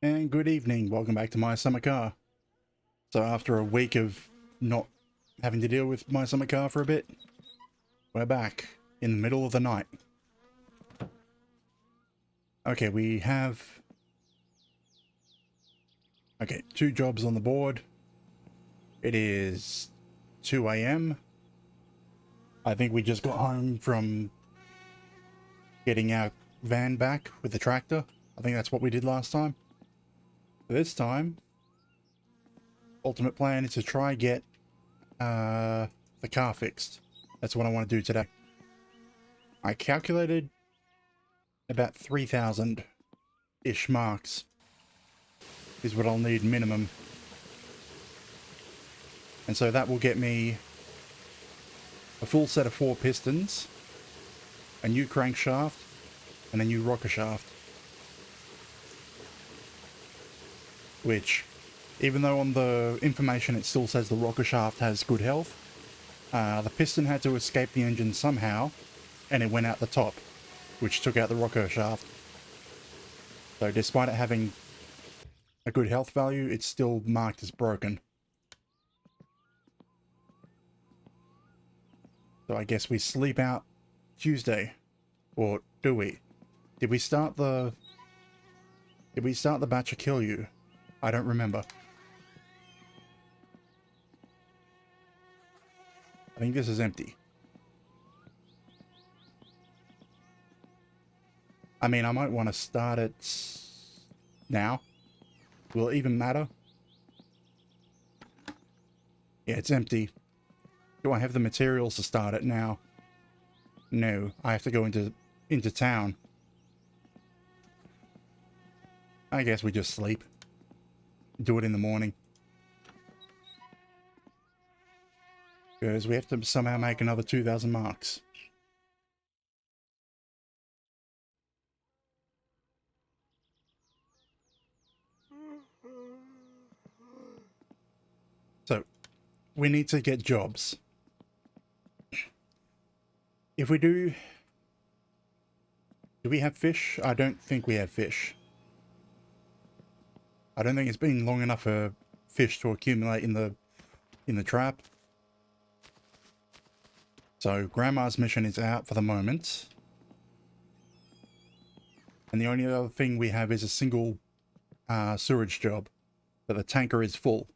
And good evening, welcome back to My Summer Car. So after a week of not having to deal with My Summer Car for a bit, we're back in the middle of the night. Okay, we have... Okay, 2 jobs on the board. It is 2 AM. I think we just got home from getting our van back with the tractor. I think that's what we did last time. This time, ultimate plan is to try get the car fixed. That's what I want to do today. I calculated about 3,000-ish marks is what I'll need minimum. And so that will get me a full set of 4 pistons, a new crankshaft, and a new rocker shaft. Which, even though on the information it still says the rocker shaft has good health, the piston had to escape the engine somehow, and it went out the top, which took out the rocker shaft. So despite it having a good health value, it's still marked as broken. So I guess we sleep out Tuesday. Or do we? Did we start the batch of kill you? I don't remember. I think this is empty. I mean, I might want to start it now. Will it even matter? Yeah, it's empty. Do I have the materials to start it now? No, I have to go into town. I guess we just sleep. Do it in the morning. Because we have to somehow make another 2,000 marks. So, we need to get jobs. If we do we have fish? I don't think we have fish. I don't think it's been long enough for fish to accumulate in the trap. So Grandma's mission is out for the moment. And the only other thing we have is a single sewage job, but the tanker is full.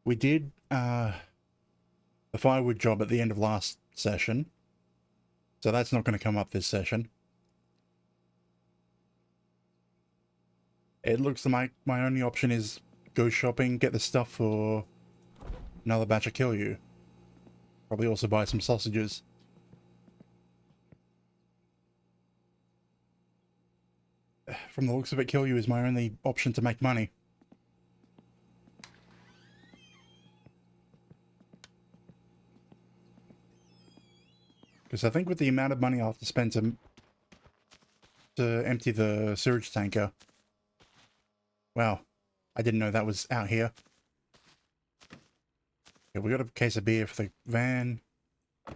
We did the firewood job at the end of last session, so that's not going to come up this session. It looks like my only option is go shopping, get the stuff for another batch of kill you. Probably also buy some sausages. From the looks of it, kill you is my only option to make money. Because I think with the amount of money I'll have to spend to empty the sewage tanker... Wow, I didn't know that was out here. Okay, we got a case of beer for the van. I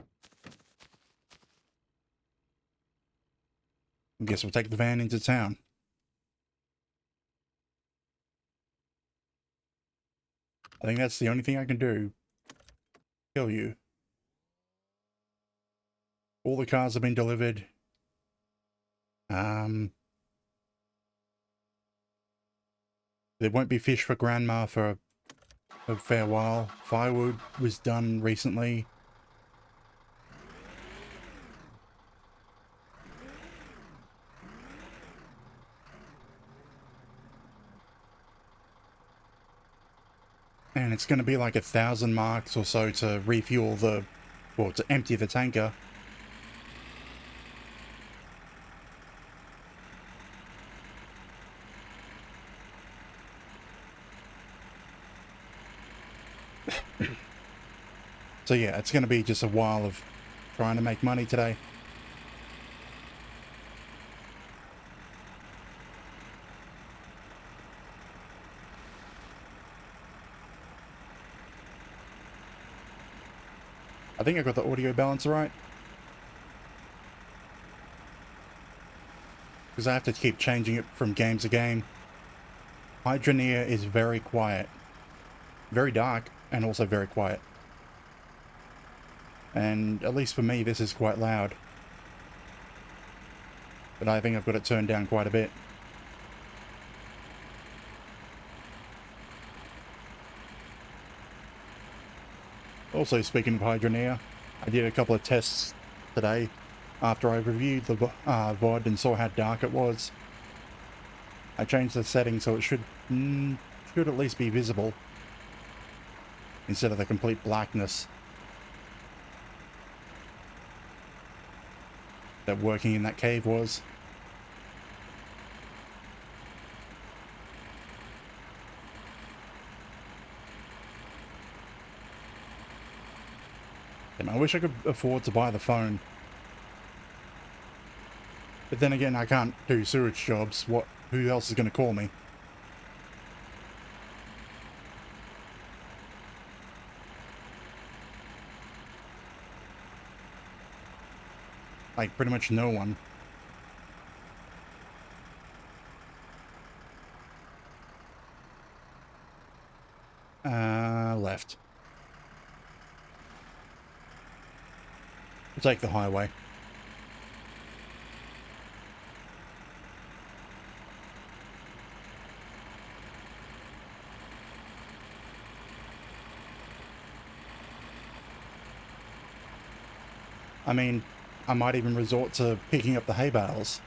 guess we'll take the van into town. I think that's the only thing I can do. Kill you. All the cars have been delivered. There won't be fish for Grandma for a fair while. Firewood was done recently. And it's going to be like 1,000 marks or so to refuel the... Well, to empty the tanker. So yeah, it's going to be just a while of trying to make money today. I think I got the audio balance right. because I have to keep changing it from game to game. Hydroneer is very quiet. Very dark, and also very quiet. And at least for me, this is quite loud. But I think I've got it turned down quite a bit. Also, speaking of Hydroneer, I did a couple of tests today after I reviewed the VOD and saw how dark it was. I changed the setting so it should at least be visible instead of the complete blackness that working in that cave was. And I wish I could afford to buy the phone. But then again, I can't do sewage jobs. Who else is going to call me? Like, pretty much no one. Left. We'll take the highway. I mean, I might even resort to picking up the hay bales.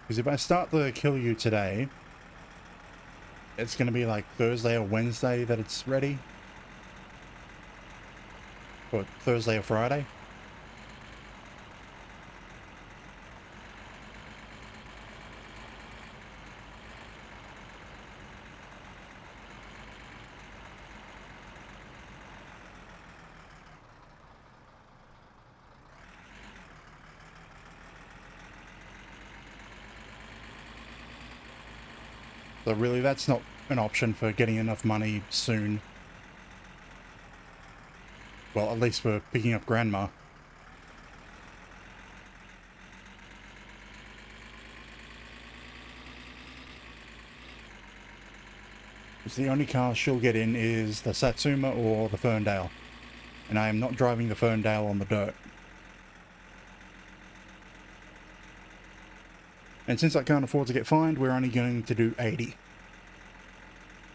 Because if I start the kill you today, it's going to be like Thursday or Wednesday that it's ready. Or Thursday or Friday. So really, that's not an option for getting enough money soon. Well, at least for picking up Grandma. Because the only car she'll get in is the Satsuma or the Ferndale. And I am not driving the Ferndale on the dirt. And since I can't afford to get fined, we're only going to do 80.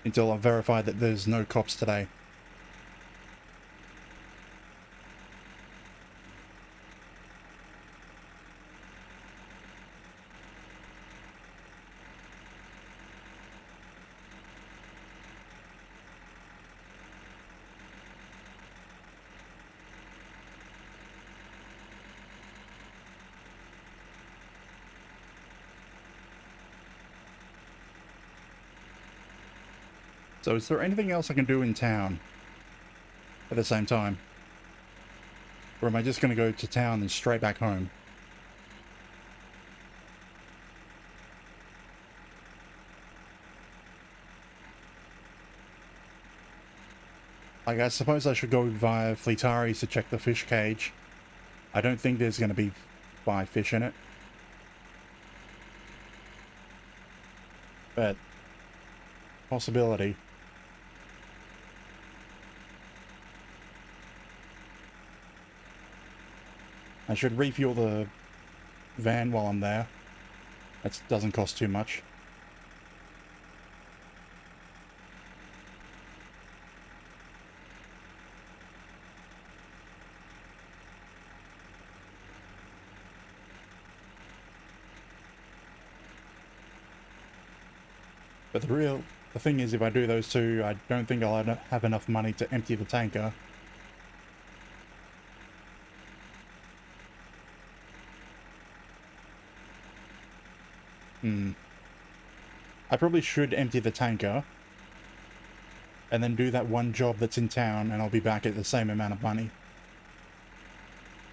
Until I've verified that there's no cops today. So is there anything else I can do in town at the same time? Or am I just going to go to town and straight back home? Like, I suppose I should go via Fleetari's to check the fish cage. I don't think there's going to be 5 fish in it. But possibility. I should refuel the van while I'm there. That doesn't cost too much. But the thing is, if I do those two, I don't think I'll have enough money to empty the tanker. I probably should empty the tanker and then do that one job that's in town, and I'll be back at the same amount of money.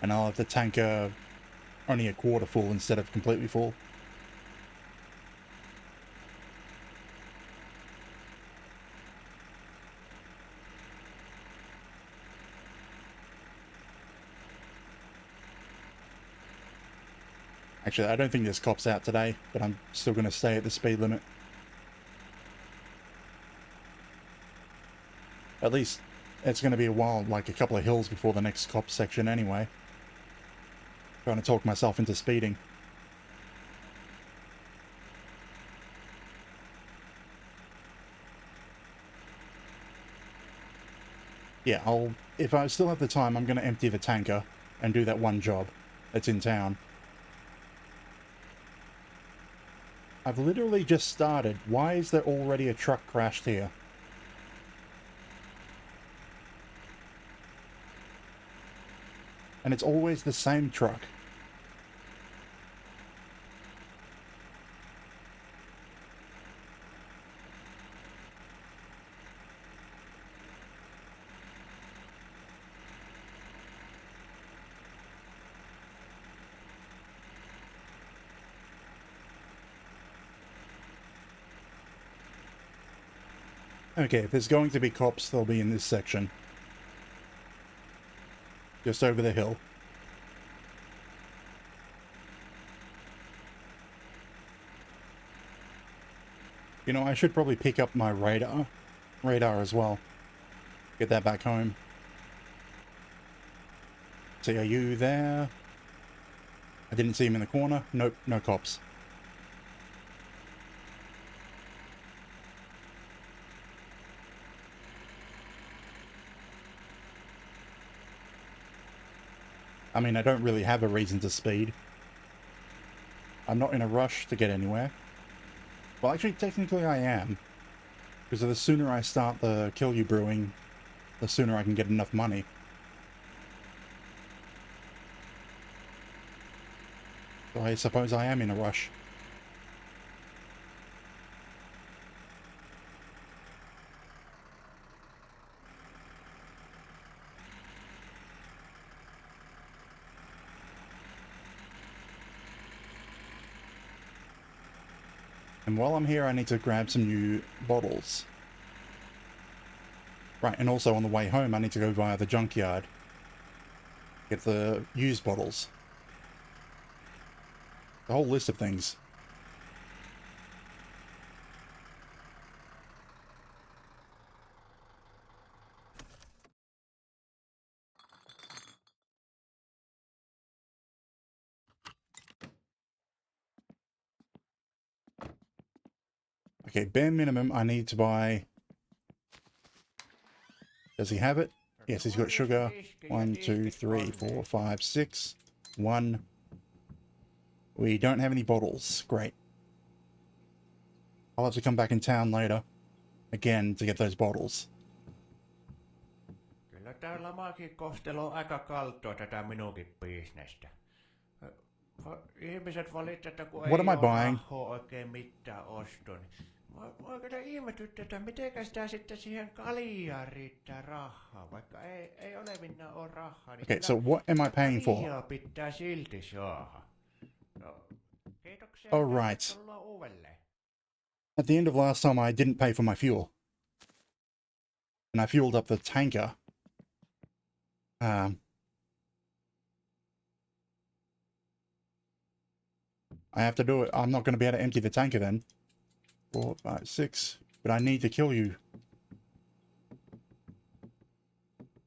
And I'll have the tanker only a quarter full instead of completely full. Actually, I don't think there's cops out today, but I'm still going to stay at the speed limit. At least it's going to be a while, like a couple of hills before the next cop section anyway. Trying to talk myself into speeding. Yeah, if I still have the time, I'm going to empty the tanker and do that one job that's in town. I've literally just started. Why is there already a truck crashed here? And it's always the same truck. Okay, if there's going to be cops, they'll be in this section. Just over the hill. You know, I should probably pick up my radar as well. Get that back home. See, are you there? I didn't see him in the corner. Nope, no cops. I mean, I don't really have a reason to speed. I'm not in a rush to get anywhere. Well, actually, technically I am. Because the sooner I start the Kill You brewing, the sooner I can get enough money. So I suppose I am in a rush. And while I'm here, I need to grab some new bottles. Right, and also on the way home, I need to go via the junkyard. Get the used bottles. The whole list of things. Okay, bare minimum, I need to buy... Does he have it? Yes, he's got sugar. 1, 2, 3, 4, 5, 6. 1. We don't have any bottles. Great. I'll have to come back in town later. Again, to get those bottles. Kyllä täällä maakin kohtelu on aika kaltoa tätä minunkin bisnestä. Ihmiset valittaa, että kun What ei am I ole buying? rahaa oikein mitään ostoon. Mua kyllä ihmetyttää, että mitenkä sitä sitten siihen kaljaan riittää rahaa, vaikka ei olevinaan ole rahaa. Niin Okay, so what am I paying for? kaljaa pitää silti saada. No, kiitoksia, Oh, right. tervetuloa uudelleen. At the end of last time, I didn't pay for my fuel. And I fueled up the tanker. I have to do it. I'm not going to be able to empty the tanker then. 4, 5, 6. But I need to kill you.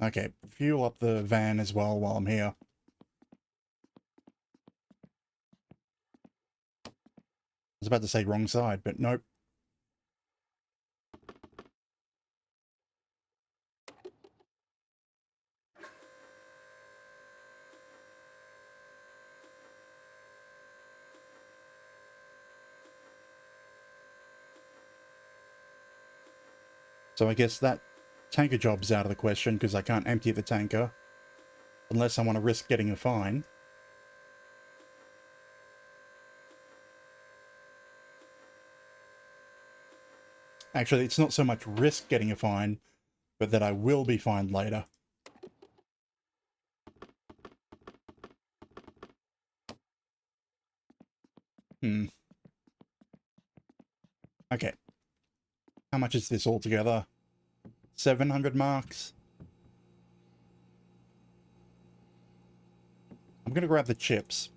Okay, fuel up the van as well while I'm here. I was about to say wrong side, but nope. So I guess that tanker job's out of the question because I can't empty the tanker. Unless I want to risk getting a fine. Actually, it's not so much risk getting a fine, but that I will be fined later. Okay. How much is this altogether? 700 marks? I'm gonna grab the chips.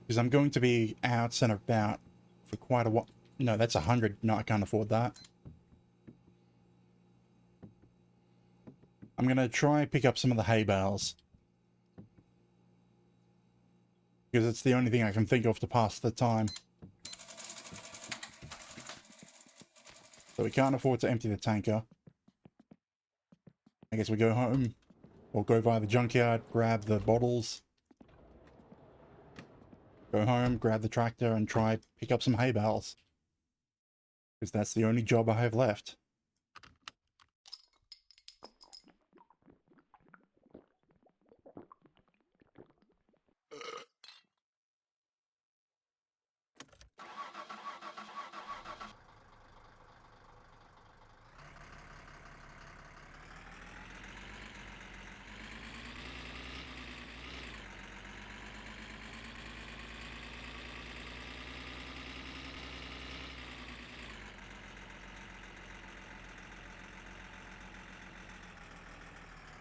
Because I'm going to be out and about for quite a while. No, that's 100. No, I can't afford that. I'm going to try pick up some of the hay bales. Because it's the only thing I can think of to pass the time. So we can't afford to empty the tanker. I guess we go home. Or go via the junkyard, grab the bottles. Go home, grab the tractor, and try pick up some hay bales. Because that's the only job I have left.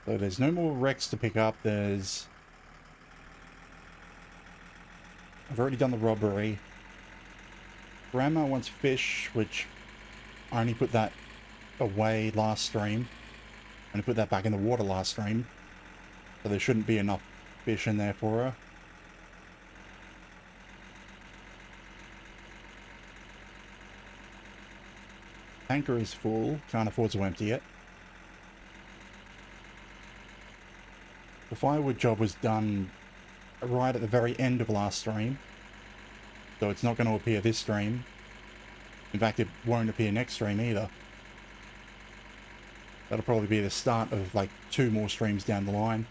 So there's no more wrecks to pick up. I've already done the robbery. Grandma wants fish, which I only put that away last stream. I only put that back in the water last stream. So there shouldn't be enough fish in there for her. Tanker is full. Can't afford to empty it. The firewood job was done right at the very end of last stream. So it's not going to appear this stream. In fact, it won't appear next stream either. That'll probably be the start of like 2 more streams down the line.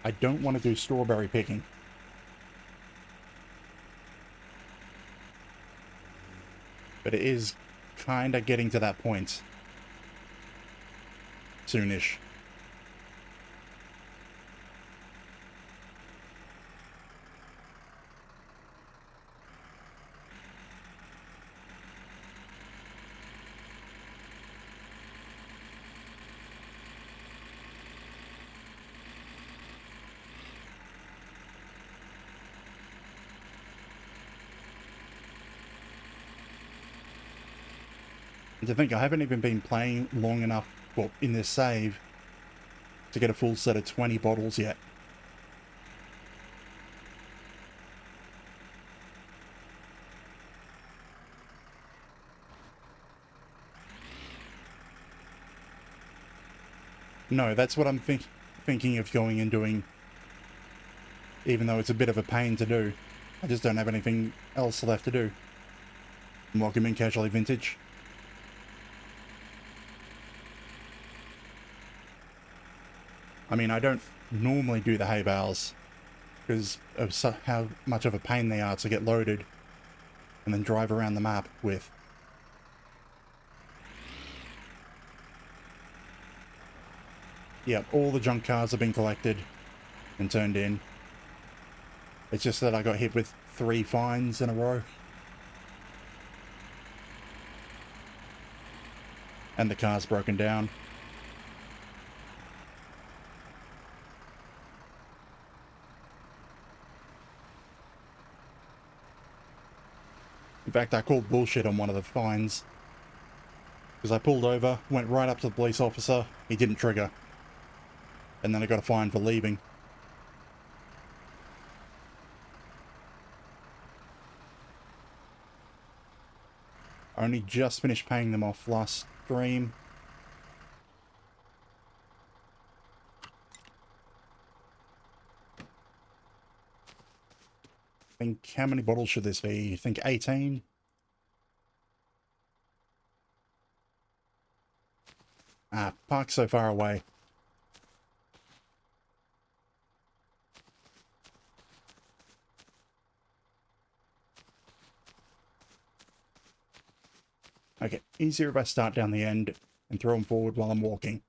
I don't want to do strawberry picking. But it is kind of getting to that point. Soonish. And to think, I haven't even been playing long enough, well, in this save, to get a full set of 20 bottles yet. No, that's what I'm thinking of going and doing, even though it's a bit of a pain to do. I just don't have anything else left to do. Welcome in, Casually Vintage. I mean, I don't normally do the hay bales because of how much of a pain they are to get loaded and then drive around the map with. Yep, all the junk cars have been collected and turned in. It's just that I got hit with 3 fines in a row. And the car's broken down. In fact, I called bullshit on one of the fines. Because I pulled over, went right up to the police officer, he didn't trigger. And then I got a fine for leaving. I only just finished paying them off last stream. I think, how many bottles should this be? You think 18? Ah, park's so far away. Okay, easier if I start down the end and throw them forward while I'm walking.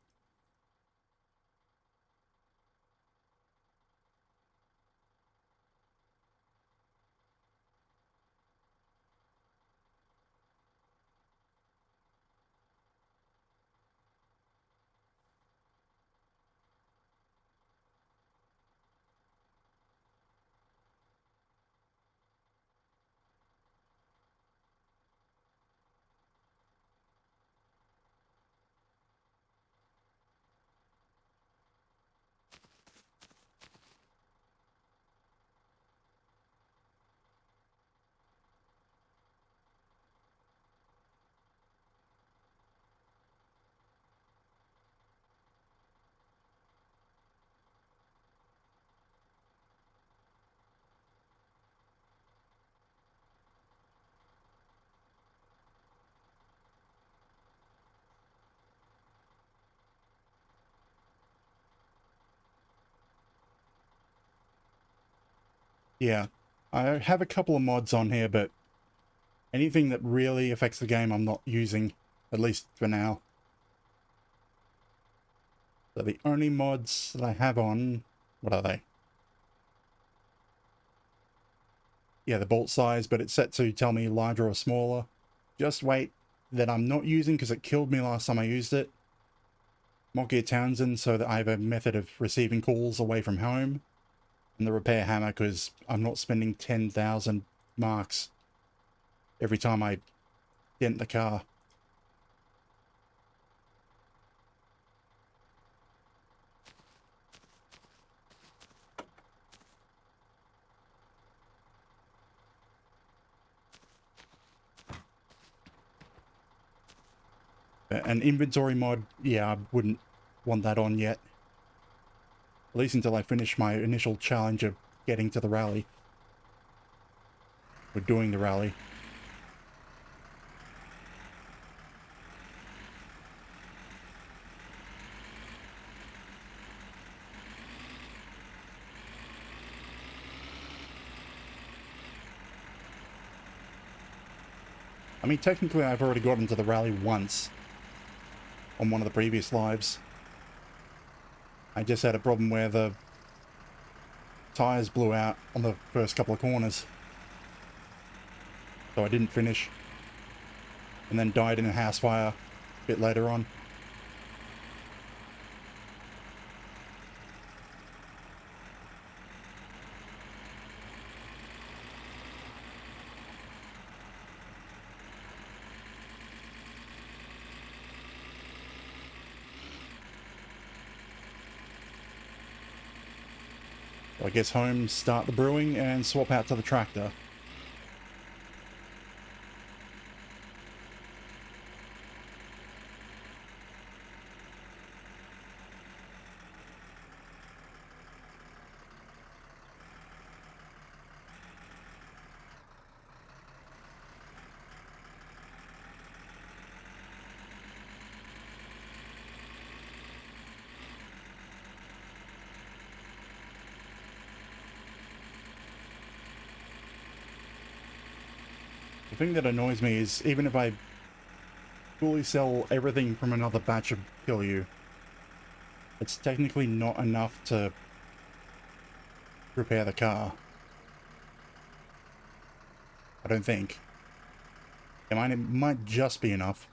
Yeah, I have a couple of mods on here, but anything that really affects the game I'm not using, at least for now. So the only mods that I have on, what are they? Yeah, the bolt size, but it's set to tell me larger or smaller. Just wait, that I'm not using because it killed me last time I used it. Mockgear Townsend, so that I have a method of receiving calls away from home. And the repair hammer, because I'm not spending 10,000 marks every time I dent the car. An inventory mod, yeah, I wouldn't want that on yet. At least until I finish my initial challenge of getting to the rally. Or doing the rally. I mean, technically I've already got into the rally once. On one of the previous lives. I just had a problem where the tires blew out on the first couple of corners. So I didn't finish. And then died in a house fire a bit later on. So I guess home, start the brewing, and swap out to the tractor. The thing that annoys me is, even if I fully sell everything from another batch of Kill You, it's technically not enough to repair the car. I don't think. It might just be enough.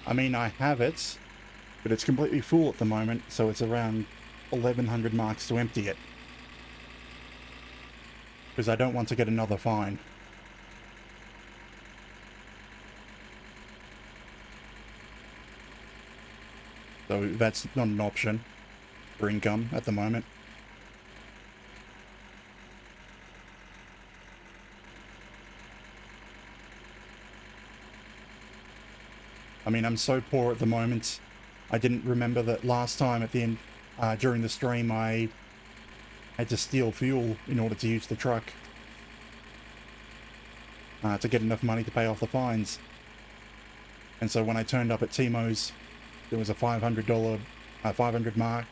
I mean, I have it, but it's completely full at the moment, so it's around 1100 marks to empty it. Because I don't want to get another fine. So that's not an option for income at the moment. I mean, I'm so poor at the moment. I didn't remember that last time at the end, during the stream, I had to steal fuel in order to use the truck. To get enough money to pay off the fines. And so when I turned up at Timo's, there was a $500, 500 mark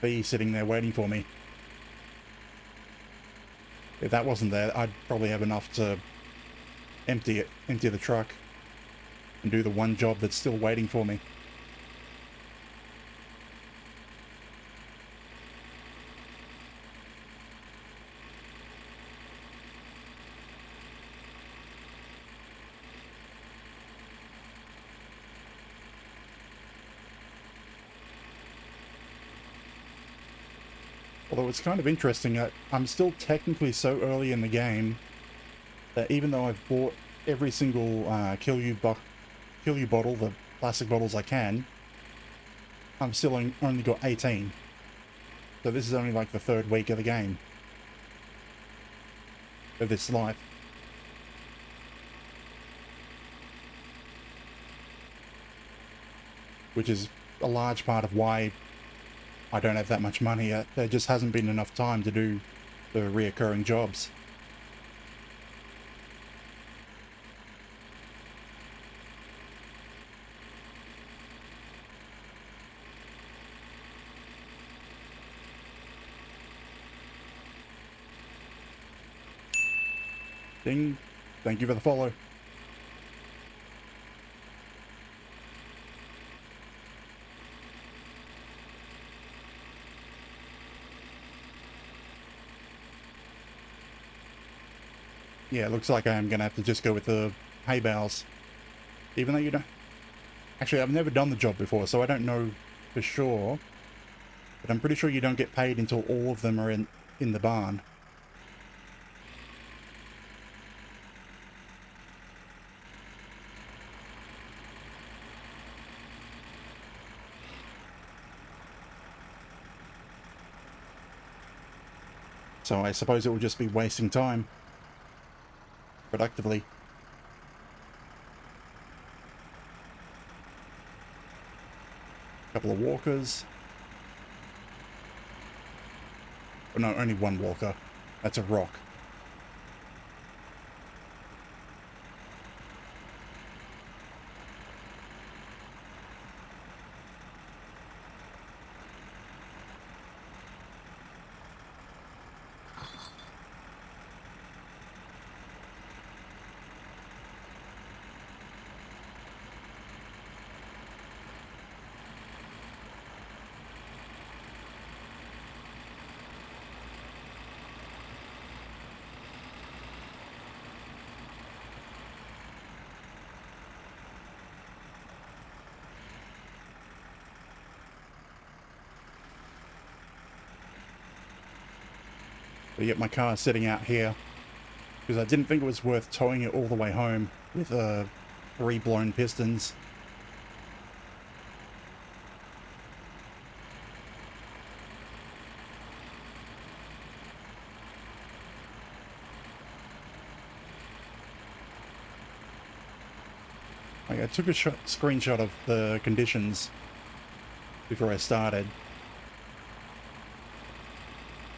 fee sitting there waiting for me. If that wasn't there, I'd probably have enough to empty the truck, and do the one job that's still waiting for me. Although it's kind of interesting that I'm still technically so early in the game that even though I've bought every single Kill You bottle, the plastic bottles I can, I'm still only got 18. So this is only like the third week of the game. Of this life. Which is a large part of why I don't have that much money yet. There just hasn't been enough time to do the reoccurring jobs. Ding. Thank you for the follow. Yeah, it looks like I am going to have to just go with the hay bales. Even though you don't... Actually, I've never done the job before, so I don't know for sure. But I'm pretty sure you don't get paid until all of them are in the barn. So I suppose it will just be wasting time. Productively. Couple of walkers. Oh, no, only one walker. That's a rock. But yet my car's sitting out here. Because I didn't think it was worth towing it all the way home with 3 blown pistons. Like, I took a screenshot of the conditions before I started.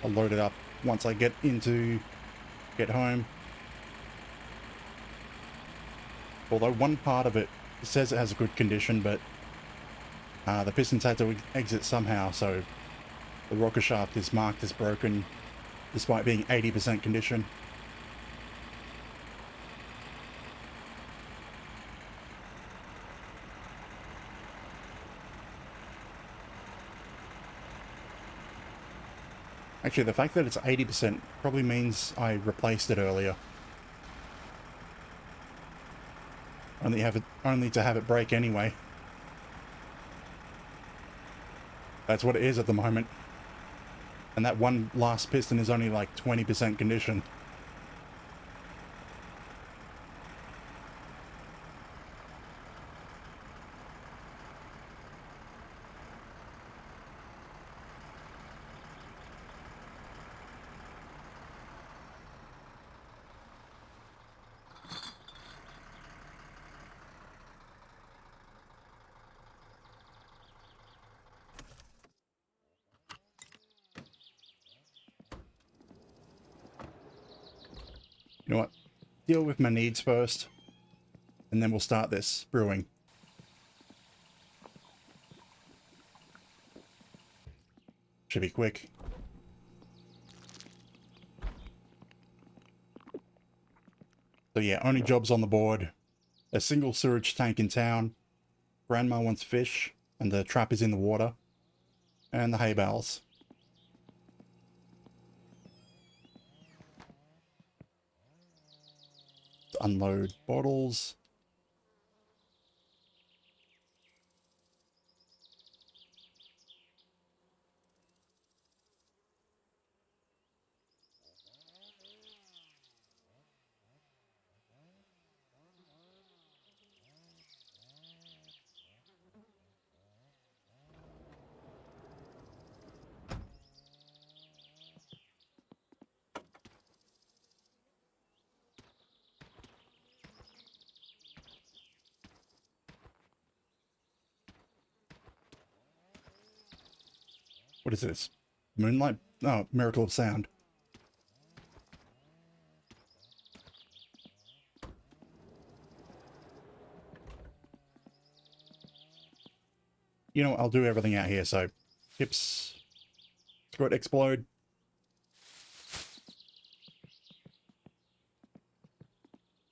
I'll load it up once I get home. Although one part of it says it has a good condition, but the pistons had to exit somehow, so the rocker shaft is marked as broken despite being 80% condition. Actually, the fact that it's 80% probably means I replaced it earlier. Only to have it break anyway. That's what it is at the moment. And that one last piston is only like 20% condition. You know what? Deal with my needs first, and then we'll start this brewing. Should be quick. So yeah, only jobs on the board. A single sewage tank in town. Grandma wants fish, and the trap is in the water. And the hay bales. Unload bottles. What is this? Moonlight? Oh, Miracle of Sound. You know, I'll do everything out here, so... Hips. Screw it, explode.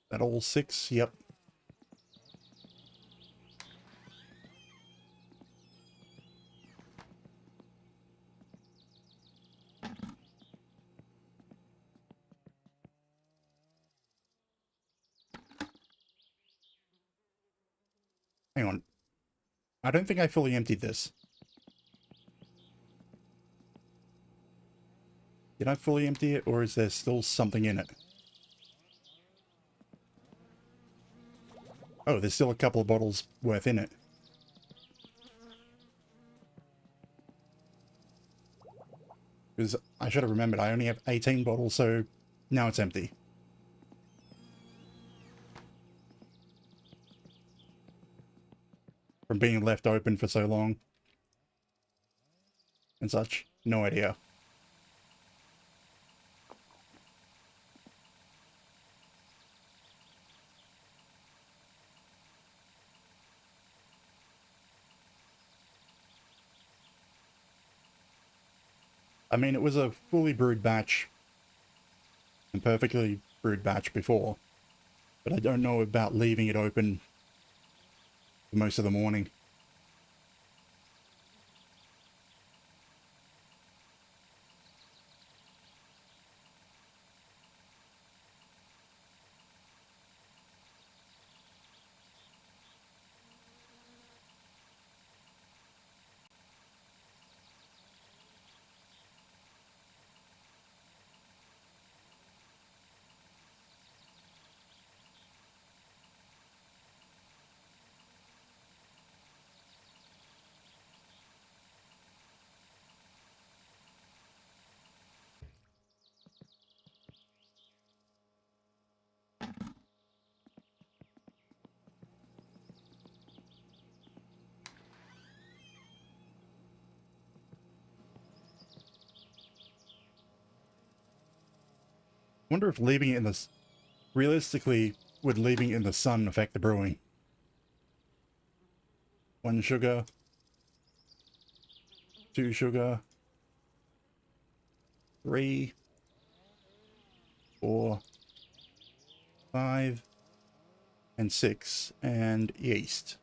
That all 6? Yep. Hang on. I don't think I fully emptied this. Did I fully empty it, or is there still something in it? Oh, there's still a couple of bottles worth in it. Because I should have remembered, I only have 18 bottles, so now it's empty. From being left open for so long. And such. No idea. I mean, it was a fully brewed batch. And perfectly brewed batch before. But I don't know about leaving it open for most of the morning. Wonder if leaving it in the... Realistically, would leaving it in the sun affect the brewing? 1 sugar. 2 sugar. 3. 4. 5. And 6. And yeast.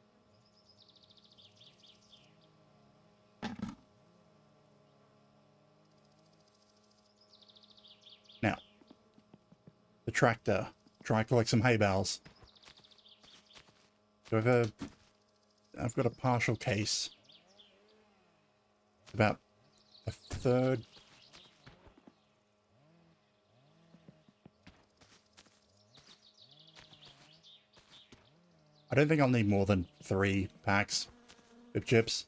Now, the tractor. Try collect some hay bales. So I've got a partial case. About a third. I don't think I'll need more than 3 packs of chips.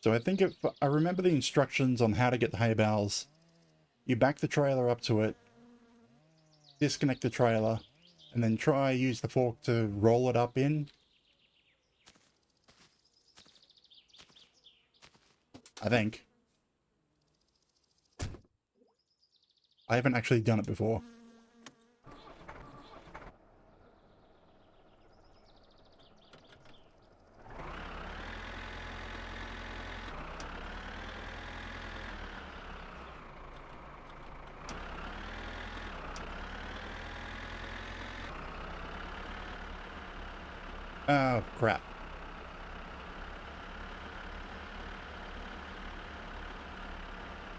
So I think if I remember the instructions on how to get the hay bales, you back the trailer up to it, disconnect the trailer, and then use the fork to roll it up in. I think. I haven't actually done it before. Oh, crap.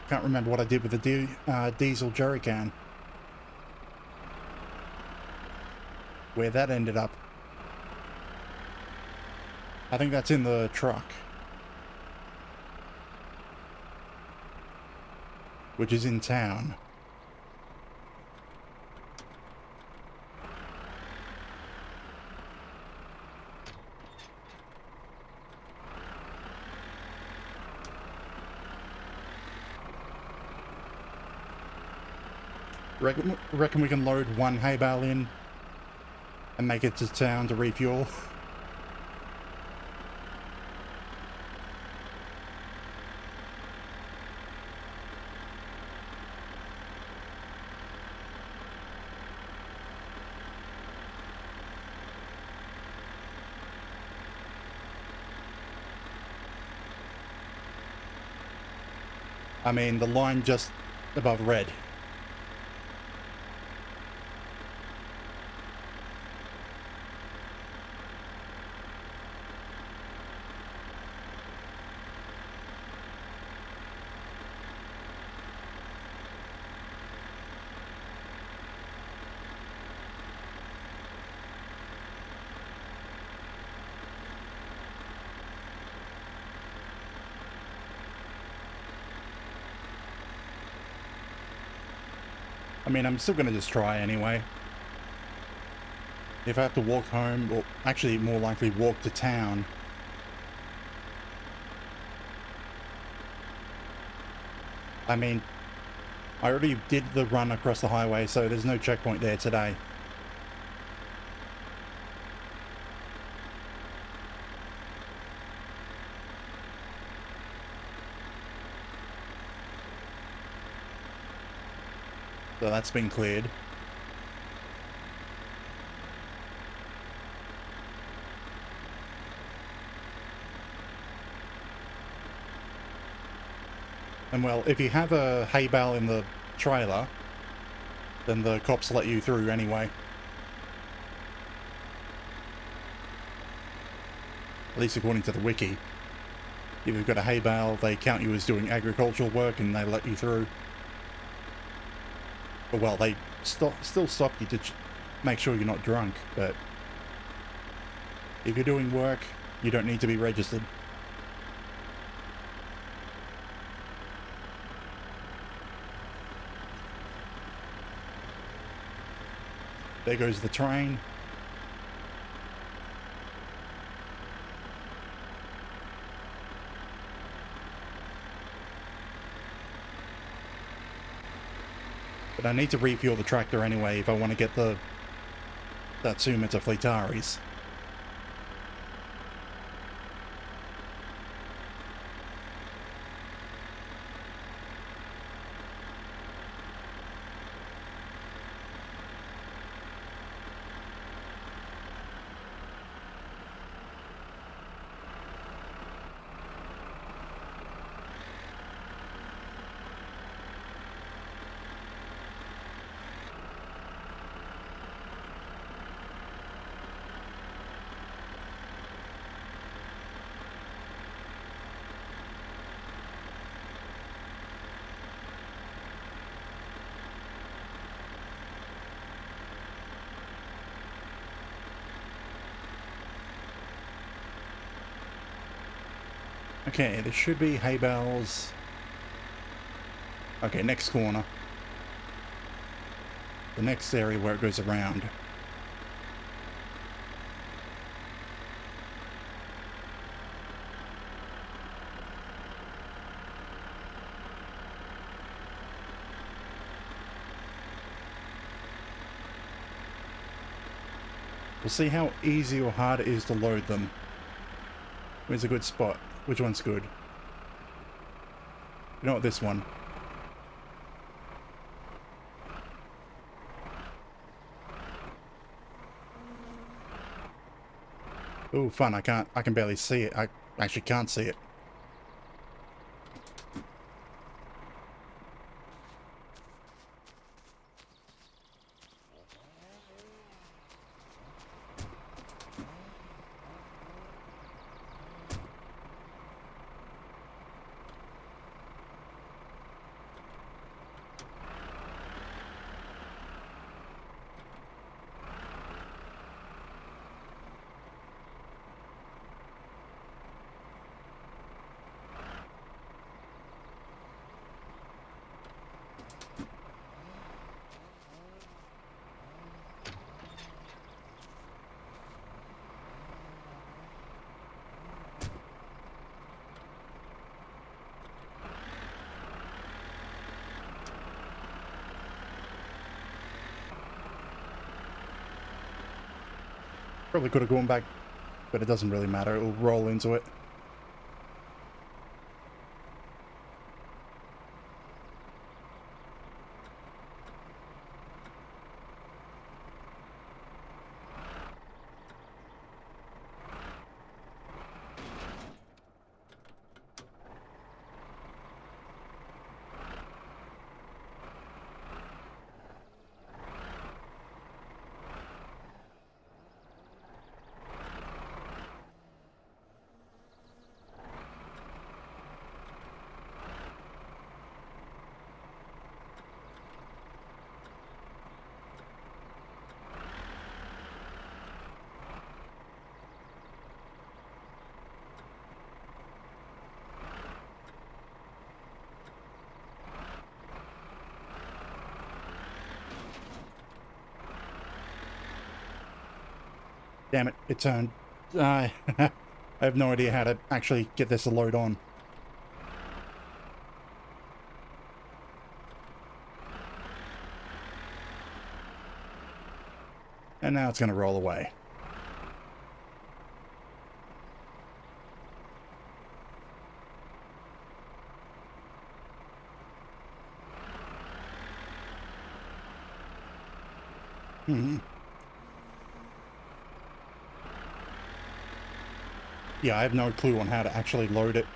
Can't remember what I did with the diesel jerry can. Where that ended up. I think that's in the truck. Which is in town. Reckon we can load 1 hay bale in and make it to town to refuel. I mean, the line just above red. I mean, I'm still gonna just try anyway. If I have to walk home, or actually more likely walk to town, I mean, I already did the run across the highway, so there's no checkpoint there today. So that's been cleared. And well, if you have a hay bale in the trailer, then the cops let you through anyway. At least according to the wiki. If you've got a hay bale, they count you as doing agricultural work and they let you through. But well, they still stop you to make sure you're not drunk, but if you're doing work, you don't need to be registered. There goes the train. But I need to refuel the tractor anyway if I want to get the Satsuma to Fleetaris. Okay, there should be hay bales. Okay, next corner. The next area where it goes around. We'll see how easy or hard it is to load them. Where's a good spot? Which one's good? You know what, this one. Oh, fun, I can barely see it. I actually can't see it. Probably could have gone back, but it doesn't really matter. It'll roll into it. Damn it, it turned. I have no idea how to actually get this to load on. And now it's going to roll away. Yeah, I have no clue on how to actually load it.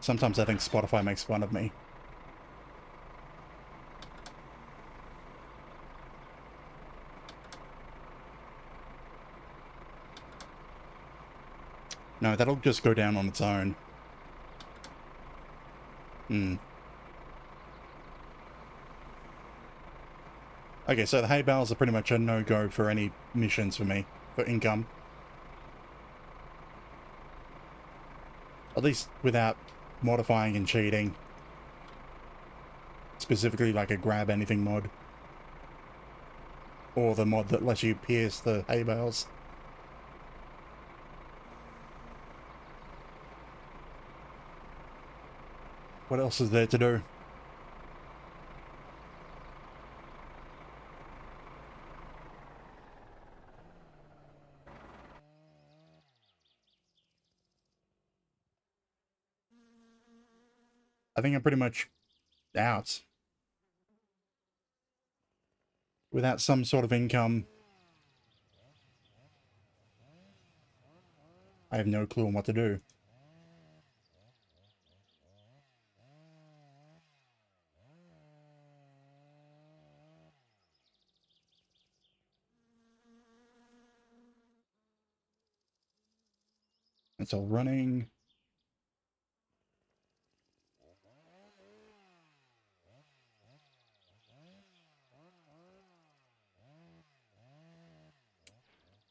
Sometimes I think Spotify makes fun of me. No, that'll just go down on its own. Okay, so the hay bales are pretty much a no-go for any missions for me, for income. At least without modifying and cheating. Specifically like a grab anything mod. Or the mod that lets you pierce the hay bales. What else is there to do? I think I'm pretty much out. Without some sort of income, I have no clue on what to do. It's all running.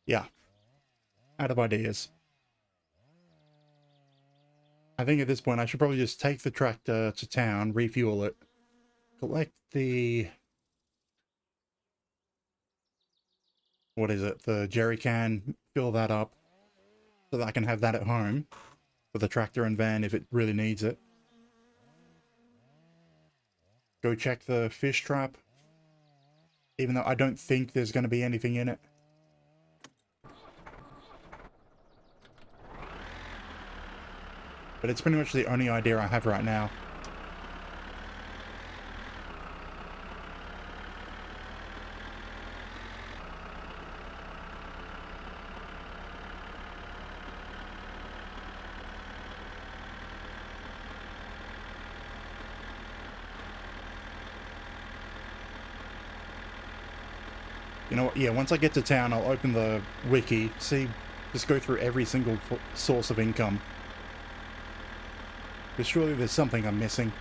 Yeah. Out of ideas. I think at this point I should probably just take the tractor to town, refuel it, collect the... what is it? The jerry can, fill that up, so that I can have that at home for the tractor and van if it really needs it. Go check the fish trap, even though I don't think there's going to be anything in it. But it's pretty much the only idea I have right now. You know what? Yeah, once I get to town, I'll open the wiki, just go through every single source of income. Because surely there's something I'm missing.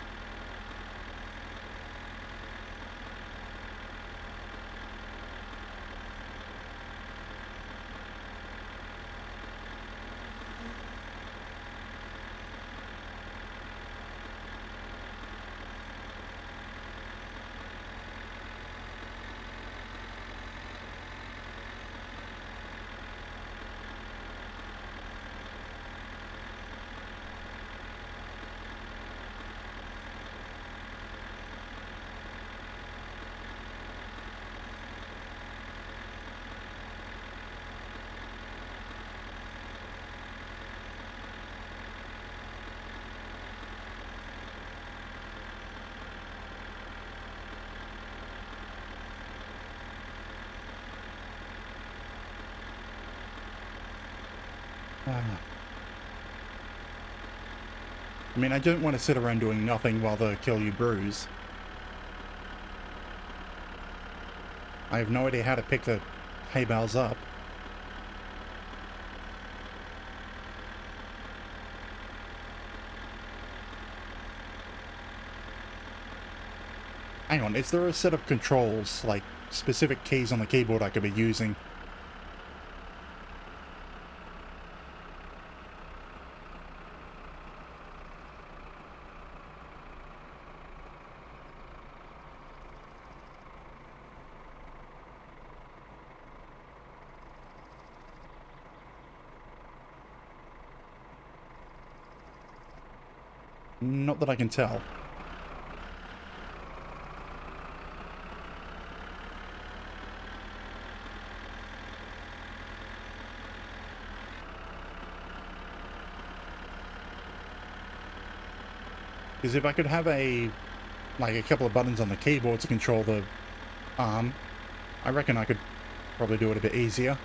I mean, I don't want to sit around doing nothing while the kill you brews. I have no idea how to pick the hay bales up. Hang on, is there a set of controls, like specific keys on the keyboard I could be using? Not that I can tell. Because if I could have a couple of buttons on the keyboard to control the arm, I reckon I could probably do it a bit easier.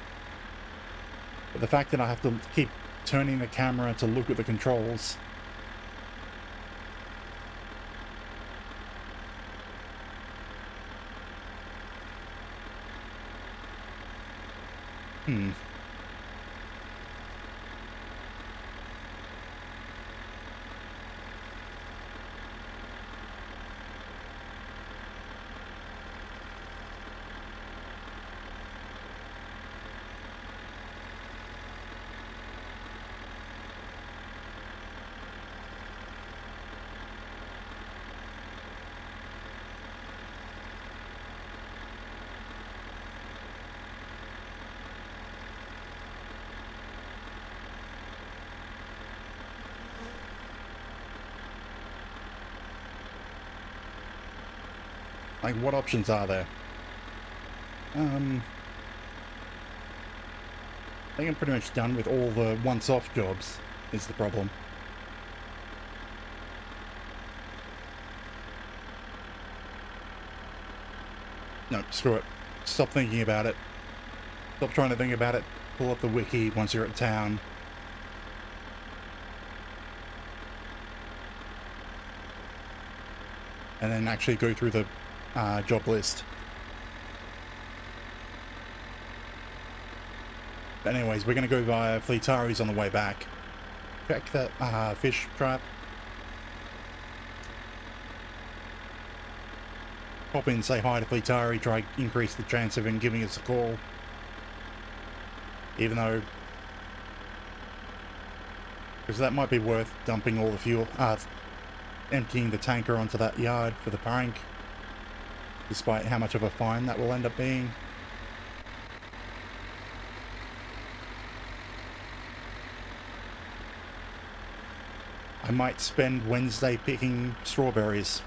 But the fact that I have to keep turning the camera to look at the controls. Like, what options are there? I think I'm pretty much done with all the once-off jobs, is the problem. No, screw it. Stop thinking about it. Stop trying to think about it. Pull up the wiki once you're at town. And then actually go through the job list. But anyways, we're going to go via Fleetari's on the way back. Check that fish trap. Pop in, say hi to Fleetari, try to increase the chance of him giving us a call. Even though... because that might be worth dumping all the fuel, emptying the tanker onto that yard for the prank. Despite how much of a fine that will end up being. I might spend Wednesday picking strawberries.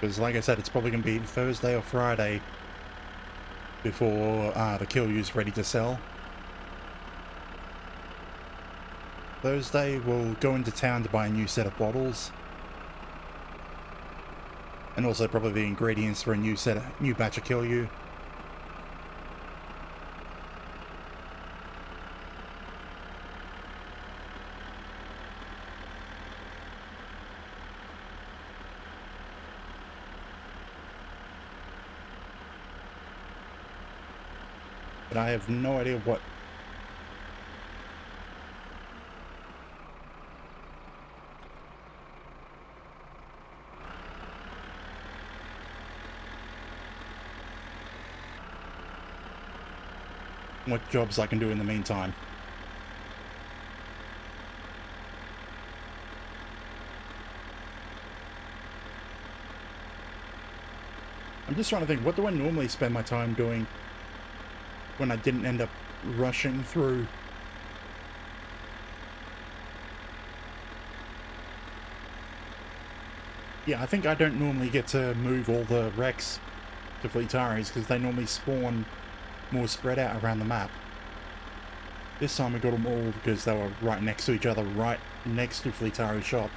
Because like I said, it's probably going to be Thursday or Friday before the Kilyu's ready to sell. Thursday we'll go into town to buy a new set of bottles. And also probably the ingredients for a new batch of Kilyu. But I have no idea what jobs I can do in the meantime. I'm just trying to think, what do I normally spend my time doing when I didn't end up rushing through? Yeah, I think I don't normally get to move all the wrecks to Fleetari's because they normally spawn more spread out around the map. This time we got them all because they were right next to each other, right next to Fleetari's shop.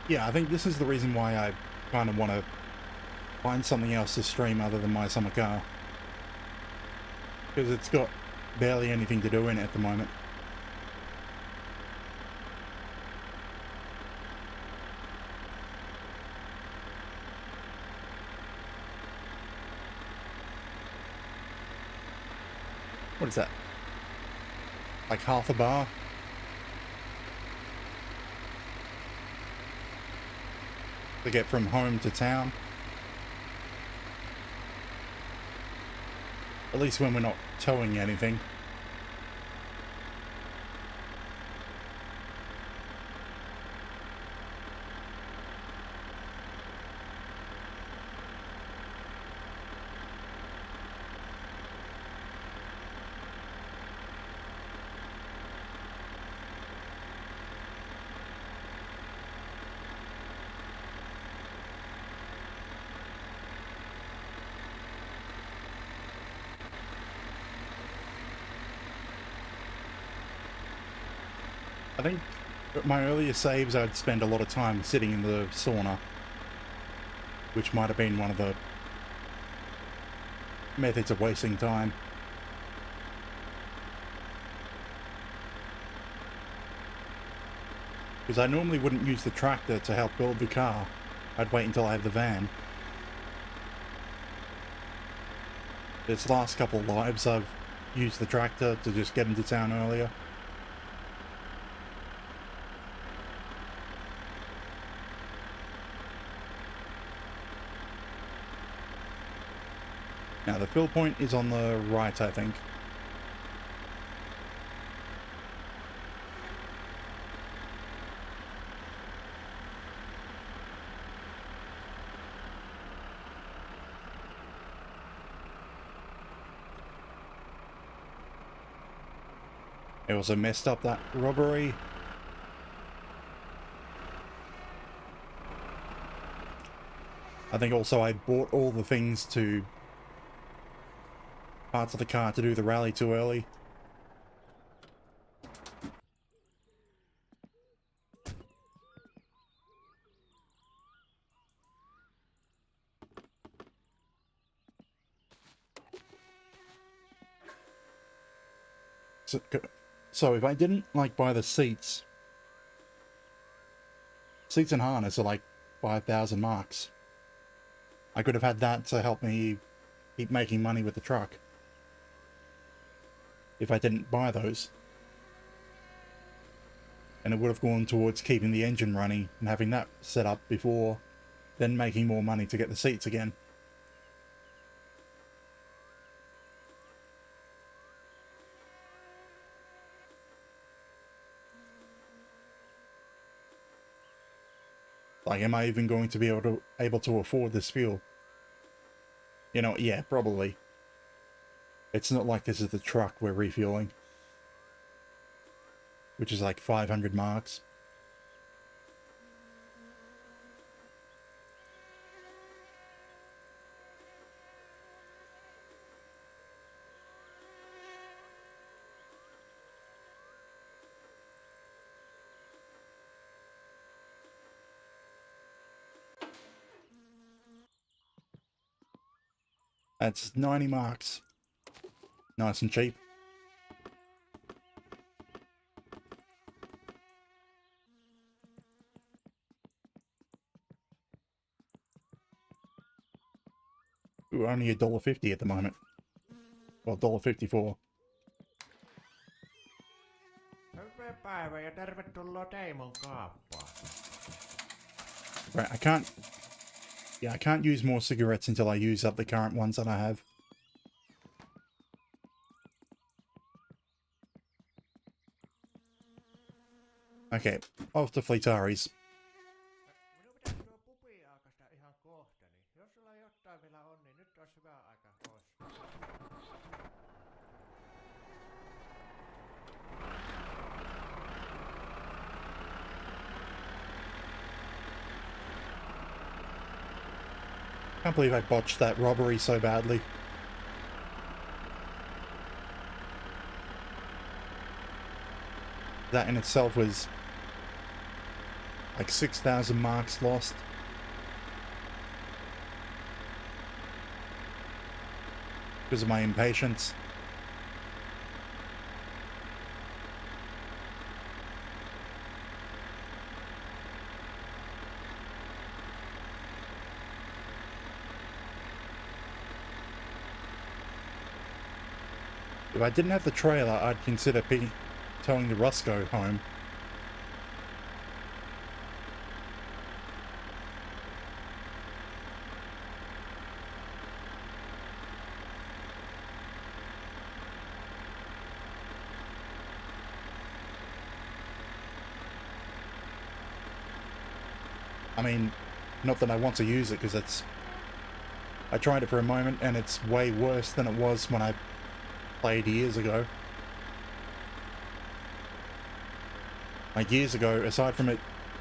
Yeah, I think this is the reason why I kind of want to find something else to stream other than my summer car. Because it's got barely anything to do in it at the moment. What is that? like half a bar. To get from home to town. At least when we're not towing anything. I think at my earlier saves I'd spend a lot of time sitting in the sauna, which might have been one of the methods of wasting time. Because I normally wouldn't use the tractor to help build the car. I'd wait until I have the van. This last couple of lives I've used the tractor to just get into town earlier. Now the fill point is on the right, I think. I also messed up that robbery. I think also I bought all the things to parts of the car to do the rally too early. So if I didn't like buy the seats and harness are like 5,000 marks. I could have had that to help me keep making money with the truck. If I didn't buy those. And it would have gone towards keeping the engine running and having that set up before, then making more money to get the seats again. Like, am I even going to be able to afford this fuel? You know, yeah, probably. It's not like this is the truck we're refueling. Which is like 500 marks. That's 90 marks. Nice and cheap. Ooh, only $1.50 at the moment. Well, $1.54. Hyvää päivää ja tervetuloa Teimon kauppaan. Right, I can't use more cigarettes until I use up the current ones that I have. Okay, off to Fleetaris. Minun pitäisi tuo pubi aukasta ihan kohta, niin jos sulla jotain vielä on, niin nyt olisi hyvä aika ostaa. Can't believe I botched that robbery so badly. That in itself was like 6,000 marks lost. Because of my impatience. If I didn't have the trailer, I'd consider towing the Roscoe home. I mean, not that I want to use it, because I tried it for a moment and it's way worse than it was when I played years ago. Like years ago, aside from it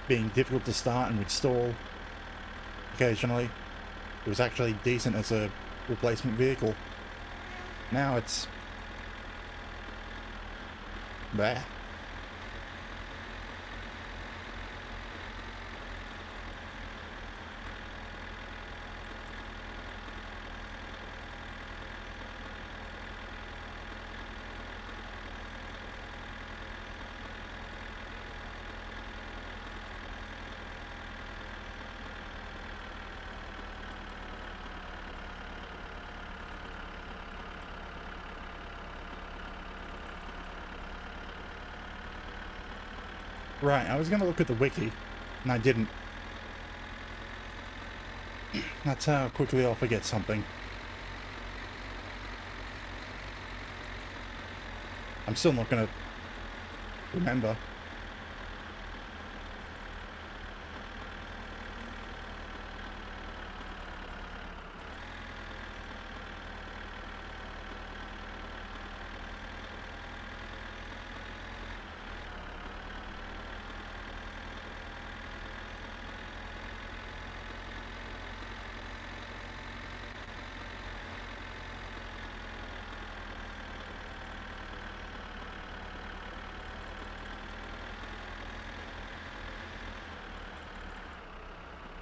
being difficult to start and would stall occasionally, it was actually decent as a replacement vehicle. Now it's... bleh. Right, I was going to look at the wiki, and I didn't. That's how quickly I'll forget something. I'm still not going to remember.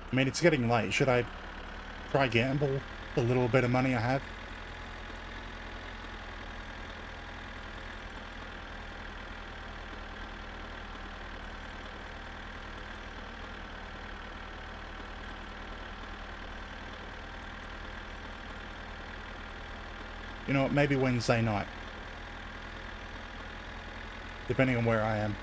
I mean, it's getting late. Should I try gamble the little bit of money I have? You know what, maybe Wednesday night. Depending on where I am.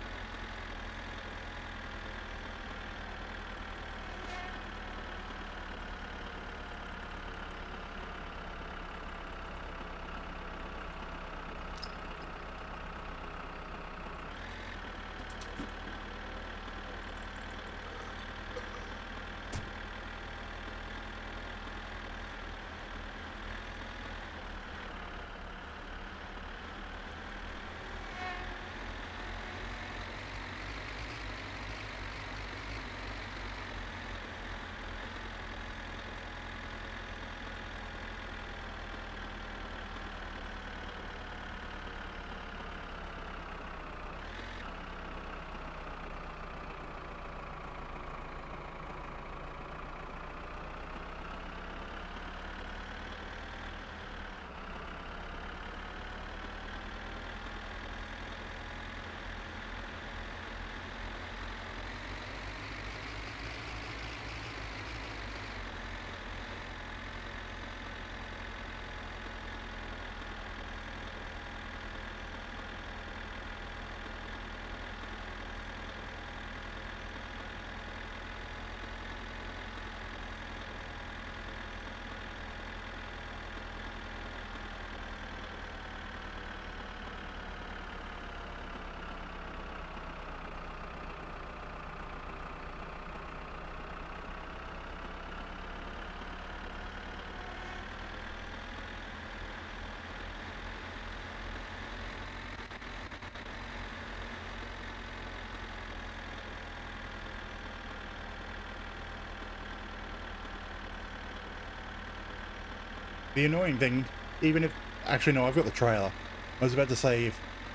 The annoying thing, even if... actually, no, I've got the trailer. I was about to say,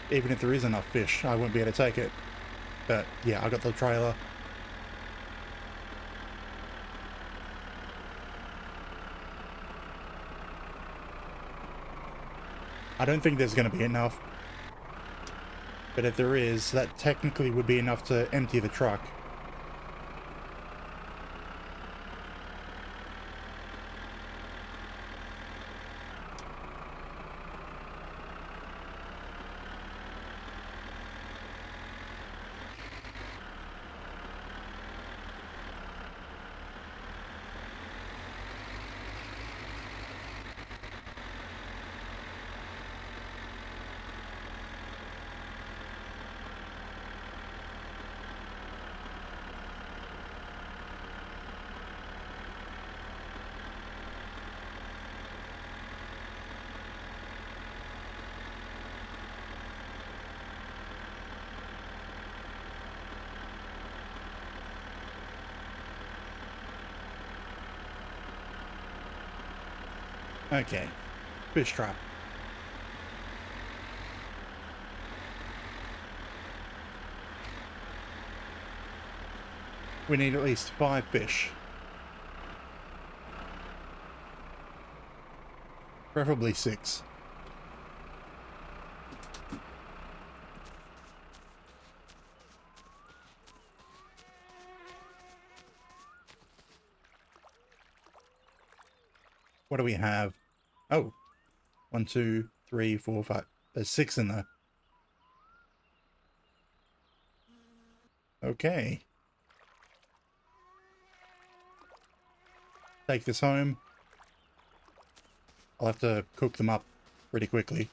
even if there is enough fish, I won't be able to take it. But, yeah, I got the trailer. I don't think there's going to be enough. But if there is, that technically would be enough to empty the truck. Okay. Fish trap. We need at least 5 fish. Preferably 6. What do we have? Oh, 1, 2, 3, 4, 5. There's 6 in there. Okay. Take this home. I'll have to cook them up pretty quickly.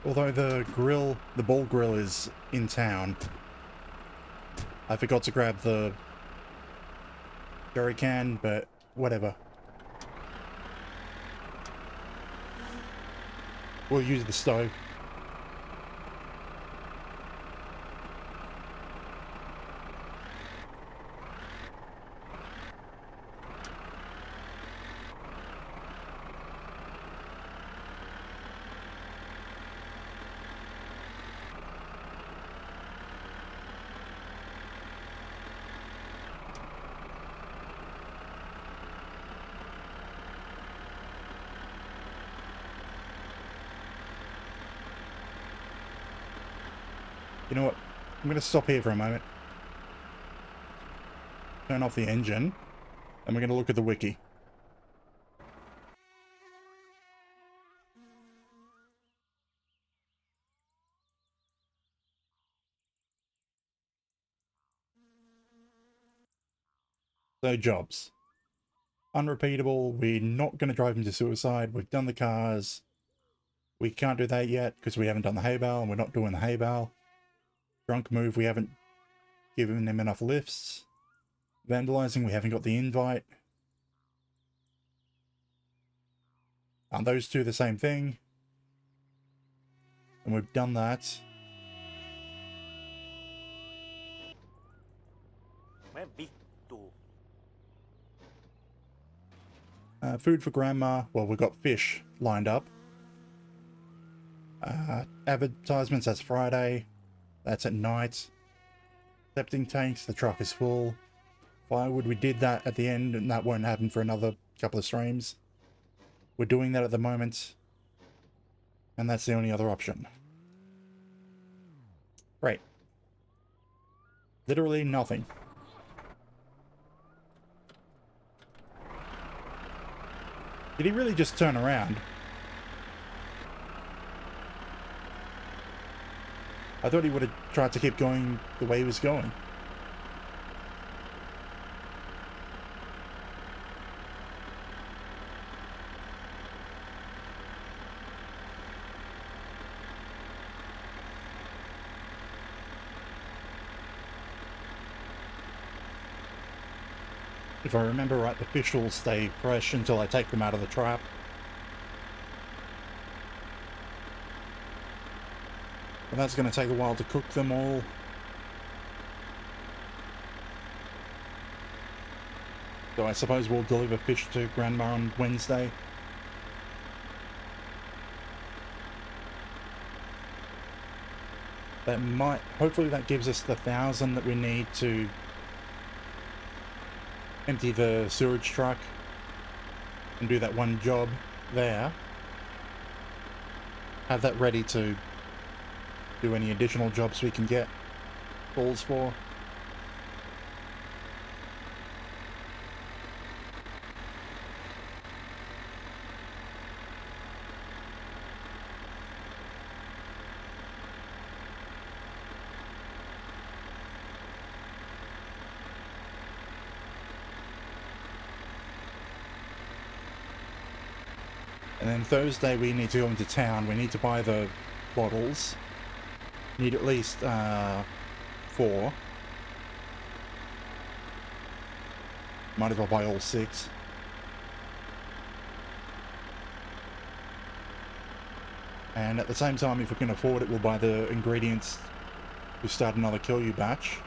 Although the ball grill is in town, I forgot to grab the jerry can, but whatever. We'll use the stove. You know what? I'm going to stop here for a moment. Turn off the engine. And we're going to look at the wiki. So, jobs. Unrepeatable. We're not going to drive him to suicide. We've done the cars. We can't do that yet because we haven't done the hay bale and we're not doing the hay bale. Drunk move. We haven't given him enough lifts. Vandalizing. We haven't got the invite. Aren't those two the same thing? And we've done that. Food for grandma. Well, we've got fish lined up. Advertisements, that's Friday. That's at night. Septic tanks, the truck is full. Firewood, we did that at the end, and that won't happen for another couple of streams. We're doing that at the moment. And that's the only other option. Great. Literally nothing. Did he really just turn around? I thought he would have tried to keep going the way he was going. If I remember right, the fish will stay fresh until I take them out of the trap. And that's going to take a while to cook them all. So I suppose we'll deliver fish to Grandma on Wednesday. That might... hopefully that gives us the 1,000 that we need to empty the sewage truck and do that one job there. Have that ready to do any additional jobs we can get calls for. And then Thursday we need to go into town. We need to buy the bottles. Need at least 4. Might as well buy all 6. And at the same time, if we can afford it, we'll buy the ingredients to start another Kill You batch.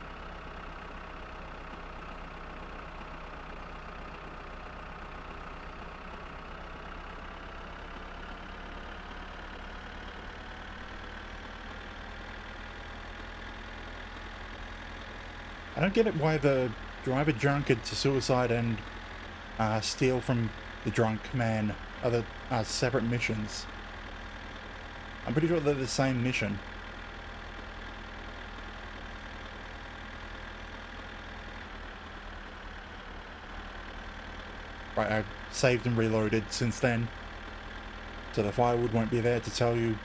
I don't get it why the driver drunkard to suicide and steal from the drunk man are the separate missions. I'm pretty sure they're the same mission. Right, I saved and reloaded since then. So the firewood won't be there to tell you,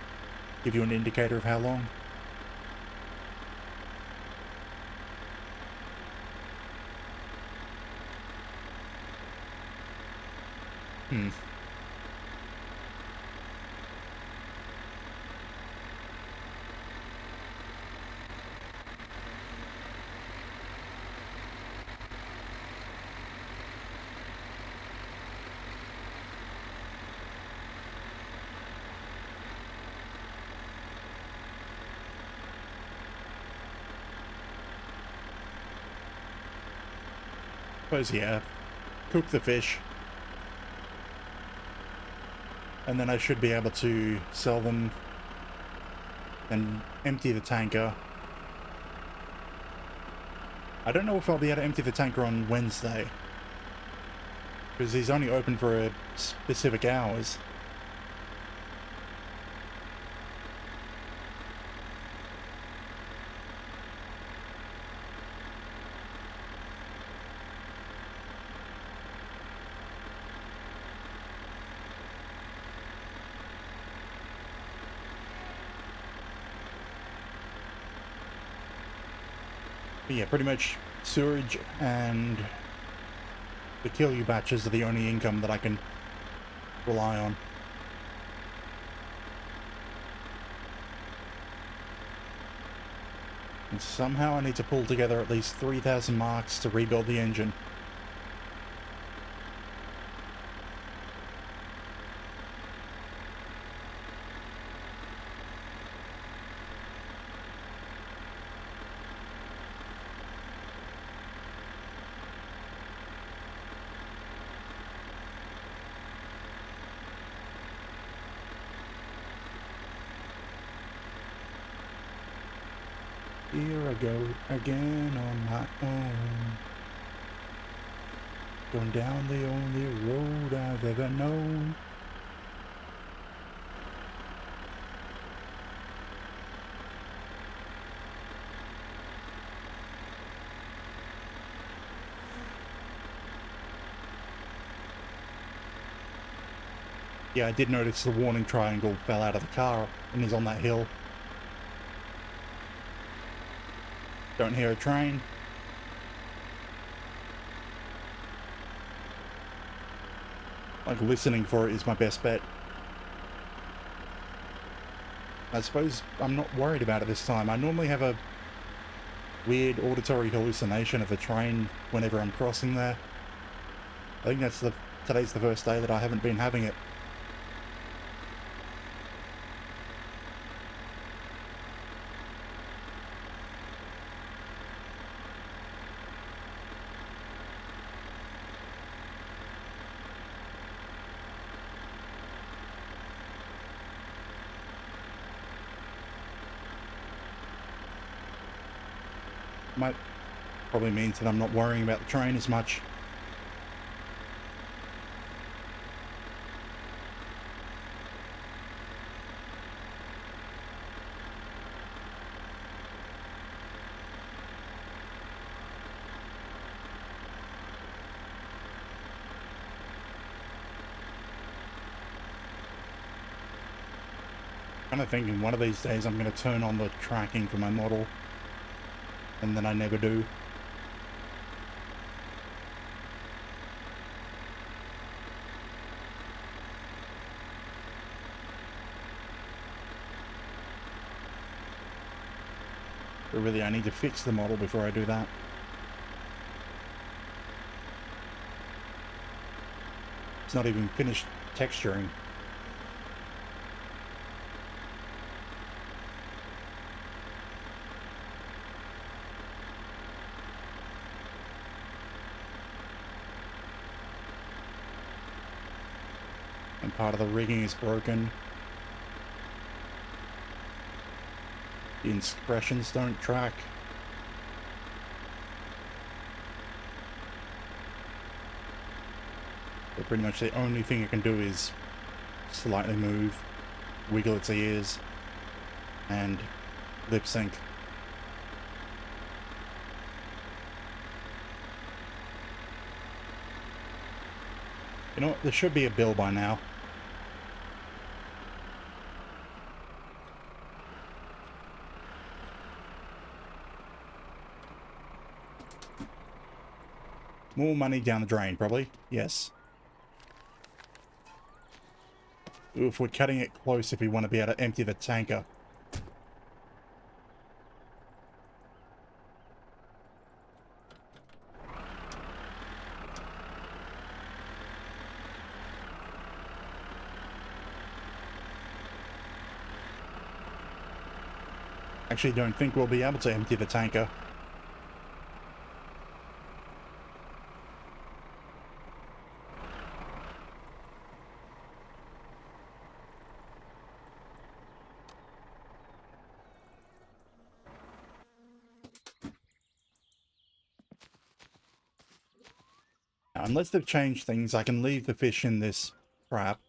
give you an indicator of how long. Suppose, yeah. Cook the fish. And then I should be able to sell them and empty the tanker. I don't know if I'll be able to empty the tanker on Wednesday, because he's only open for specific hours. But yeah, pretty much sewerage and the kill you batches are the only income that I can rely on. And somehow I need to pull together at least 3,000 marks to rebuild the engine. Here I go again on my own, going down the only road I've ever known. Yeah, I did notice the warning triangle fell out of the car and he's on that hill. Don't hear a train. Like, listening for it is my best bet. I suppose I'm not worried about it this time. I normally have a weird auditory hallucination of a train whenever I'm crossing there. I think today's the first day that I haven't been having it. Might probably means that I'm not worrying about the train as much. I'm kind of thinking one of these days I'm going to turn on the tracking for my model. And then I never do. But really, I need to fix the model before I do that. It's not even finished texturing. And part of the rigging is broken. The expressions don't track. So pretty much the only thing it can do is slightly move, wiggle its ears, and lip sync. You know what? There should be a bill by now. More money down the drain, probably. Yes. Ooh, if we're cutting it close, if we want to be able to empty the tanker. Actually, don't think we'll be able to empty the tanker. Now, unless they've changed things, I can leave the fish in this trap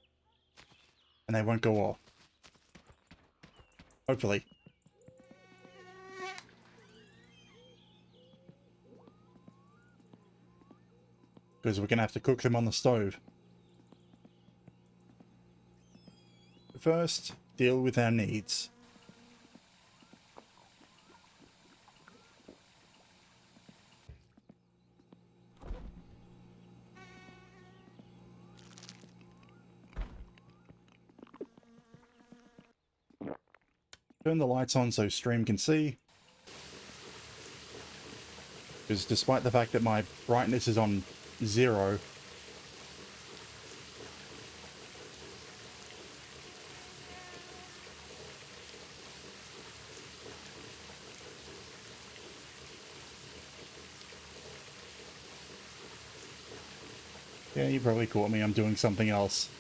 and they won't go off. Hopefully. Because we're going to have to cook them on the stove. First, deal with our needs. Turn the lights on so stream can see. Because despite the fact that my brightness is on 0, yeah, you probably caught me. I'm doing something else.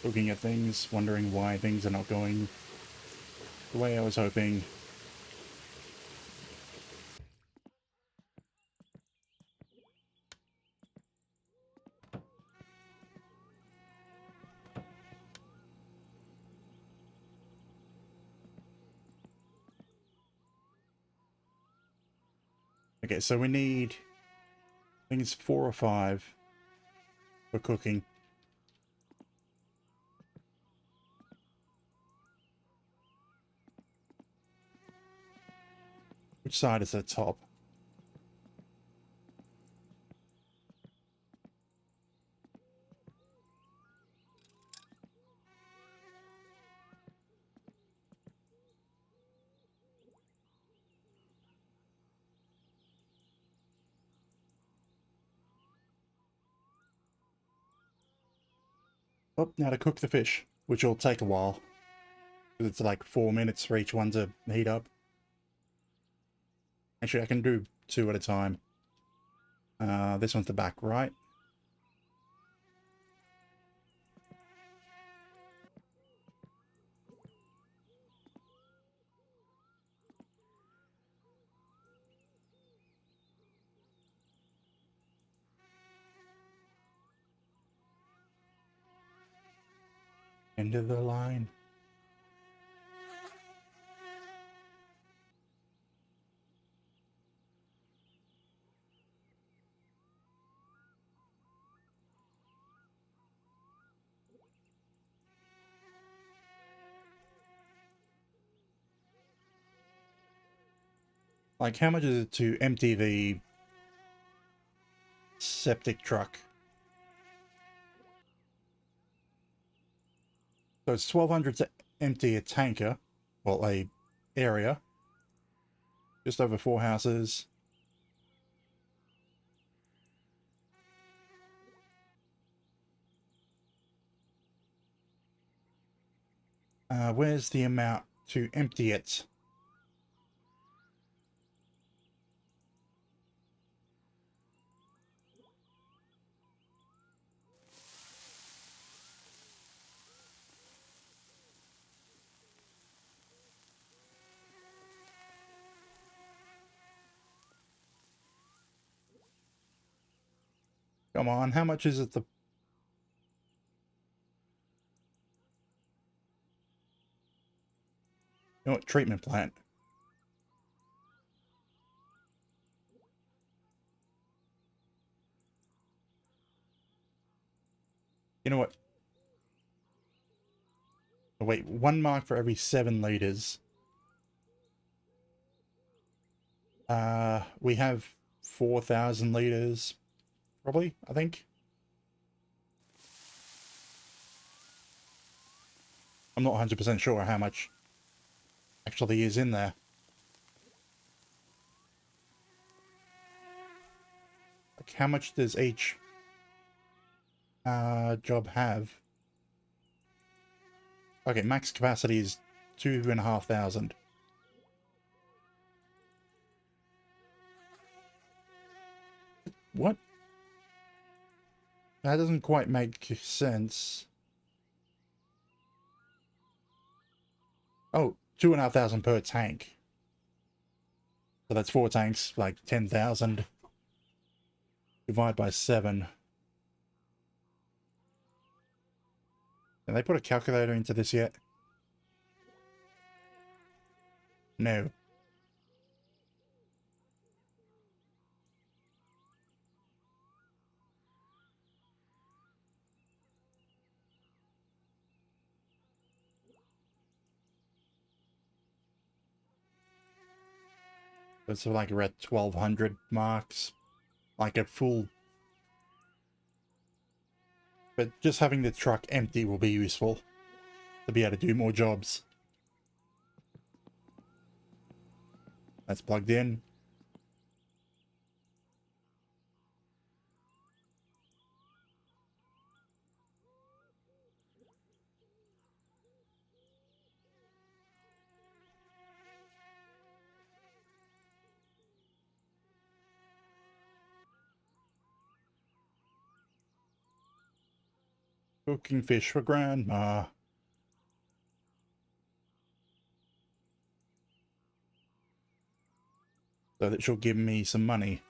Looking at things, wondering why things are not going the way I was hoping. Okay, so we need, I think it's 4 or 5 for cooking. Which side is the top? Oh, now to cook the fish, which will take a while. It's like 4 minutes for each one to heat up. Actually, I can do 2 at a time. This one's the back, right? End of the line. Like, how much is it to empty the septic truck? So it's 1,200 to empty a tanker, well, a area. Just over 4 houses. Where's the amount to empty it? Come on, how much is it the... You know what? Treatment plant. You know what? Oh, wait, 1 mark for every 7 liters. We have 4,000 liters, probably, I think. I'm not 100% sure how much actually is in there. Like, how much does each job have? Okay, max capacity is 2,500. What? That doesn't quite make sense. Oh, 2,500 per tank. So that's 4 tanks, like 10,000. Divide by 7. Have they put a calculator into this yet? No. It's like we're at 1,200 marks. Like a full... But just having the truck empty will be useful to be able to do more jobs. That's plugged in. Cooking fish for Grandma. So that she'll give me some money.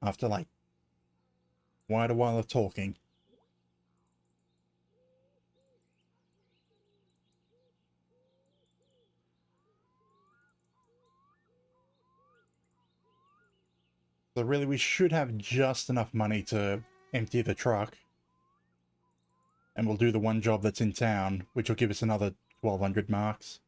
After like quite a while of talking. So really we should have just enough money to empty the truck. And we'll do the one job that's in town, which will give us another 1,200 marks.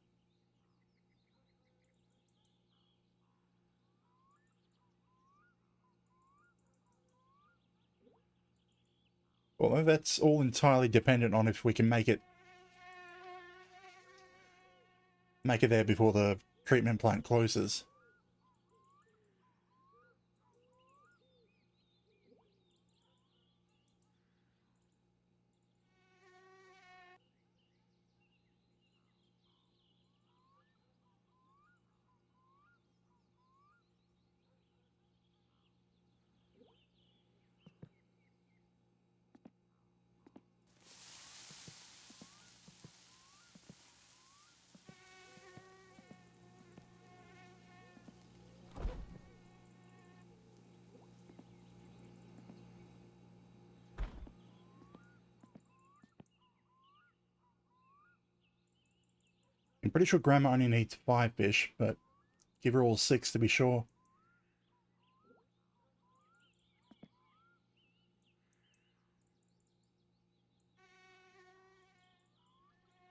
Well, that's all entirely dependent on if we can make it there before the treatment plant closes. I'm pretty sure Grandma only needs 5 fish, but give her all 6 to be sure.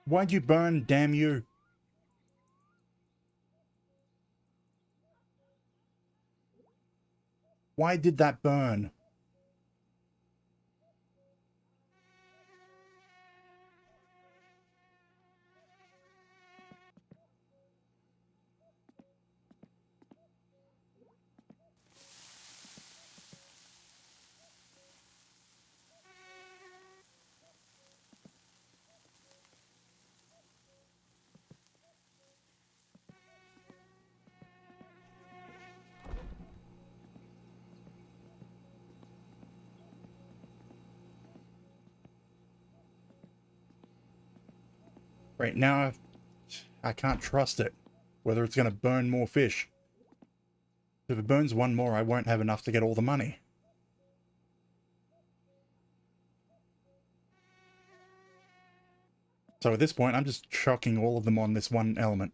Why'd you burn, damn you? Why did that burn? Right now, I can't trust it. Whether it's going to burn more fish. If it burns one more, I won't have enough to get all the money. So at this point, I'm just chucking all of them on this one element.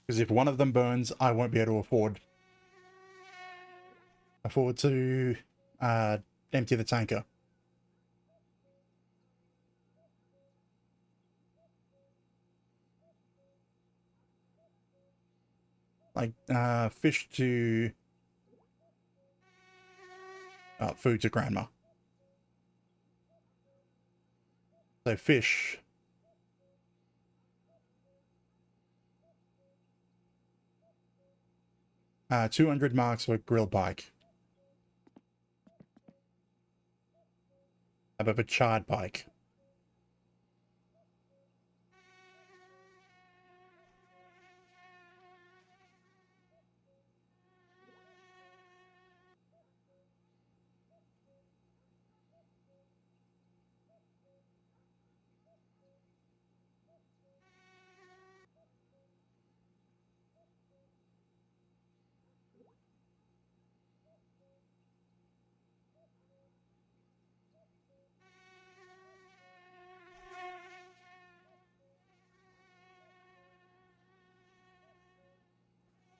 Because if one of them burns, I won't be able to afford to empty the tanker. Like fish to food to grandma. So fish. 200 marks for grilled pike. How about a charred pike?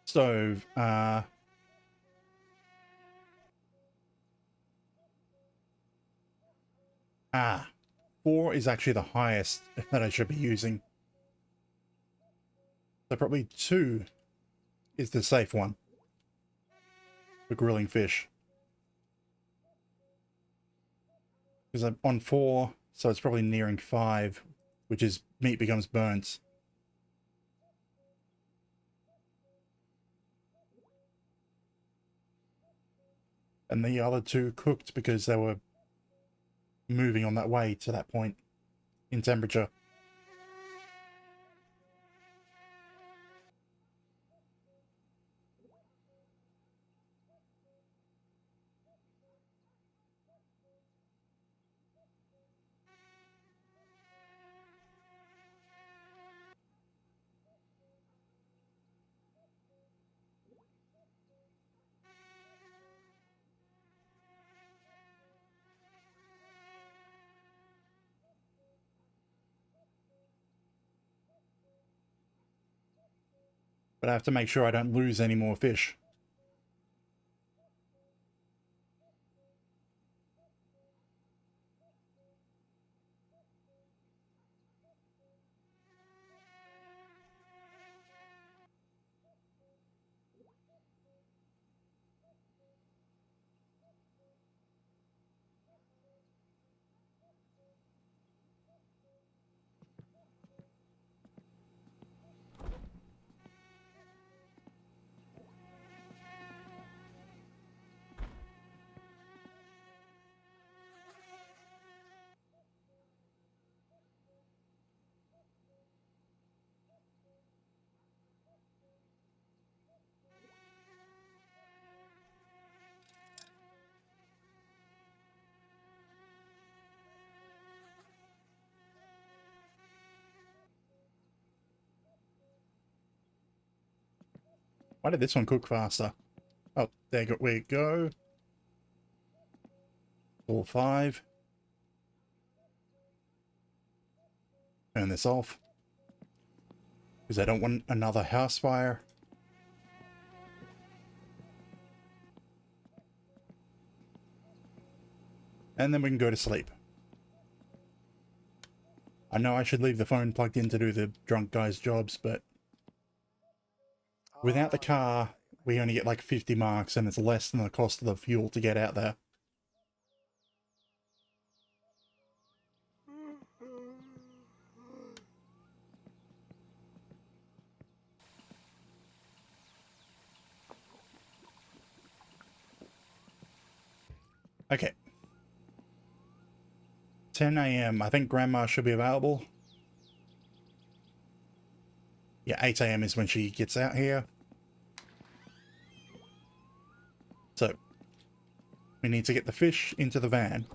Stove. 4 is actually the highest that I should be using. So probably 2 is the safe one for grilling fish. Because I'm on 4, so it's probably nearing 5, which is meat becomes burnt. And the other 2 cooked because they were moving on that way to that point in temperature. But I have to make sure I don't lose any more fish. Why did this one cook faster? Oh, there we go. All 5. Turn this off. Because I don't want another house fire. And then we can go to sleep. I know I should leave the phone plugged in to do the drunk guy's jobs, but without the car, we only get like 50 marks and it's less than the cost of the fuel to get out there. Okay. 10 a.m. I think Grandma should be available. Yeah, 8 a.m. is when she gets out here. So, we need to get the fish into the van.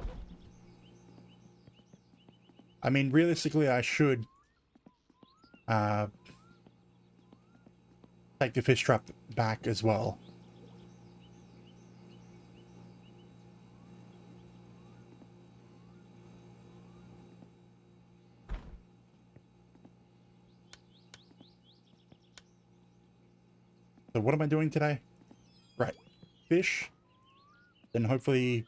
I mean, realistically, I should take the fish trap back as well. So what am I doing today? Right. Fish. Then hopefully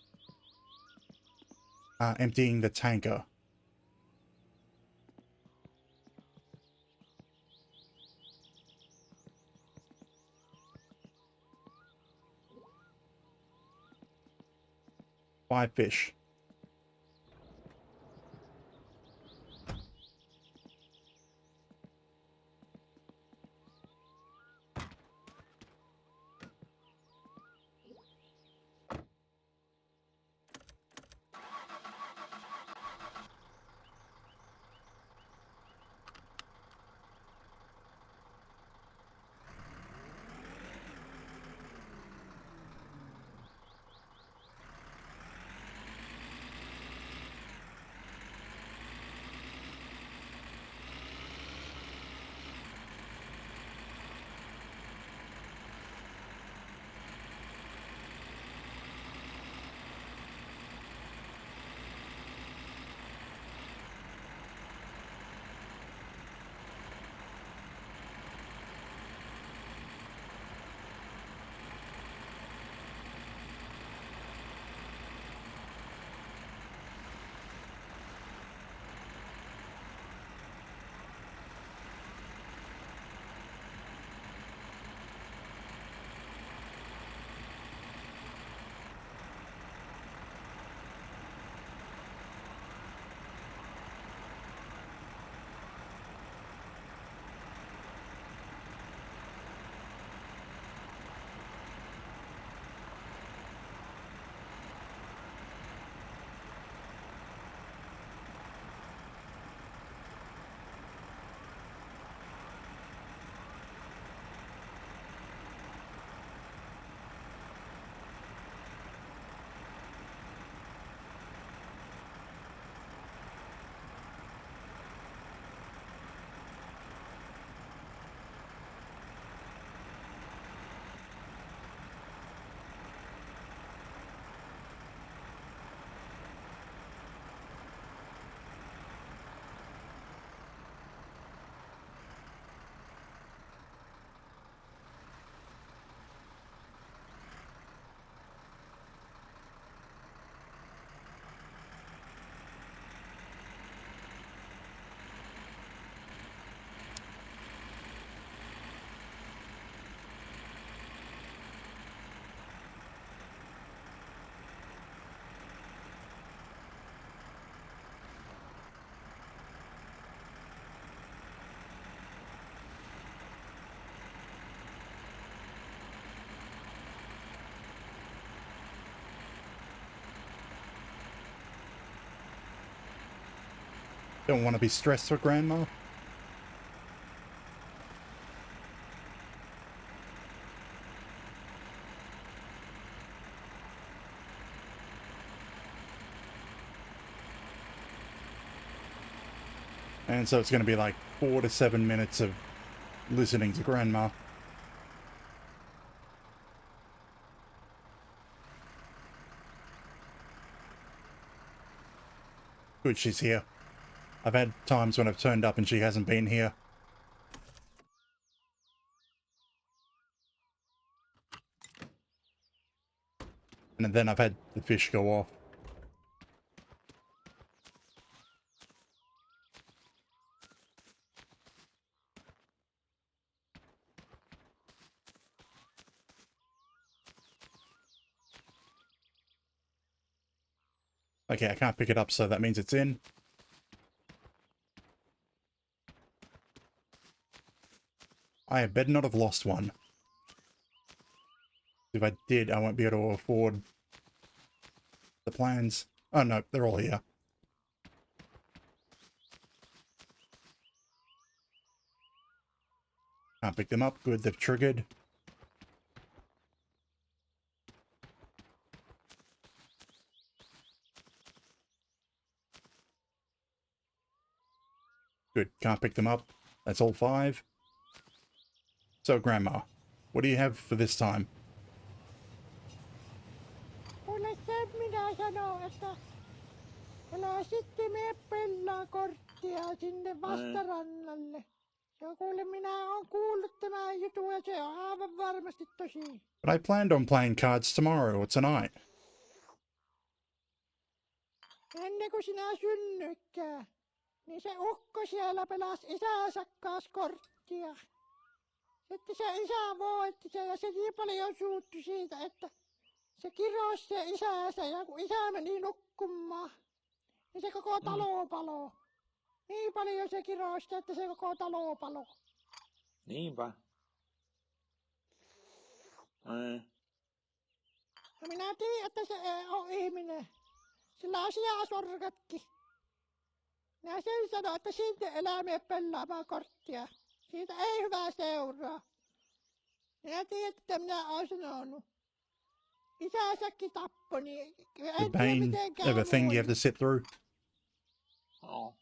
emptying the tanker. Five fish. Don't want to be stressed for Grandma. And so it's going to be like 4 to 7 minutes of listening to Grandma. Good, she's here. I've had times when I've turned up and she hasn't been here. And then I've had the fish go off. Okay, I can't pick it up, so that means it's in. I better not have lost one. If I did, I won't be able to afford the plans. Oh no, they're all here. Can't pick them up. Good, they've triggered. Good, can't pick them up. That's all 5. So, Grandma, what do you have for this time? Kuule sen minä sanon, että älä sitten mene pelaa korttia sinne vastarannalle. Ja kuule minä oon kuullut tämän jutun ja se on aivan varmasti tosi. But I planned on playing cards tomorrow or tonight. Ennen kuin sinä synnytkään, niin se ukko siellä pelasi isänsä kanssa korttia. Sitten se isä voitti sen ja se niin paljon suuttui siitä, että se kirosi se isänsä ja kun isä meni nukkumaan, niin se koko talo paloi. Niin paljon se kirosi, että se koko talo paloi. Niinpä. No minä tiedän, että se ei ole ihminen. Sillä on sijasorkatkin. Minä sen sanon, että siitä eläimiä pelaamaan korttia. Siitä ei hyvää seuraa. Minä tiedän, että minä olen sanonut. Isänsäkin tappoi, niin The en tiedä pain mitenkään of a thing you have to sit through. Oh.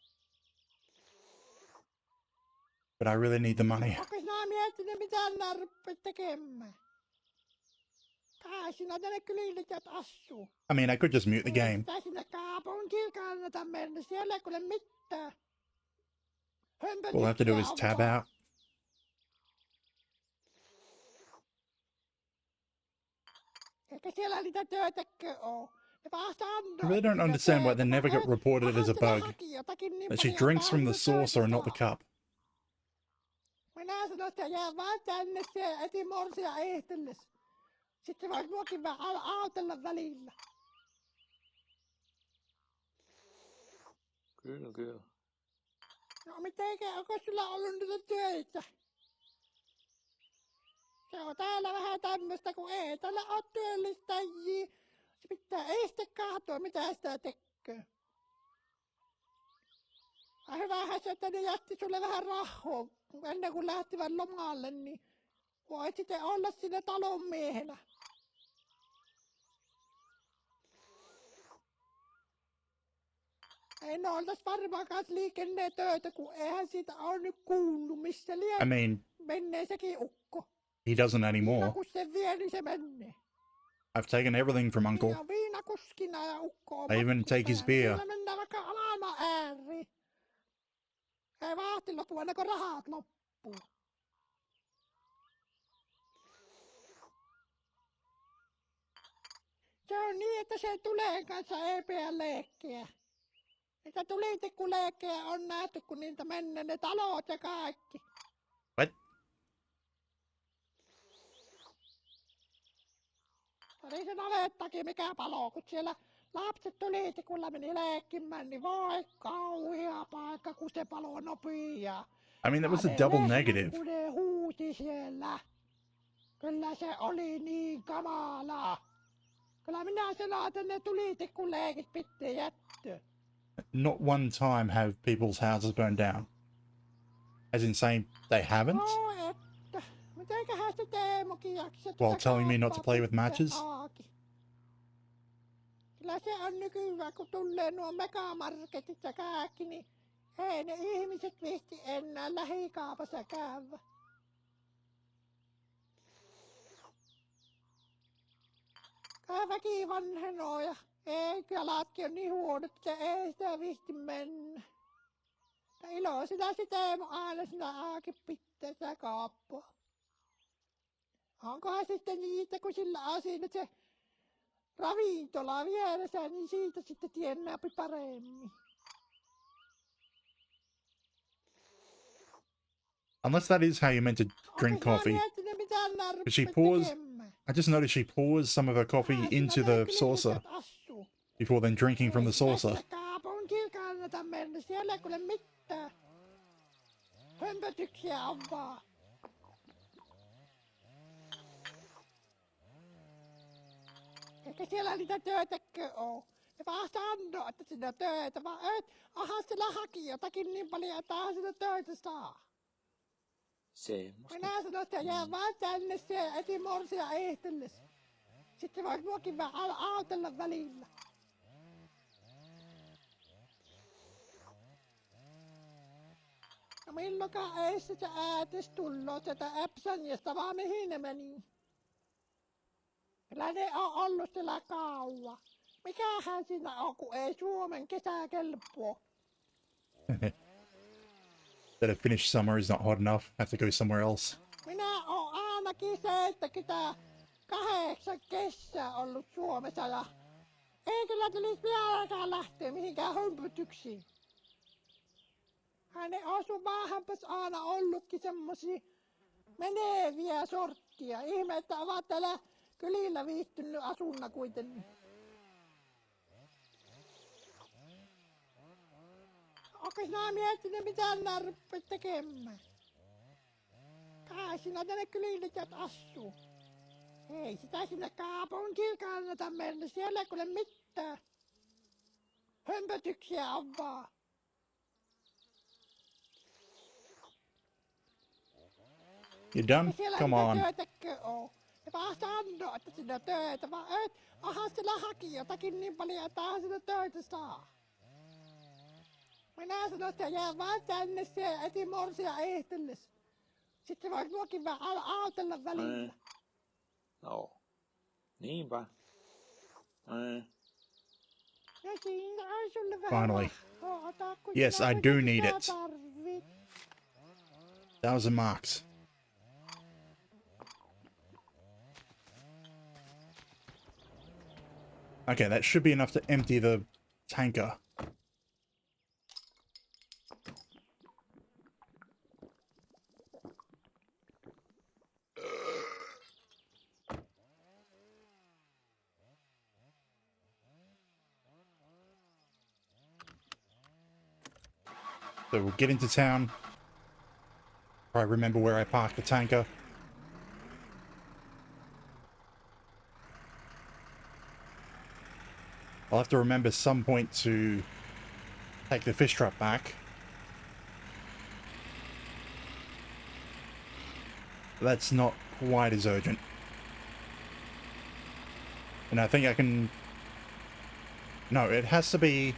But I really need the money. Onko sinä miettinyt, mitä minä rupeat tekemään? Kai sinä tänne kylille asuu. I mean, I could just mute the game. Mitä sinne kaupunkiin kannata mennä? Siellä ei kuule mitään. All I have to do is tab out. Eikä siellä niitä töitäkö oo. I really don't understand why they never got reported as a bug. That she drinks from the saucer and not the cup. Minä sanoin, että jää vaan tänne se eti morsia ehtelles. Sitten voit muakin vähän autella välillä. Kyllä, kyllä. No mitenkään, onko sulla ollut niitä töitä? Se on täällä vähän tämmöstä, kun ei täällä oo työllistäjiä. Se pitää ei sitten kahtoa, mitä sitä tekee. Hyvähän se, että ne jätti sulle vähän rahaa, ennen kuin lähtivät lomalle, niin voit sitten olla siinä talon miehenä. Ei ne oltais varmaankaan liikenneen töitä, kun eihän siitä ole nyt kuullut, missä I mean, menee sekin ukko. he doesn't anymore. Ja kun se vie, niin se menee. I've taken everything from Uncle. Ja viinakuskina ja ukko on I even take his beer. Siellä mennään vaikka alama ääriin. Ei vahti loppu, ennen kuin rahat loppuu. Se on niin, että se tulee kanssa ei pidä leikkiä. Niitä tulitikkuleikkejä on nähty, kun niiltä menee ne talot ja kaikki. What? Oli se navettakin mikä palo, kun siellä lapset tulitikulla meni leikkimään, niin voi kauhea paikka, kun se palo nopea. I mean, that was a double negative. Kun ne huuti siellä. Kyllä se oli niin kamala. Kyllä minä sanoin, että ne tulitikkuleikit pitää jättää. Not one time have people's houses burned down. As in saying they haven't? No että, mitenköhän se Teemukin jaksaa While telling me not to play with matches? Kyllä se on nykyään, kun tulee nuo megamarketit ja kaikki, niin ei ne ihmiset viisti enää lähikaupassa käydä. Väki vanhenoo ja ei jalatkin on niin huonot, että ei sitä viisti mennä. Ja iloisena se Teemu aina sinä aakin pitää sitä kauppaa. Onkohan sitten niitä, kun sillä on siinä se ravintola vieressä, niin siitä sitten tiennääpi paremmin. Unless that is how you're meant to drink coffee. I just noticed she pours some of her coffee into the saucer before then drinking from the saucer. Kaupunkiin kannata mennä, siellä ei kuule mitään. Hömpötyksiä on vaan. Eikä siellä niitä töitäkö oo. Ne vaan sanoo, että sinä töitä, vaan et, aha siellä haki jotakin niin paljon, että aha sinä töitä saa. Semmosta. Minä sanoin, että jää vaan tänne se eti morsia ehtelles. Sitten voit muakin vähän autella välillä. No milloinkaan ei se äätis tulloo sieltä Epsonista, vaan mihin ne meni? Kyllä ne on ollut siellä kauan. Mikähän siinä on, kun ei Suomen kesä kelpoo? That a Finnish summer is not hot enough. Have to go somewhere else. Minä oon ainakin 78 kesää ollut Suomessa ja ei kyllä tulisi vieläkään lähteä mihinkään hömpötyksiin. Hänen asumaahanpas aina ollutkin semmosia meneviä sorttia. Ihme, että ovat täällä kylillä viihtynyt asunna kuitenkin. Onko sinä miettinyt mitään närppä tekemään? Kai sinä tänne kylille jäät asuu. Ei sitä sinne kaupunkiin kannata mennä, siellä ei kuule mitään. Hömpötyksiä on vaan. You done? Siellä Come mitä on. töitäkö oo. Ja vaan sanoo, että sinä on töitä, vaan et. Aha, sillä haki jotakin niin paljon, että aha sinä töitä saa. Minä sanoin, että jää vaan tänne siellä etimorsia ehtelles. Sitten vois muakin vähän autella välillä. No. Niinpä. Ja siinä on sulle vähän Finally. rahaa, ota, kun Yes, sinä I do kuitenkin need sitä it. tarvit. 1,000 marks. Okay, that should be enough to empty the tanker. So we'll get into town. Try to remember where I parked the tanker. I'll have to remember some point to take the fish trap back. That's not quite as urgent. And I think I can... No, it has to be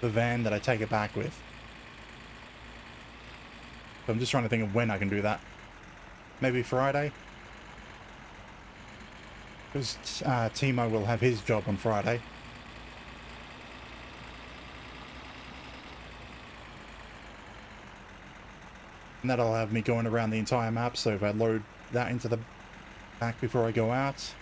the van that I take it back with. So I'm just trying to think of when I can do that. Maybe Friday? Because Timo will have his job on Friday. And that'll have me going around the entire map, so if I load that into the back before I go out...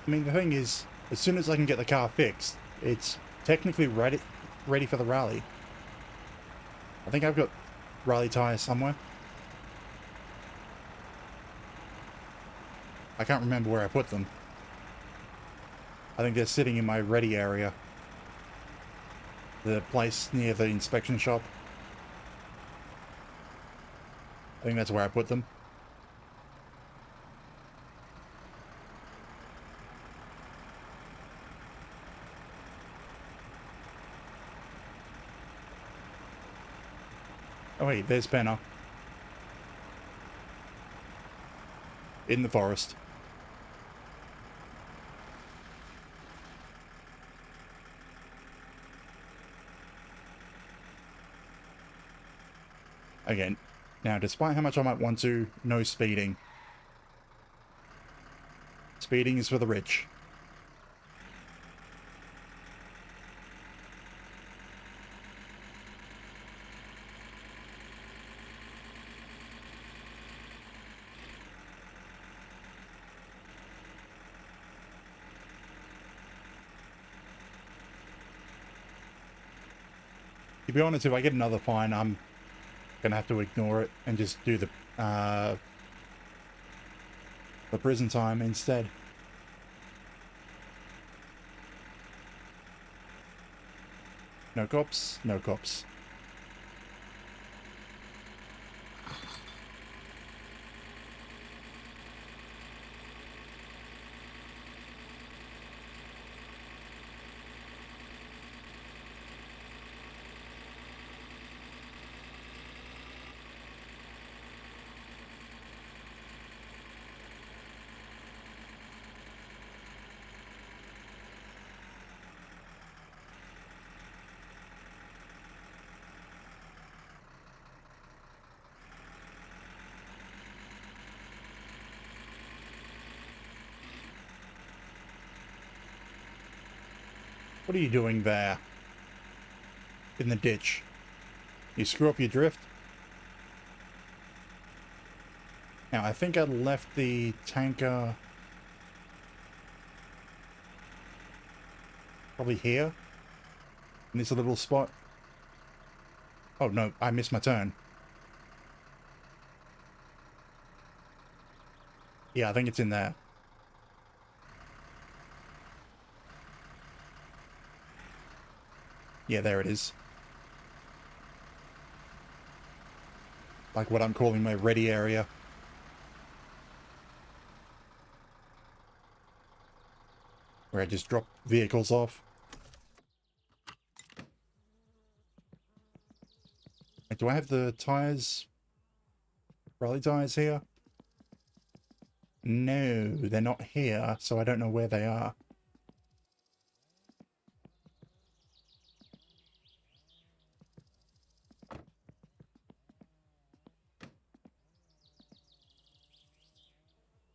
I mean, the thing is, as soon as I can get the car fixed, it's technically ready for the rally. I think I've got rally tyres somewhere. I can't remember where I put them. I think they're sitting in my ready area. The place near the inspection shop. I think that's where I put them. Oh wait, there's Penna. In the forest. Again, now despite how much I might want to, no speeding. Speeding is for the rich. To be honest, if I get another fine, I'm gonna have to ignore it and just do the prison time instead. No cops, no cops. What are you doing there? In the ditch. You screw up your drift? Now, I think I left the tanker probably here. In this little spot. Oh no, I missed my turn. Yeah, I think it's in there. Yeah, there it is. Like what I'm calling my ready area. Where I just drop vehicles off. Wait, do I have the tires? Rally tires here? No, they're not here, so I don't know where they are.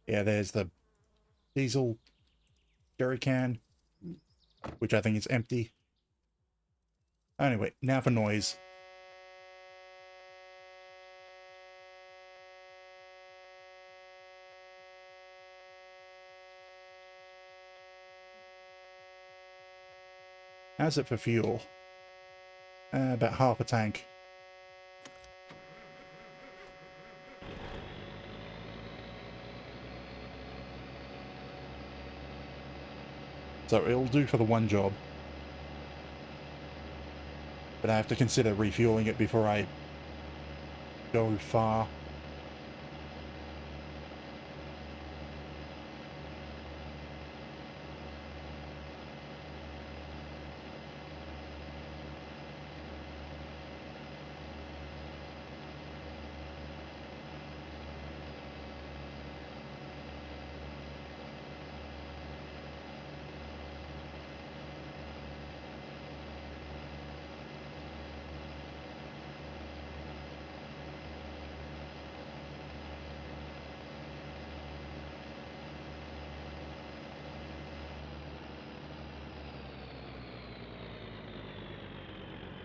Yeah, there's the diesel jerry can, which I think is empty. Anyway, now for noise. How's it for fuel? About half a tank. So it'll do for the one job. But I have to consider refueling it before I go far.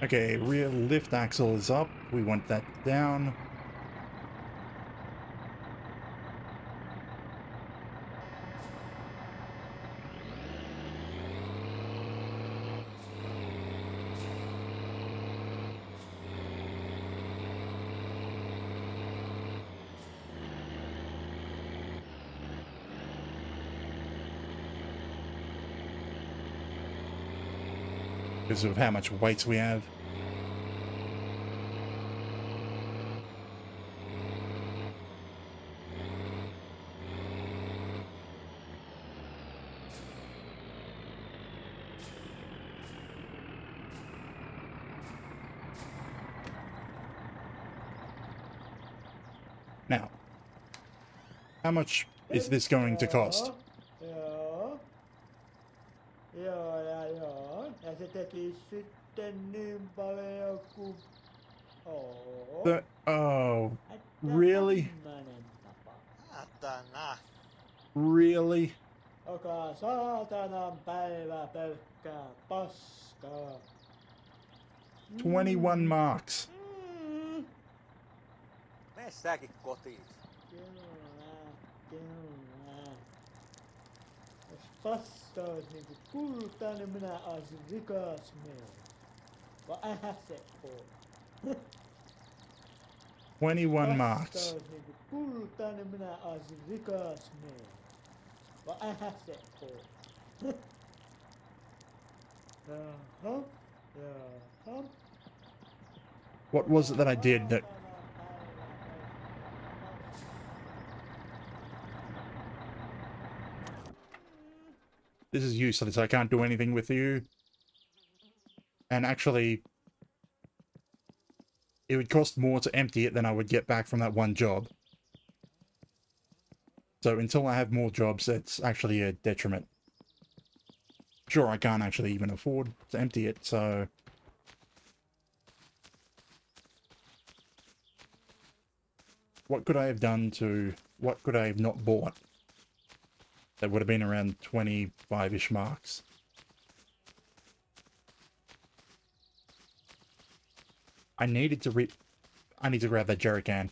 Okay, rear lift axle is up. We want that down. Because of how much weight we have. Now, how much is this going to cost? Joo. Joo, ja joo. Ja se teki sitten niin paljon kuin... Oo. Oh, Että really? tämmönen tapa. Satana. Really? Joka saatanan päivä pelkkää paskaa. 21 marks. Mene säkin kotiin. Kyllä. Jos pasta olisi niinku kultaa, niin minä olisin rikas mies. Vad är se på? 21 marks. Vastaus niinku kultainen, minä olisin rikas mies. Vad är se på? Jaha, jaha. What was it that I did that... This is useless. I can't do anything with you. And actually, it would cost more to empty it than I would get back from that one job. So until I have more jobs, it's actually a detriment. Sure, I can't actually even afford to empty it, so... What could I have done to... What could I have not bought? That would have been around 25-ish marks. I need to grab that jerry can.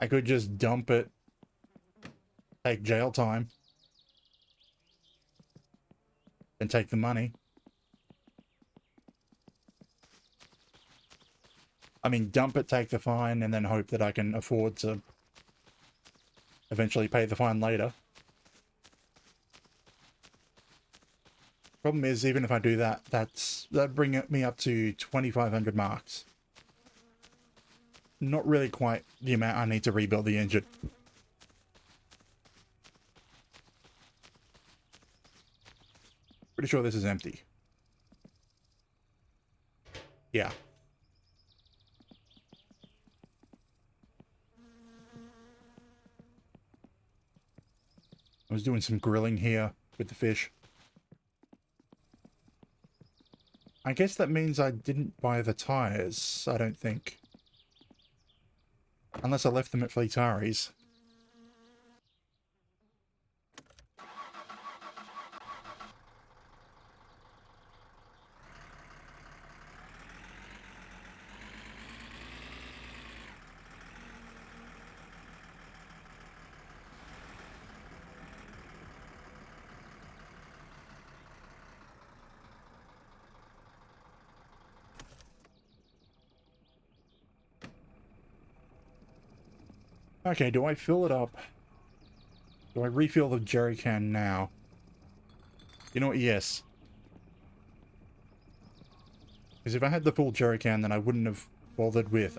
I could just dump it, take jail time, and take the money. I mean, dump it, take the fine, and then hope that I can afford to eventually pay the fine later. Problem is, even if I do that, that'd bring me up to 2,500 marks. Not really quite the amount I need to rebuild the engine. Pretty sure this is empty. Yeah. I was doing some grilling here with the fish. I guess that means I didn't buy the tires, I don't think. Unless I left them at Fleetari's. Okay, do I fill it up? Do I refill the jerry can now? You know what, yes. Because if I had the full jerry can, then I wouldn't have bothered with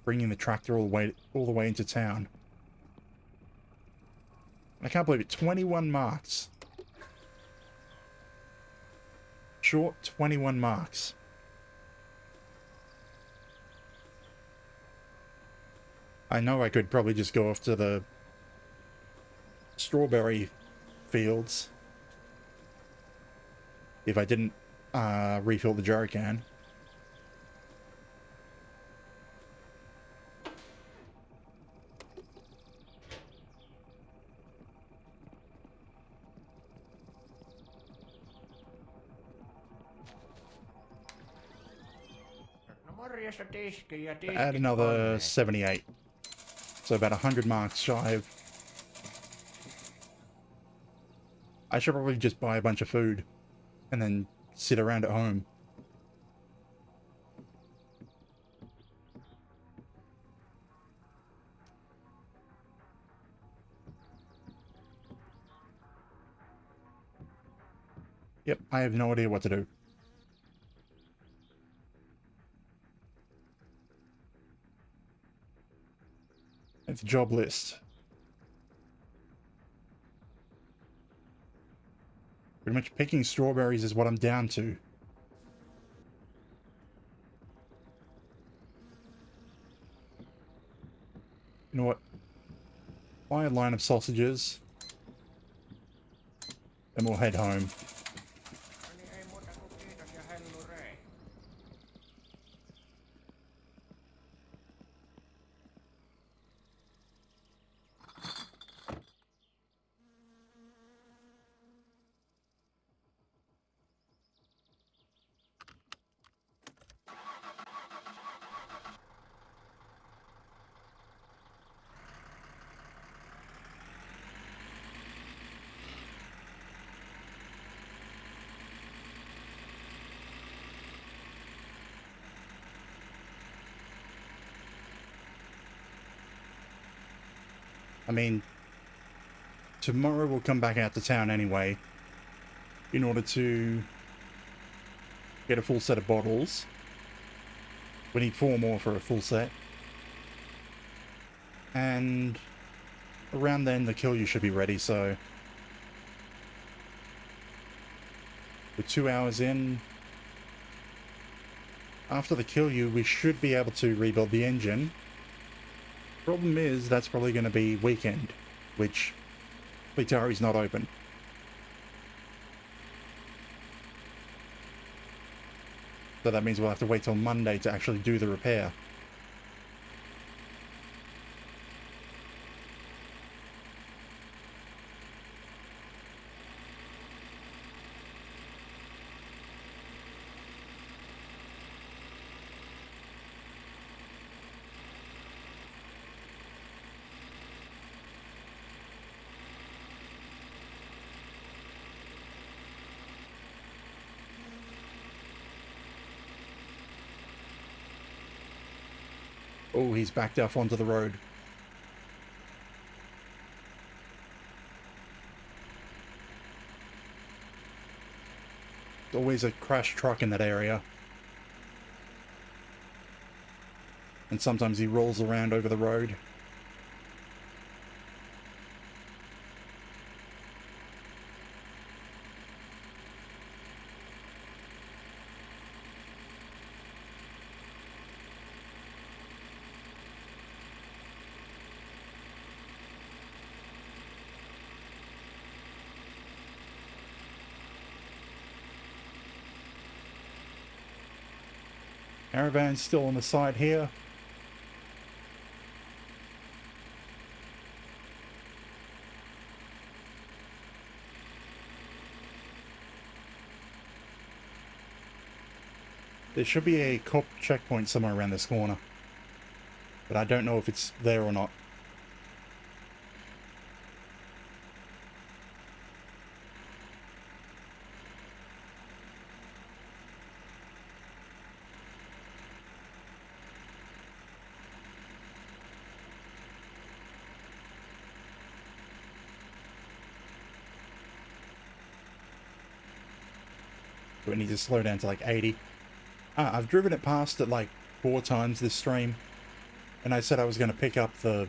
bringing the tractor all the way into town. I can't believe it. 21 marks. Short 21 marks. I know I could probably just go off to the strawberry fields if I didn't refill the jerry can. No morjesta tiski ja tiski. Add another 78. So about 100 marks shy of... I should probably just buy a bunch of food and then sit around at home. Yep, I have no idea what to do. It's a job list. Pretty much picking strawberries is what I'm down to. You know what? Buy a line of sausages. And we'll head home. Niin ei muuta kuin kiitos ja hellurei. I mean, tomorrow we'll come back out to town anyway in order to get a full set of bottles. We need 4 more for a full set. And around then the Kilyu should be ready, so we're 2 hours in. After the Kilyu we should be able to rebuild the engine. Problem is that's probably going to be weekend, which Itari's not open. So that means we'll have to wait till Monday to actually do the repair. Oh, he's backed off onto the road. There's always a crashed truck in that area. And sometimes he rolls around over the road. Caravan's still on the side here. There should be a cop checkpoint somewhere around this corner, but I don't know if it's there or not. Do I need to slow down to like 80? I've driven it past it like 4 times this stream, and I said I was going to pick up the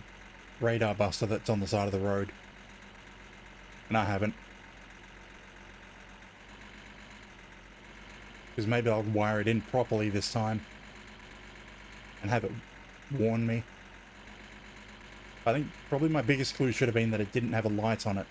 radar buster that's on the side of the road, and I haven't. Because maybe I'll wire it in properly this time and have it warn me. I think probably my biggest clue should have been that it didn't have a light on it.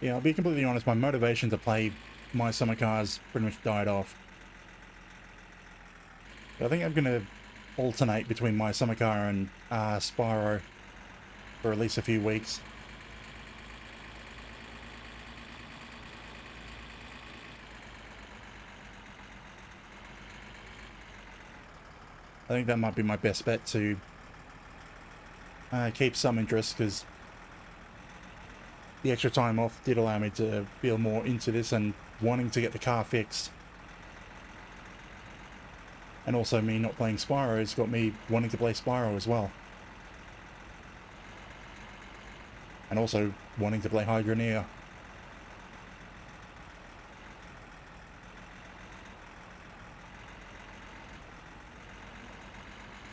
Yeah, I'll be completely honest, my motivation to play My Summer Cars pretty much died off. I think I'm going to alternate between My Summer Car and Spyro for at least a few weeks. I think that might be my best bet to keep some interest, because the extra time off did allow me to feel more into this and wanting to get the car fixed. And also me not playing Spyro has got me wanting to play Spyro as well. And also wanting to play Hydroneer.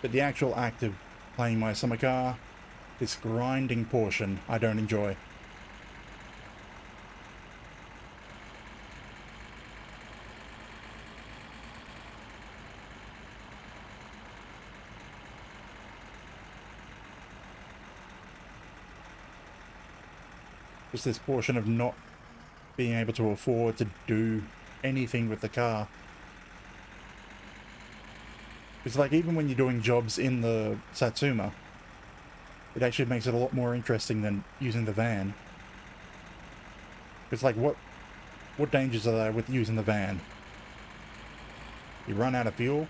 But the actual act of playing My Summer Car, this grinding portion, I don't enjoy. Just this portion of not being able to afford to do anything with the car. It's like even when you're doing jobs in the Satsuma, it actually makes it a lot more interesting than using the van. It's like what dangers are there with using the van? You run out of fuel,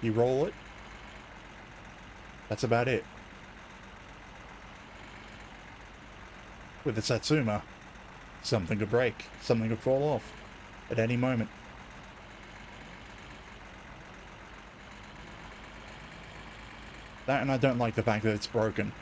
you roll it, that's about it. With the Satsuma, something could break, something could fall off at any moment. That, and I don't like the fact that it's broken.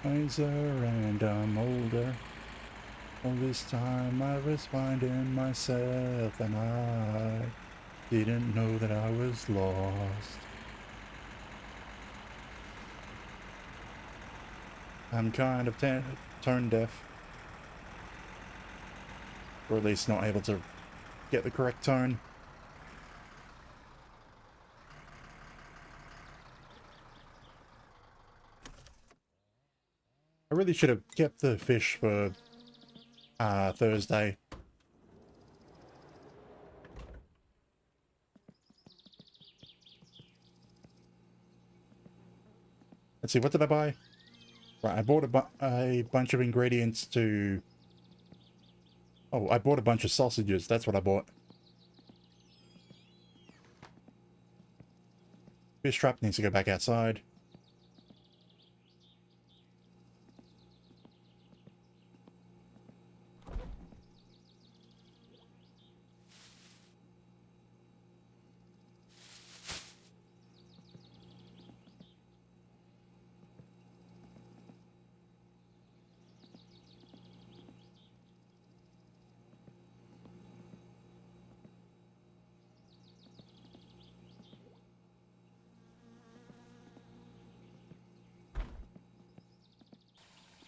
Wiser and I'm older. All this time I was finding myself and I didn't know that I was lost. I'm kind of tone deaf. Or at least not able to get the correct tone. I really should have kept the fish for Thursday. Let's see, what did I buy? Right, I bought a bunch of ingredients to... Oh, I bought a bunch of sausages. That's what I bought. Fish trap needs to go back outside.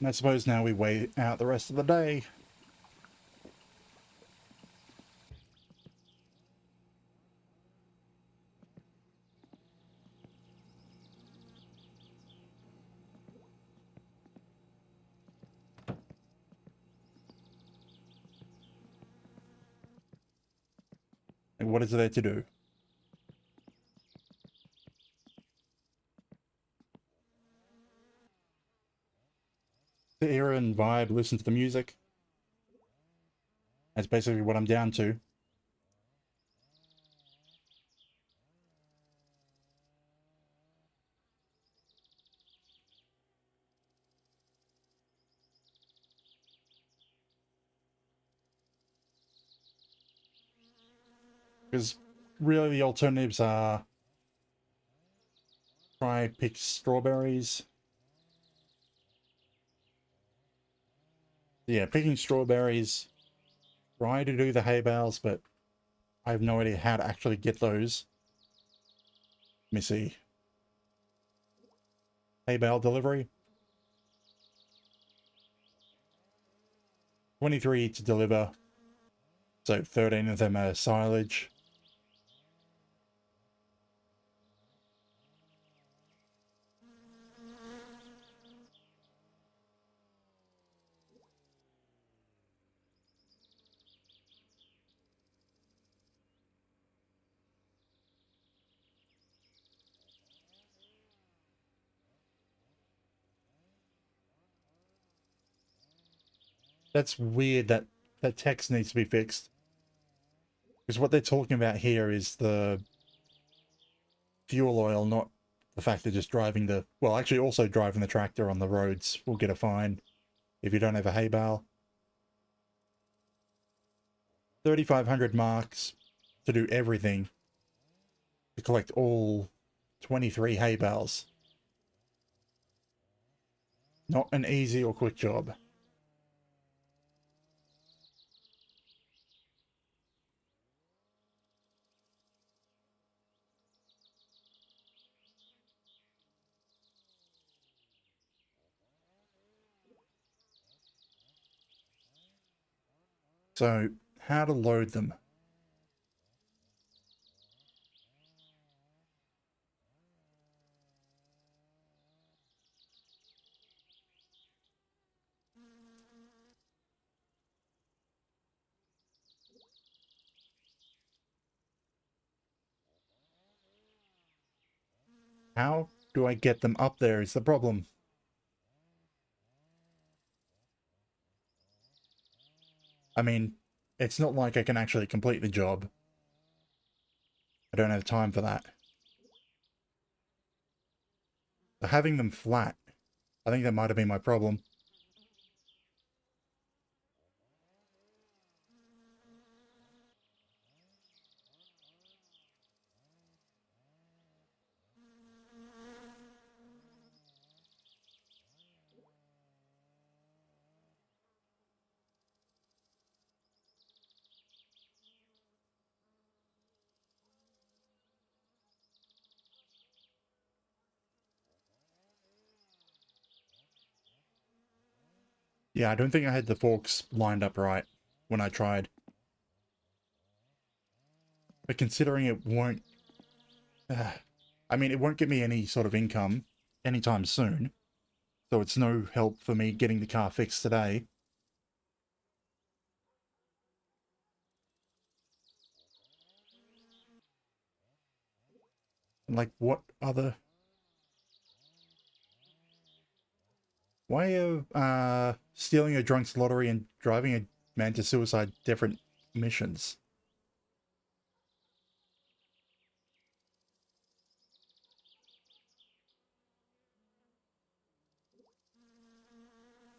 And I suppose now we wait out the rest of the day. And what is there to do? Sit here and vibe, listen to the music. That's basically what I'm down to. Because really the alternatives are try pick strawberries. Yeah, picking strawberries. Try to do the hay bales, but I have no idea how to actually get those. Let me see. Hay bale delivery. 23 to deliver. So 13 of them are silage. That's weird that that text needs to be fixed. Because what they're talking about here is the fuel oil, not the fact they're just driving the... Well, actually also driving the tractor on the roads will get a fine if you don't have a hay bale. 3,500 marks to do everything, to collect all 23 hay bales. Not an easy or quick job. So, how to load them? How do I get them up there is the problem. I mean, it's not like I can actually complete the job. I don't have time for that. So having them flat, I think that might have been my problem. Yeah, I don't think I had the forks lined up right when I tried. But considering it won't... I mean, it won't get me any sort of income anytime soon. So it's no help for me getting the car fixed today. Like, what other... Why are stealing a drunk's lottery and driving a man to suicide different missions?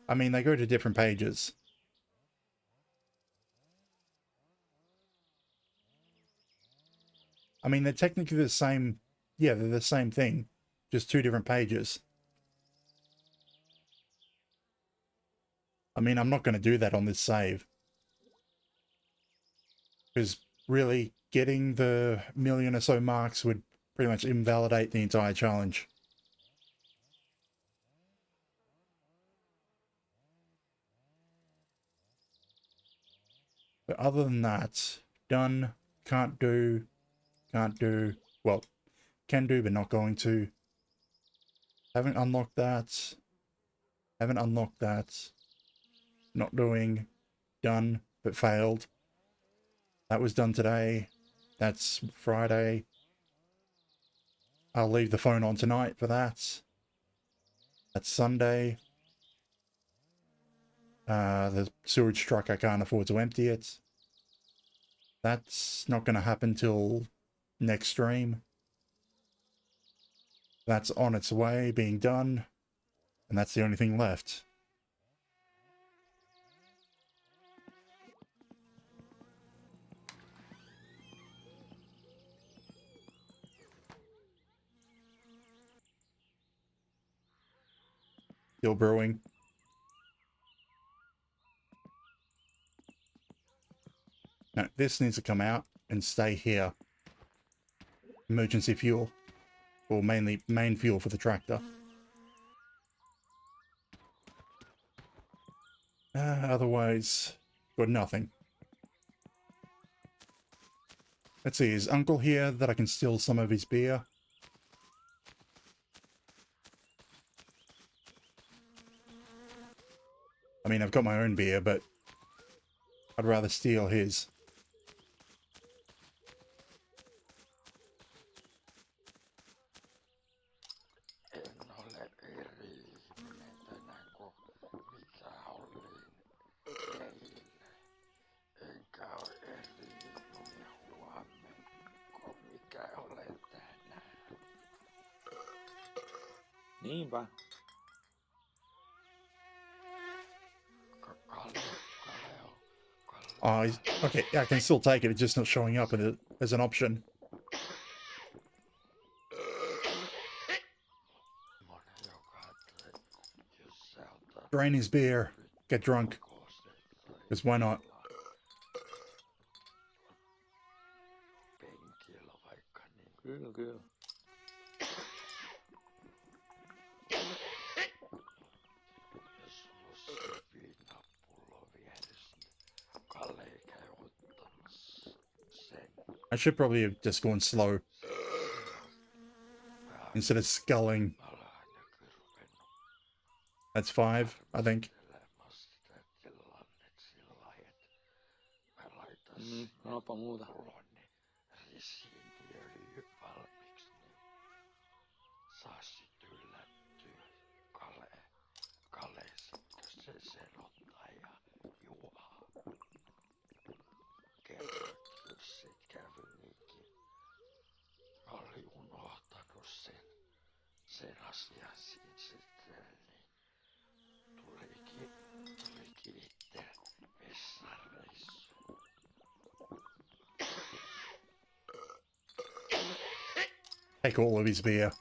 I mean, they go to different pages. I mean, they're technically the same... Yeah, they're the same thing. Just two different pages. I mean, I'm not going to do that on this save. Because really, getting the million or so marks would pretty much invalidate the entire challenge. But other than that, done, can't do, well, can do but not going to. Haven't unlocked that, not doing, done but failed. That was done today, that's Friday. I'll leave the phone on tonight for that. That's Sunday. The sewage truck, I can't afford to empty it. That's not going to happen till next stream. That's on its way, being done. And that's the only thing left. Still brewing. Now, this needs to come out and stay here. Emergency fuel. Or mainly main fuel for the tractor. Otherwise, got nothing. Let's see, is Uncle here that I can steal some of his beer? I mean, I've got my own beer, but I'd rather steal his. Niinpä. Oh, okay, I can still take it. It's just not showing up as an option. Drain his beer. Get drunk. Because why not? Kyllä, kyllä. I should probably have just gone slow. Instead of sculling. That's 5, I think. Sanoppa muuta. Take all of his beer.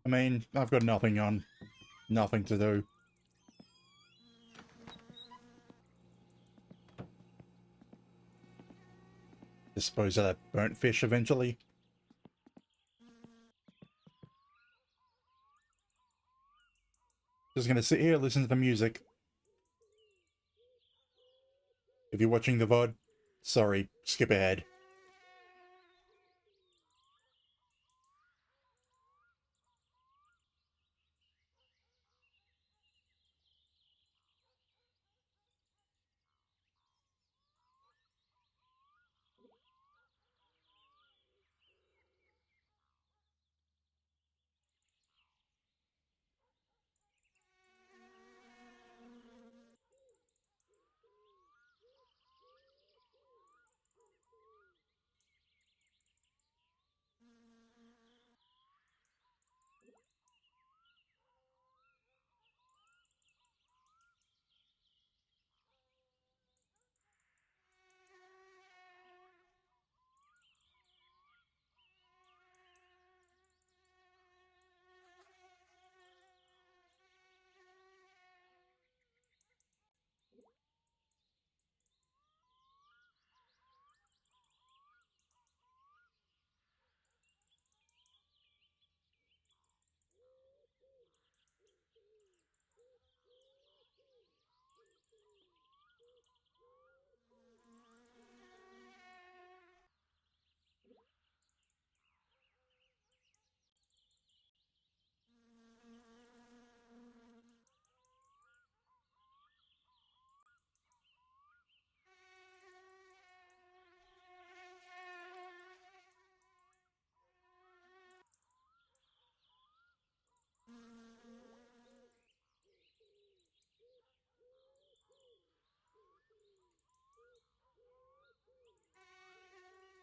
I mean, I've got nothing on. Nothing to do. Dispose of that burnt fish eventually. Just gonna sit here, listen to the music. If you're watching the VOD, sorry, skip ahead.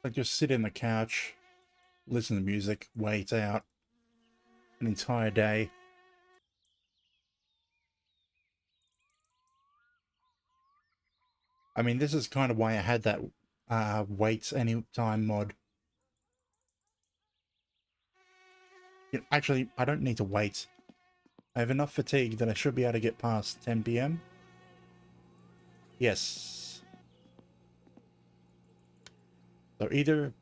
Like, just sit in the couch, listen to music, wait out an entire day. I mean, this is kind of why I had that wait anytime mod. Actually, I don't need to wait. I have enough fatigue that I should be able to get past 10 p.m. Yes. So either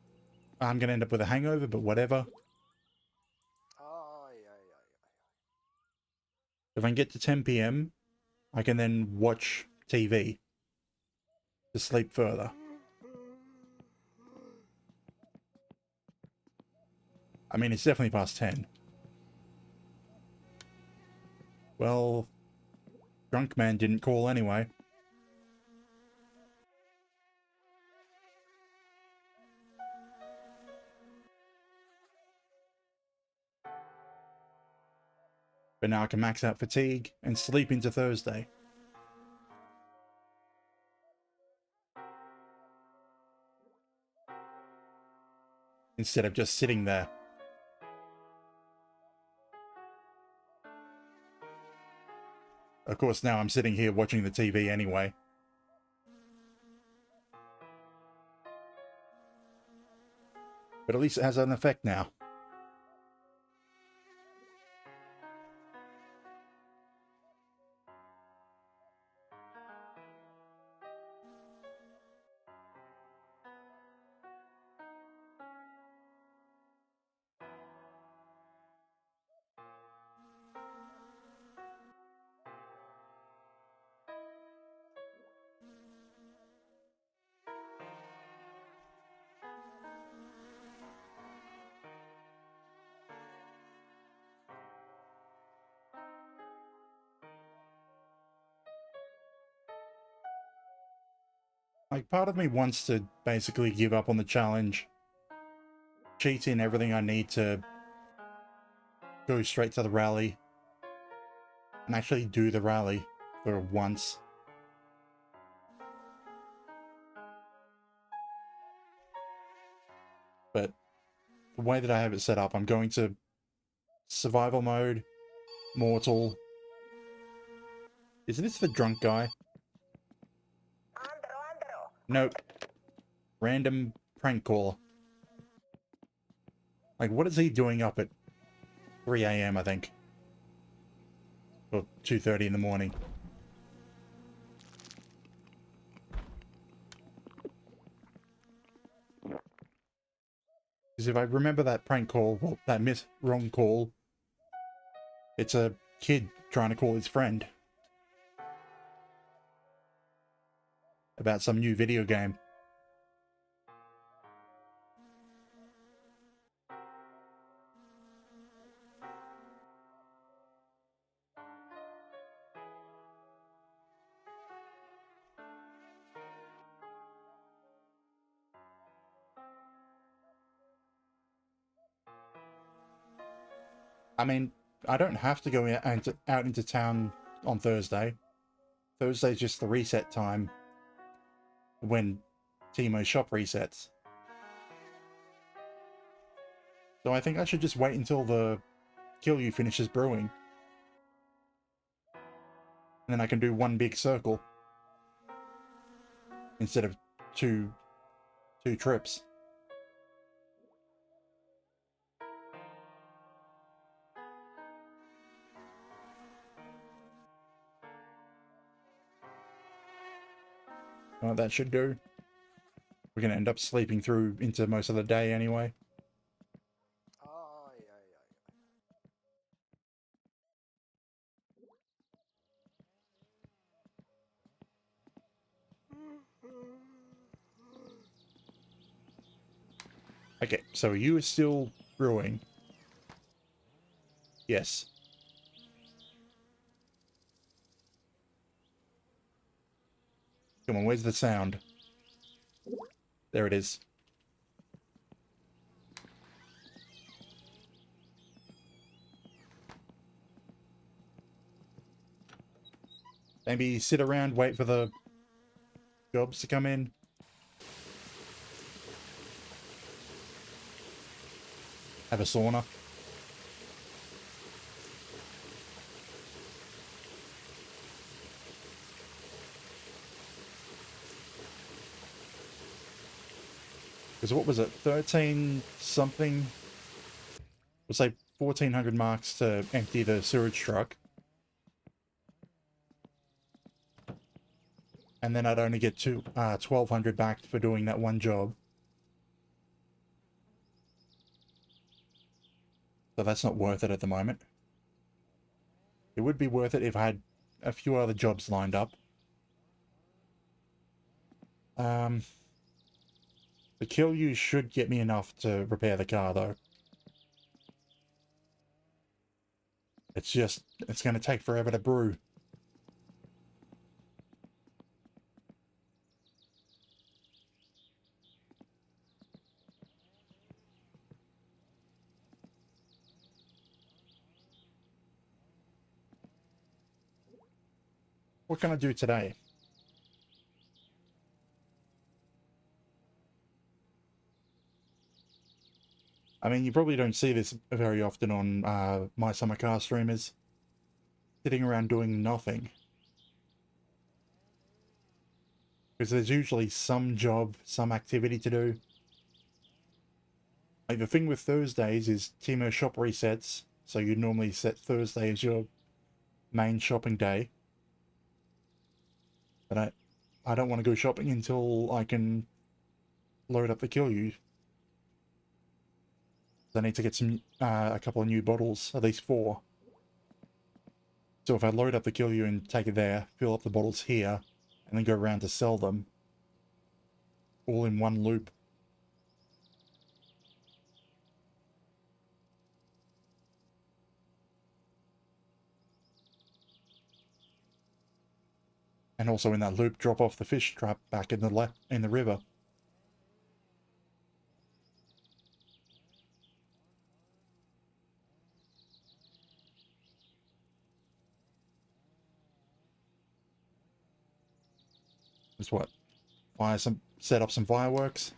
I'm going to end up with a hangover, but whatever. Ai, ai, ai. If I can get to 10 p.m., I can then watch TV to sleep further. I mean, it's definitely past 10. Well, drunk man didn't call anyway. But now I can max out fatigue and sleep into Thursday. Instead of just sitting there. Of course, now I'm sitting here watching the TV anyway. But at least it has an effect now. Like, part of me wants to basically give up on the challenge. Cheat in everything I need to go straight to the rally. And actually do the rally for once. But the way that I have it set up, I'm going to survival mode, mortal. Is this the drunk guy? Nope. Random prank caller. Like, what is he doing up at 3 a.m., I think? Or 2:30 in the morning. Because if I remember that prank call, well, that wrong call, it's a kid trying to call his friend about some new video game. I mean, I don't have to go out into town on Thursday. Thursday's just the reset time when Teemo's shop resets. So I think I should just wait until the Kill You finishes brewing. And then I can do one big circle. Instead of two trips. Well, that should do. We're going to end up sleeping through into most of the day anyway. Ai, ai, ai. Okay, so you are still brewing. Yes. Come on, where's the sound? There it is. Maybe sit around, wait for the jobs to come in. Have a sauna. Because what was it? 13 something? We'll say 1400 marks to empty the sewage truck. and then I'd only get 1,200 back for doing that one job. So that's not worth it at the moment. It would be worth it if I had a few other jobs lined up. The kill you should get me enough to repair the car, though. It's going to take forever to brew. What can I do today? I mean, you probably don't see this very often on My Summer Car streamers. Sitting around doing nothing. Because there's usually some job, some activity to do. Like, the thing with Thursdays is Timo shop resets, so you normally set Thursday as your main shopping day. But I don't want to go shopping until I can load up the kill you. I need to get a couple of new bottles, at least 4. So if I load up the kill you and take it there, fill up the bottles here, and then go around to sell them, all in one loop. And also in that loop, drop off the fish trap back in the river. Just what? Set up some fireworks.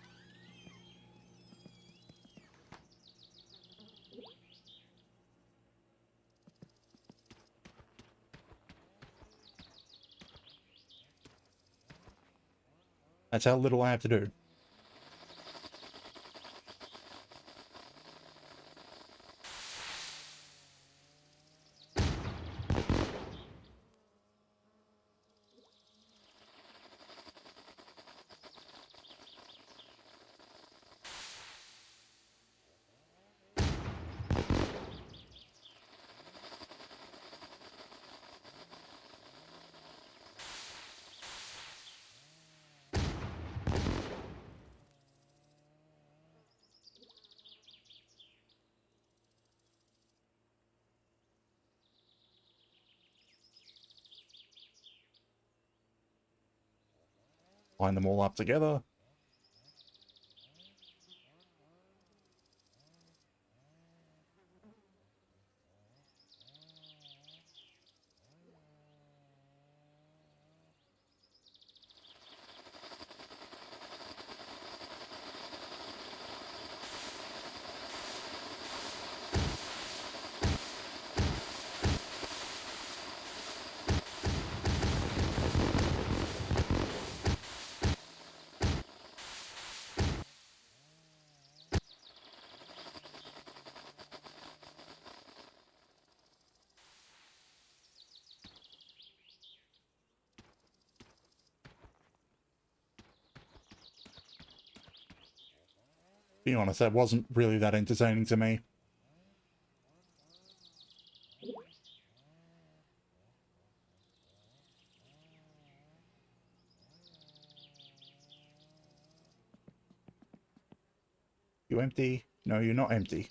That's how little I have to do. Line them all up together. Being honest, that wasn't really that entertaining to me. You empty? No, you're not empty.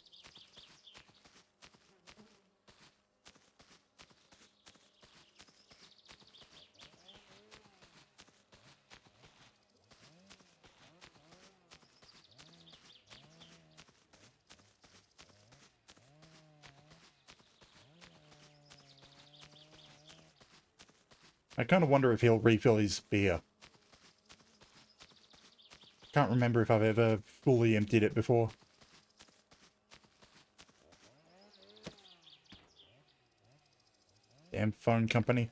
I kind of wonder if he'll refill his beer. Can't remember if I've ever fully emptied it before. Damn phone company.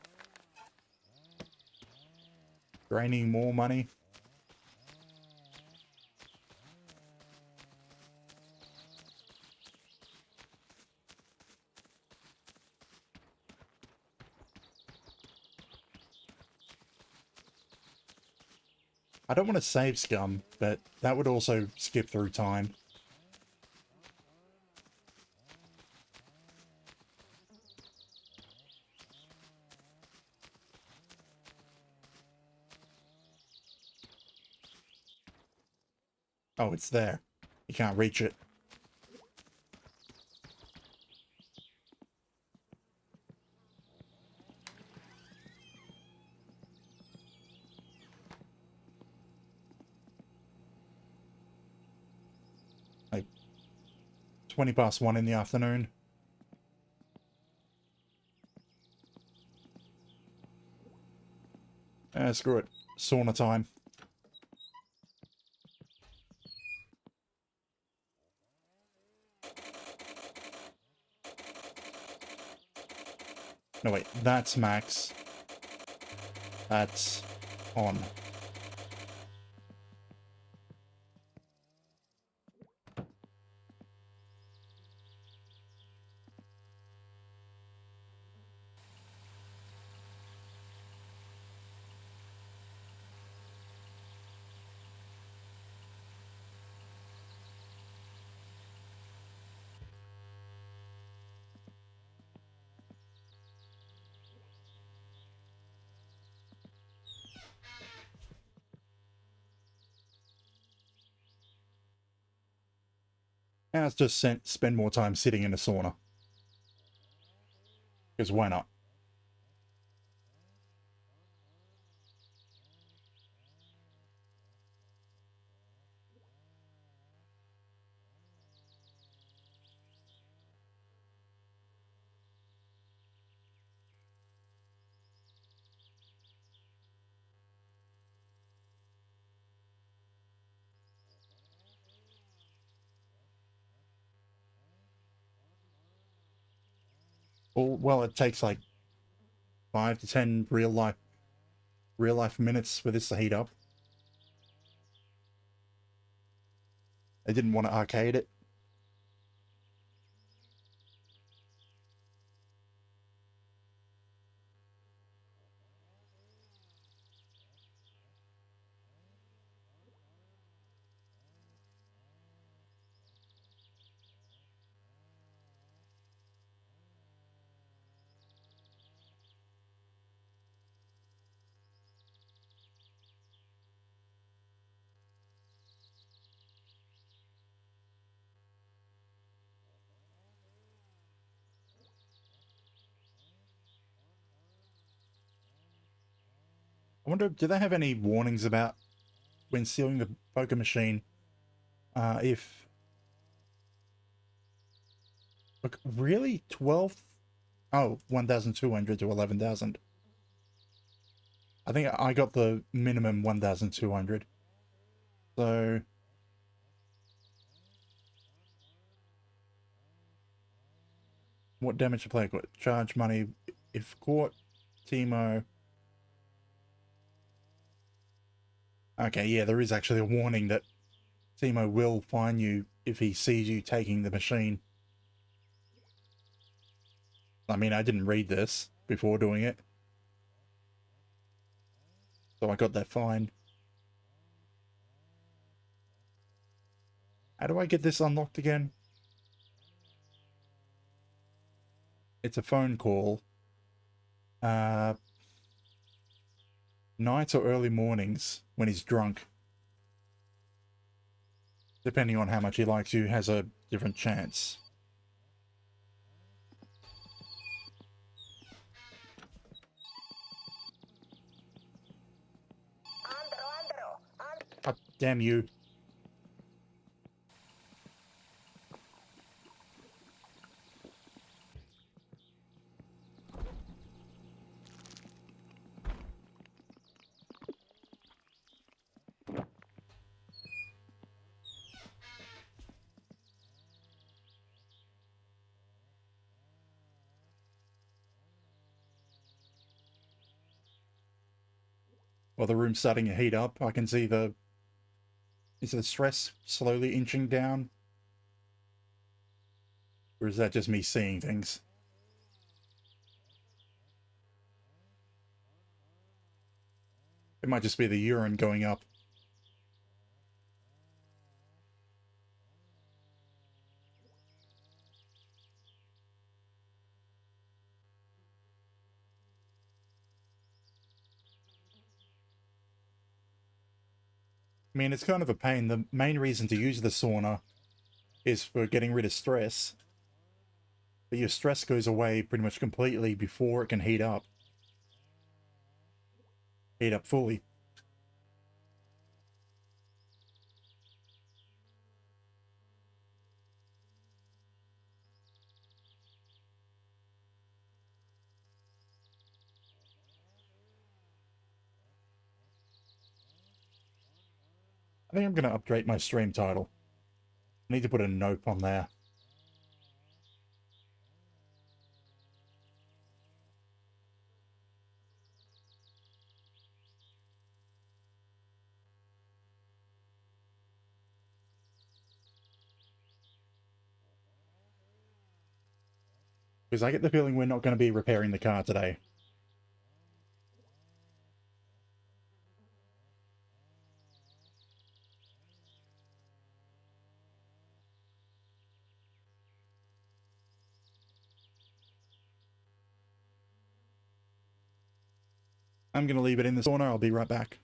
Draining more money. I don't want to save scum, but that would also skip through time. Oh, it's there. You can't reach it. Like 20 past 1 in the afternoon. Screw it. Sauna time. No, wait. That's max. That's on. And let's just spend more time sitting in a sauna. Because why not? Well, it takes like 5 to 10 real life minutes for this to heat up. I didn't want to arcade it. I wonder, do they have any warnings about when sealing the poker machine? If... Look, really? 12? Oh, 1,200 to 11,000. I think I got the minimum 1,200. So... What damage to play? Charge money if caught. Timo. Okay, yeah, there is actually a warning that Timo will fine you if he sees you taking the machine. I mean, I didn't read this before doing it, so I got that fine. How do I get this unlocked again? It's a phone call. Nights or early mornings when he's drunk. Depending on how much he likes you, has a different chance. God damn you. Well, the room's starting to heat up. I can see the... Is the stress slowly inching down? Or is that just me seeing things? It might just be the urine going up. I mean, it's kind of a pain. The main reason to use the sauna is for getting rid of stress. But your stress goes away pretty much completely before it can heat up. Heat up fully. I think I'm going to update my stream title. I need to put a nope on there. Because I get the feeling we're not going to be repairing the car today. I'm going to leave it in the sauna. I'll be right back.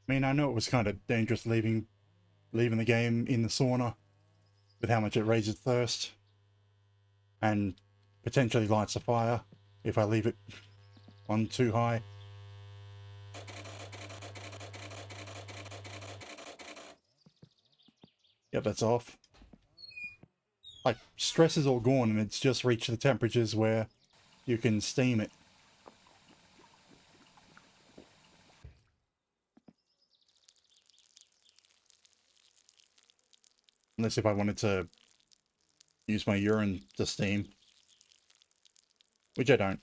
I mean, I know it was kind of dangerous leaving the game in the sauna with how much it raises thirst and potentially lights a fire if I leave it on too high. Yep, that's off. Like, stress is all gone and it's just reached the temperatures where you can steam it. Unless if I wanted to use my urine to steam. Which I don't.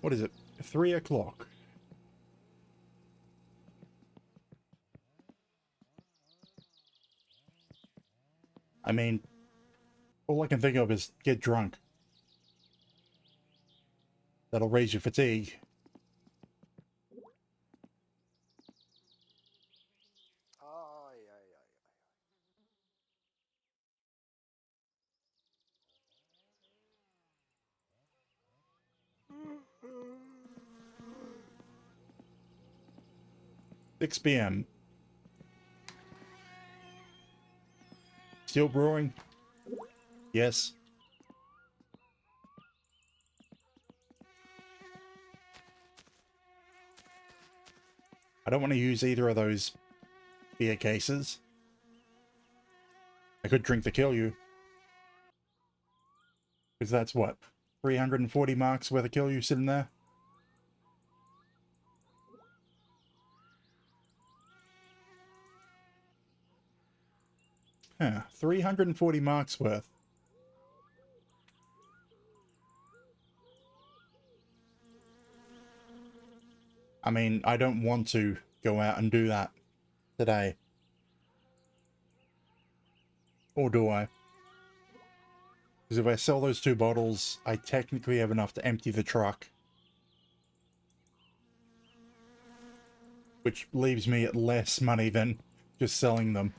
What is it? 3 o'clock. I mean, all I can think of is get drunk. That'll raise your fatigue. Ai, ai, ai. 6 p.m. Still brewing? Yes. I don't want to use either of those beer cases. I could drink to kill you. Because that's what? 340 marks worth of kill you sitting there? Huh, 340 marks worth. I mean, I don't want to go out and do that today. Or do I? Because if I sell those 2 bottles, I technically have enough to empty the truck. Which leaves me at less money than just selling them.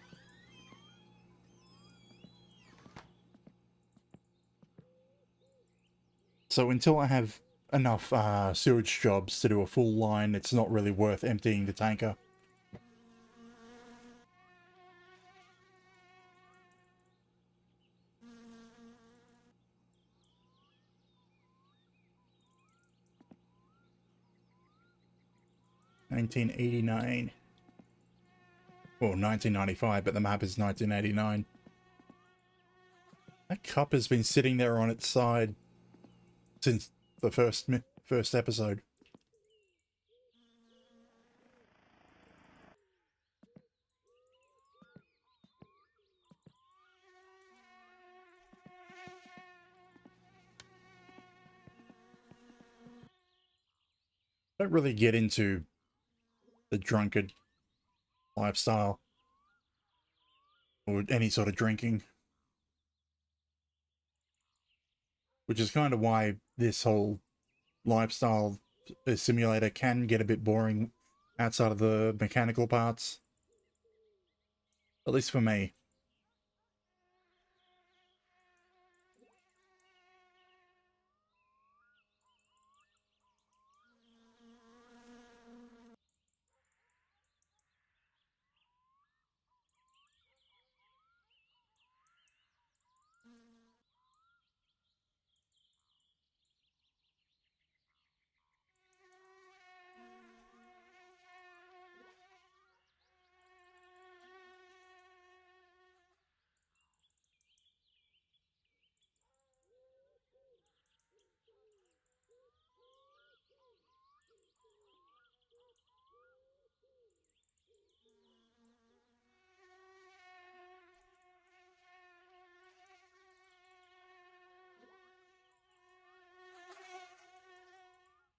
So until I have enough sewage jobs to do a full line, it's not really worth emptying the tanker. $19.89. Well, 1995, but the map is 1989. That cup has been sitting there on its side since the first episode. Don't really get into the drunkard lifestyle or any sort of drinking, which is kind of why this whole lifestyle simulator can get a bit boring outside of the mechanical parts, at least for me.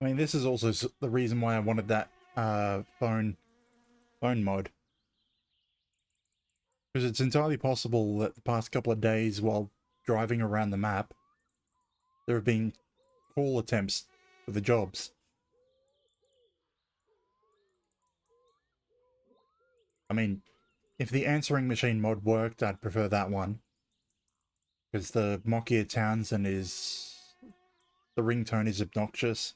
I mean, this is also the reason why I wanted that phone mod. Because it's entirely possible that the past couple of days while driving around the map, there have been call attempts for the jobs. I mean, if the answering machine mod worked, I'd prefer that one. Because the Mockier Townsend is... the ringtone is obnoxious.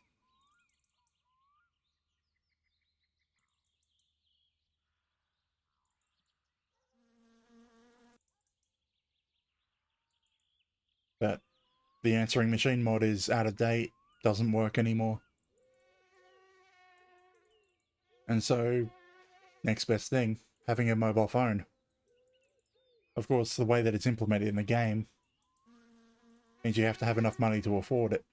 But the answering machine mod is out of date, doesn't work anymore. And so, next best thing, having a mobile phone. Of course, the way that it's implemented in the game means you have to have enough money to afford it.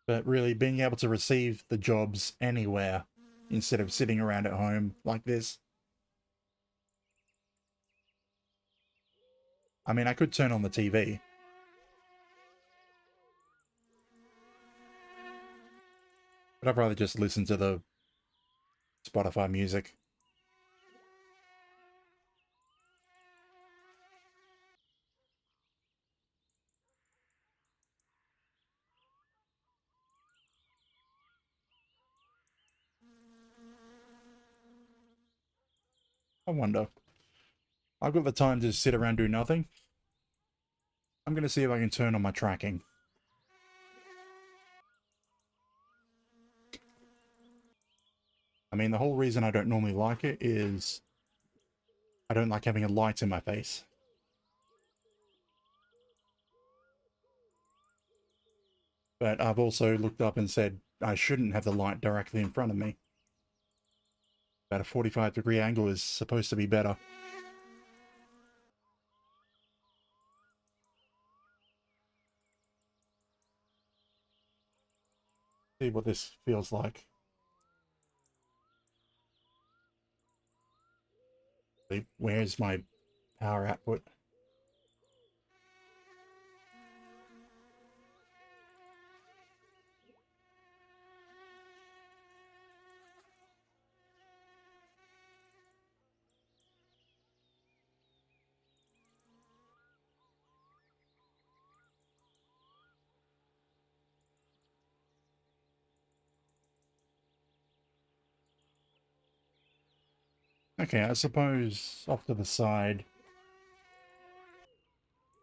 But really, being able to receive the jobs anywhere instead of sitting around at home like this. I mean, I could turn on the TV. But I'd rather just listen to the Spotify music. I wonder. I've got the time to sit around do nothing. I'm going to see if I can turn on my tracking. I mean, the whole reason I don't normally like it is I don't like having a light in my face. But I've also looked up and said I shouldn't have the light directly in front of me. About a 45-degree angle is supposed to be better. See what this feels like. Where's my power output? Okay, I suppose off to the side.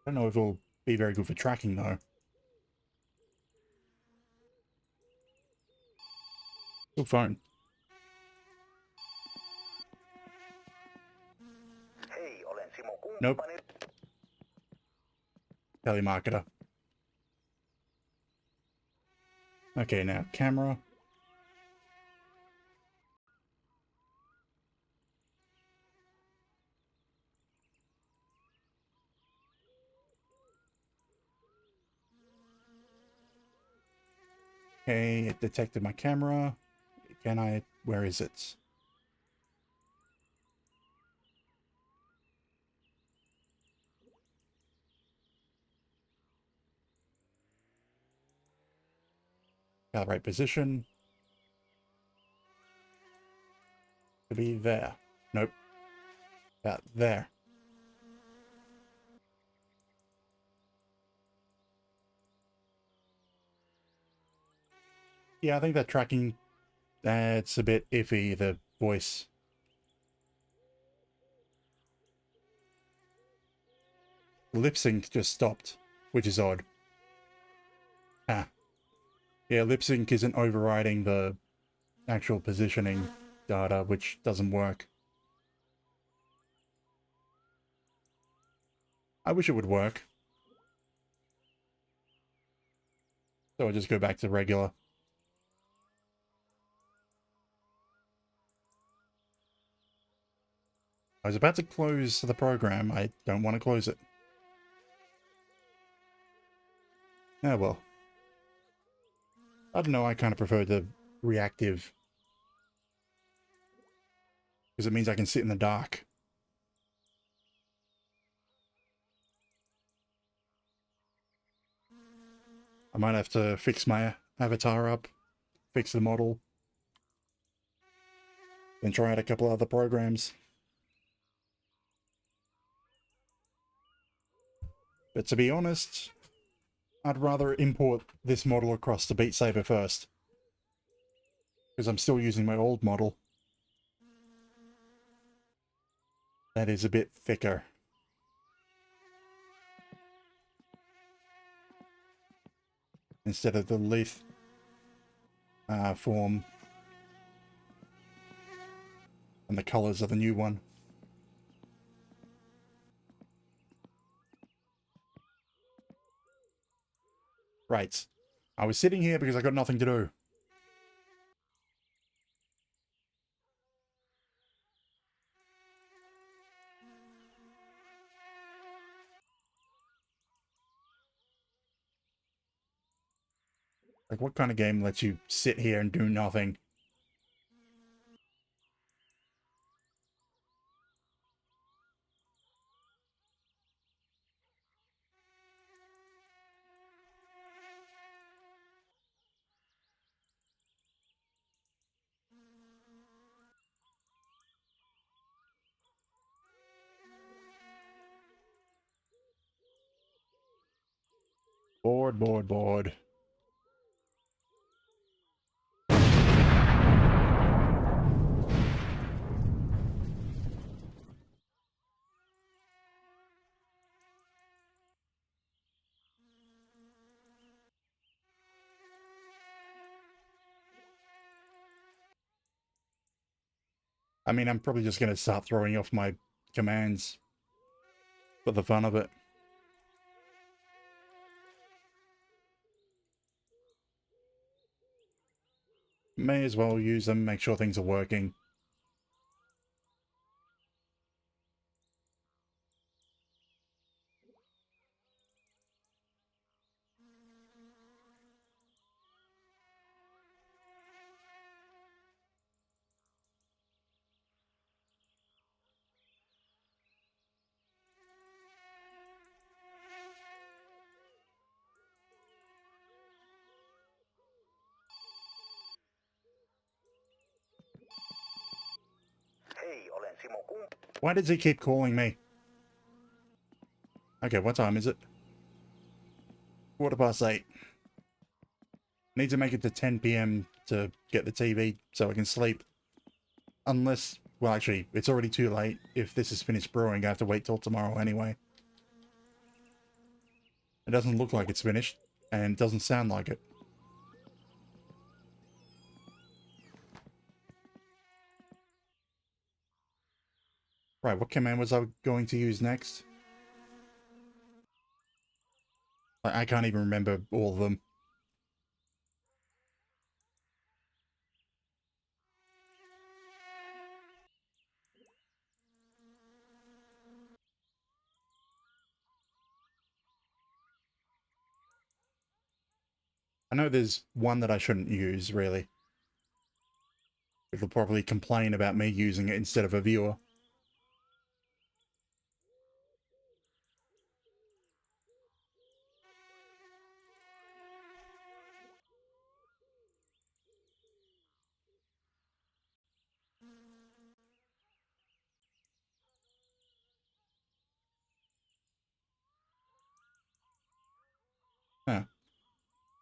I don't know if it'll be very good for tracking though. Good phone. Hei, olen Simo Nope. kumppani. Telemarketer. Okay, now camera. Okay, it detected my camera. Can I... Where is it? Calibrate position. To be there. Nope. About there. Yeah, I think that tracking... That's a bit iffy, the voice. Lip sync just stopped, which is odd. Ah. Yeah, lip sync isn't overriding the actual positioning data, which doesn't work. I wish it would work. So I'll just go back to regular. I was about to close the program. I don't want to close it. Oh well. I don't know, I kind of prefer the reactive. Because it means I can sit in the dark. I might have to fix my avatar up, fix the model, then try out a couple other programs. But to be honest, I'd rather import this model across to Beat Saber first. Because I'm still using my old model. That is a bit thicker. Instead of the leaf form. And the colors of the new one. Right. I was sitting here because I got nothing to do. Like, what kind of game lets you sit here and do nothing? Bored, bored, bored. I mean, I'm probably just going to start throwing off my commands for the fun of it. May as well use them, make sure things are working. Hei, olen Simo kumppani. Why does he keep calling me? Okay, what time is it? 8:15. Need to make it to 10 PM to get the TV so I can sleep. Unless Well, actually, it's already too late. If this is finished brewing, I have to wait till tomorrow anyway. It doesn't look like it's finished, and it doesn't sound like it. Right, what command was I going to use next? I can't even remember all of them. I know there's one that I shouldn't use, really. It'll probably complain about me using it instead of a viewer. Huh.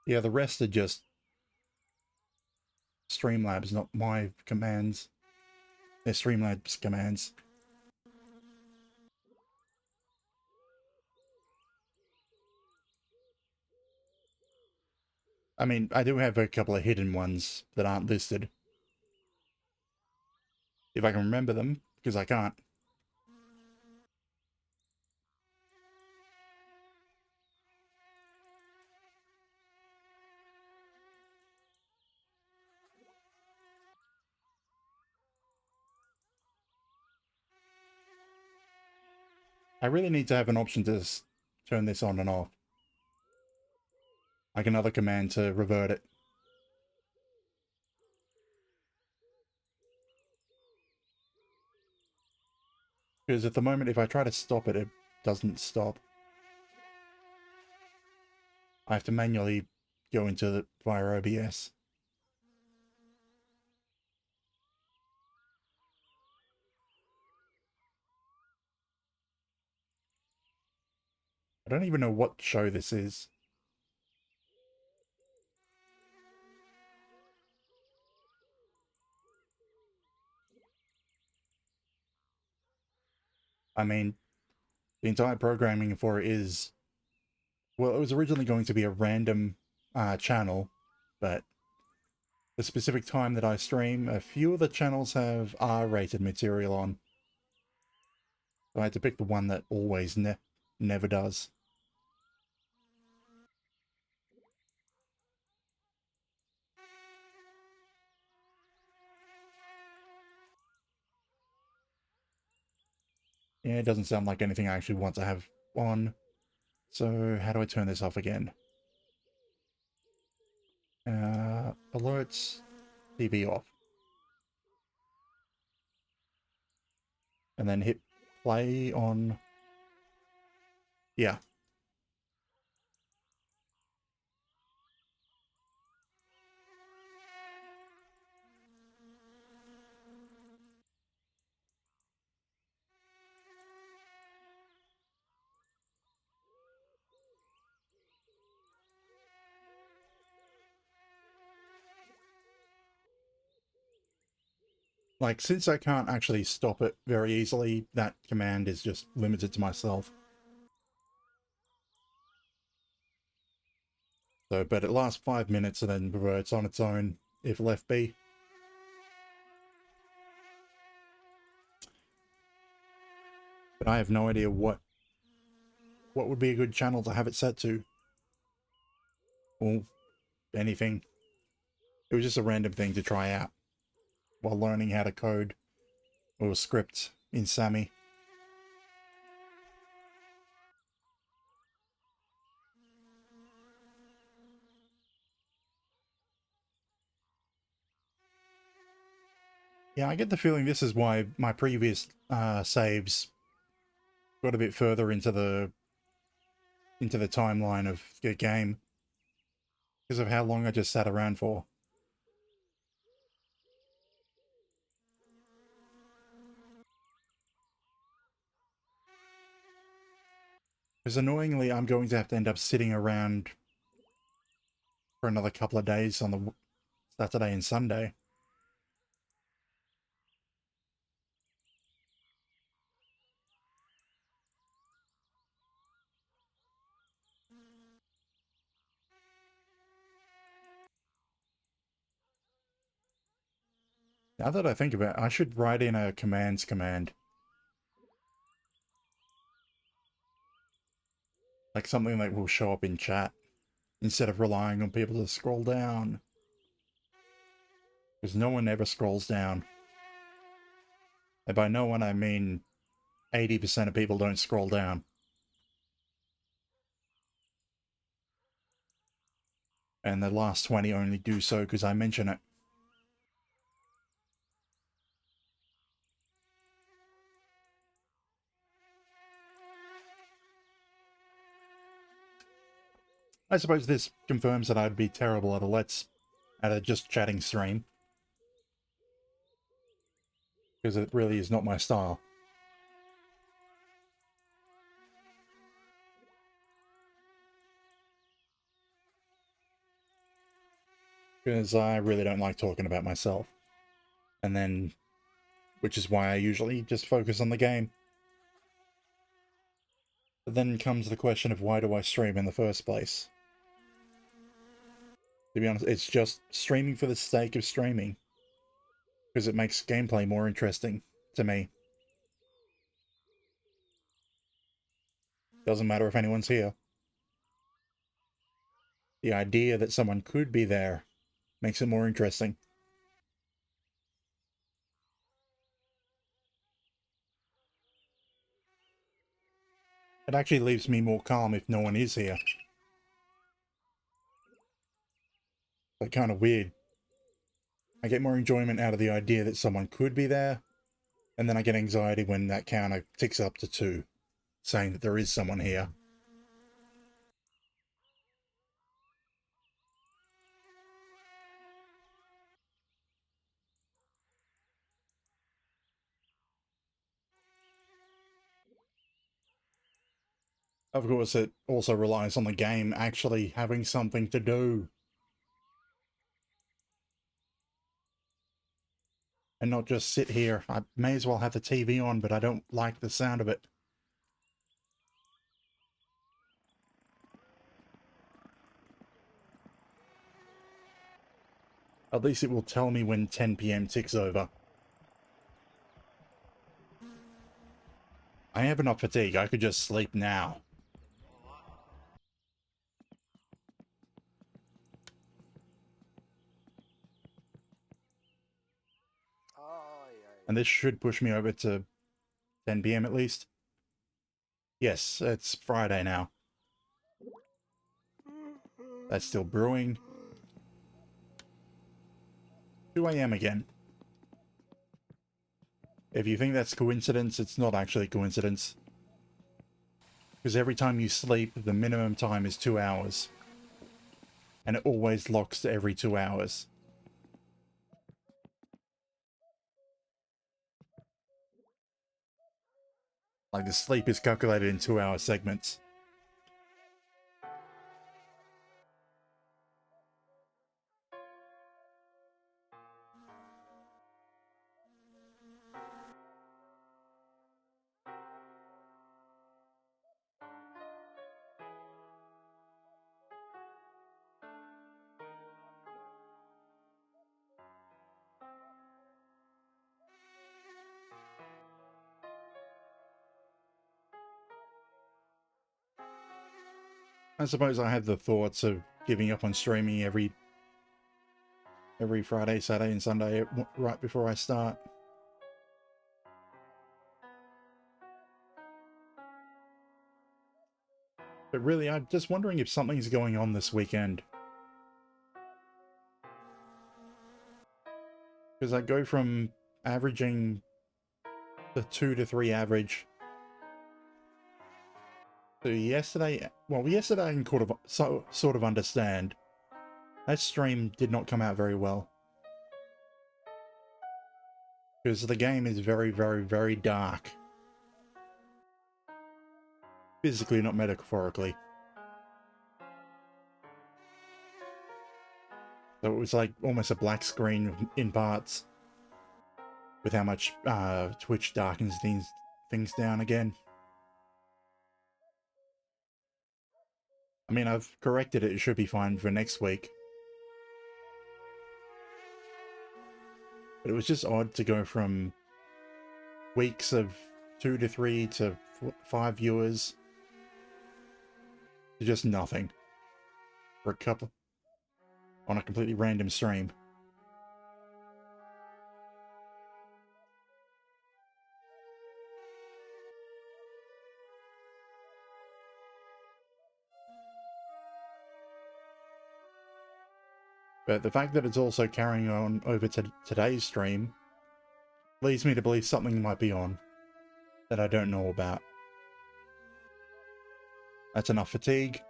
Yeah, the rest are just Streamlabs, not my commands. They're Streamlabs commands. I mean, I do have a couple of hidden ones that aren't listed. If I can remember them, because I can't. I really need to have an option to turn this on and off. Like another command to revert it. Because at the moment, if I try to stop it, it doesn't stop. I have to manually go into the via OBS. I don't even know what show this is. I mean, the entire programming for it is... Well, it was originally going to be a random channel, but the specific time that I stream, a few of the channels have R-rated material on. So I had to pick the one that always never does. Yeah, it doesn't sound like anything I actually want to have on. So how do I turn this off again? Alerts, TV off. And then hit play on... Yeah. Like, since I can't actually stop it very easily, that command is just limited to myself. So, but it lasts 5 minutes and then reverts on its own if left be. But I have no idea what would be a good channel to have it set to. Or anything. It was just a random thing to try out while learning how to code or script in Sammy. Yeah, I get the feeling this is why my previous saves got a bit further into the timeline of the game because of how long I just sat around for. Because annoyingly, I'm going to have to end up sitting around for another couple of days on the Saturday and Sunday. Now that I think about it, I should write in a commands command. Like something that will show up in chat, instead of relying on people to scroll down. Because no one ever scrolls down. And by no one, I mean 80% of people don't scroll down. And the last 20 only do so because I mention it. I suppose this confirms that I'd be terrible at a just chatting stream. Because it really is not my style. Because I really don't like talking about myself. And then, which is why I usually just focus on the game. But then comes the question of why do I stream in the first place? To be honest, it's just streaming for the sake of streaming. Because it makes gameplay more interesting to me. Doesn't matter if anyone's here. The idea that someone could be there makes it more interesting. It actually leaves me more calm if no one is here. Like, kind of weird. I get more enjoyment out of the idea that someone could be there, and then I get anxiety when that counter ticks up to 2, saying that there is someone here. Of course, it also relies on the game actually having something to do. And not just sit here. I may as well have the TV on, but I don't like the sound of it. At least it will tell me when 10 PM ticks over. I have enough fatigue, I could just sleep now. And this should push me over to 10 PM at least. Yes, it's Friday now. That's still brewing. 2 AM again. If you think that's coincidence, it's not actually coincidence. Because every time you sleep, the minimum time is 2 hours. And it always locks to every 2 hours. Like the sleep is calculated in 2-hour segments. I suppose I had the thoughts of giving up on streaming every Friday, Saturday, and Sunday right before I start. But really, I'm just wondering if something's going on this weekend. Because I go from averaging the 2 to 3 average to yesterday. Well, yesterday I can sort of understand. That stream did not come out very well. Because the game is very, very, very dark. Physically, not metaphorically. So it was like almost a black screen in parts. With how much Twitch darkens things down again. I mean, I've corrected it. It should be fine for next week. But it was just odd to go from weeks of 2 to 3 to 5 viewers to just nothing for a couple on a completely random stream. But the fact that it's also carrying on over to today's stream leads me to believe something might be on that I don't know about. That's enough fatigue.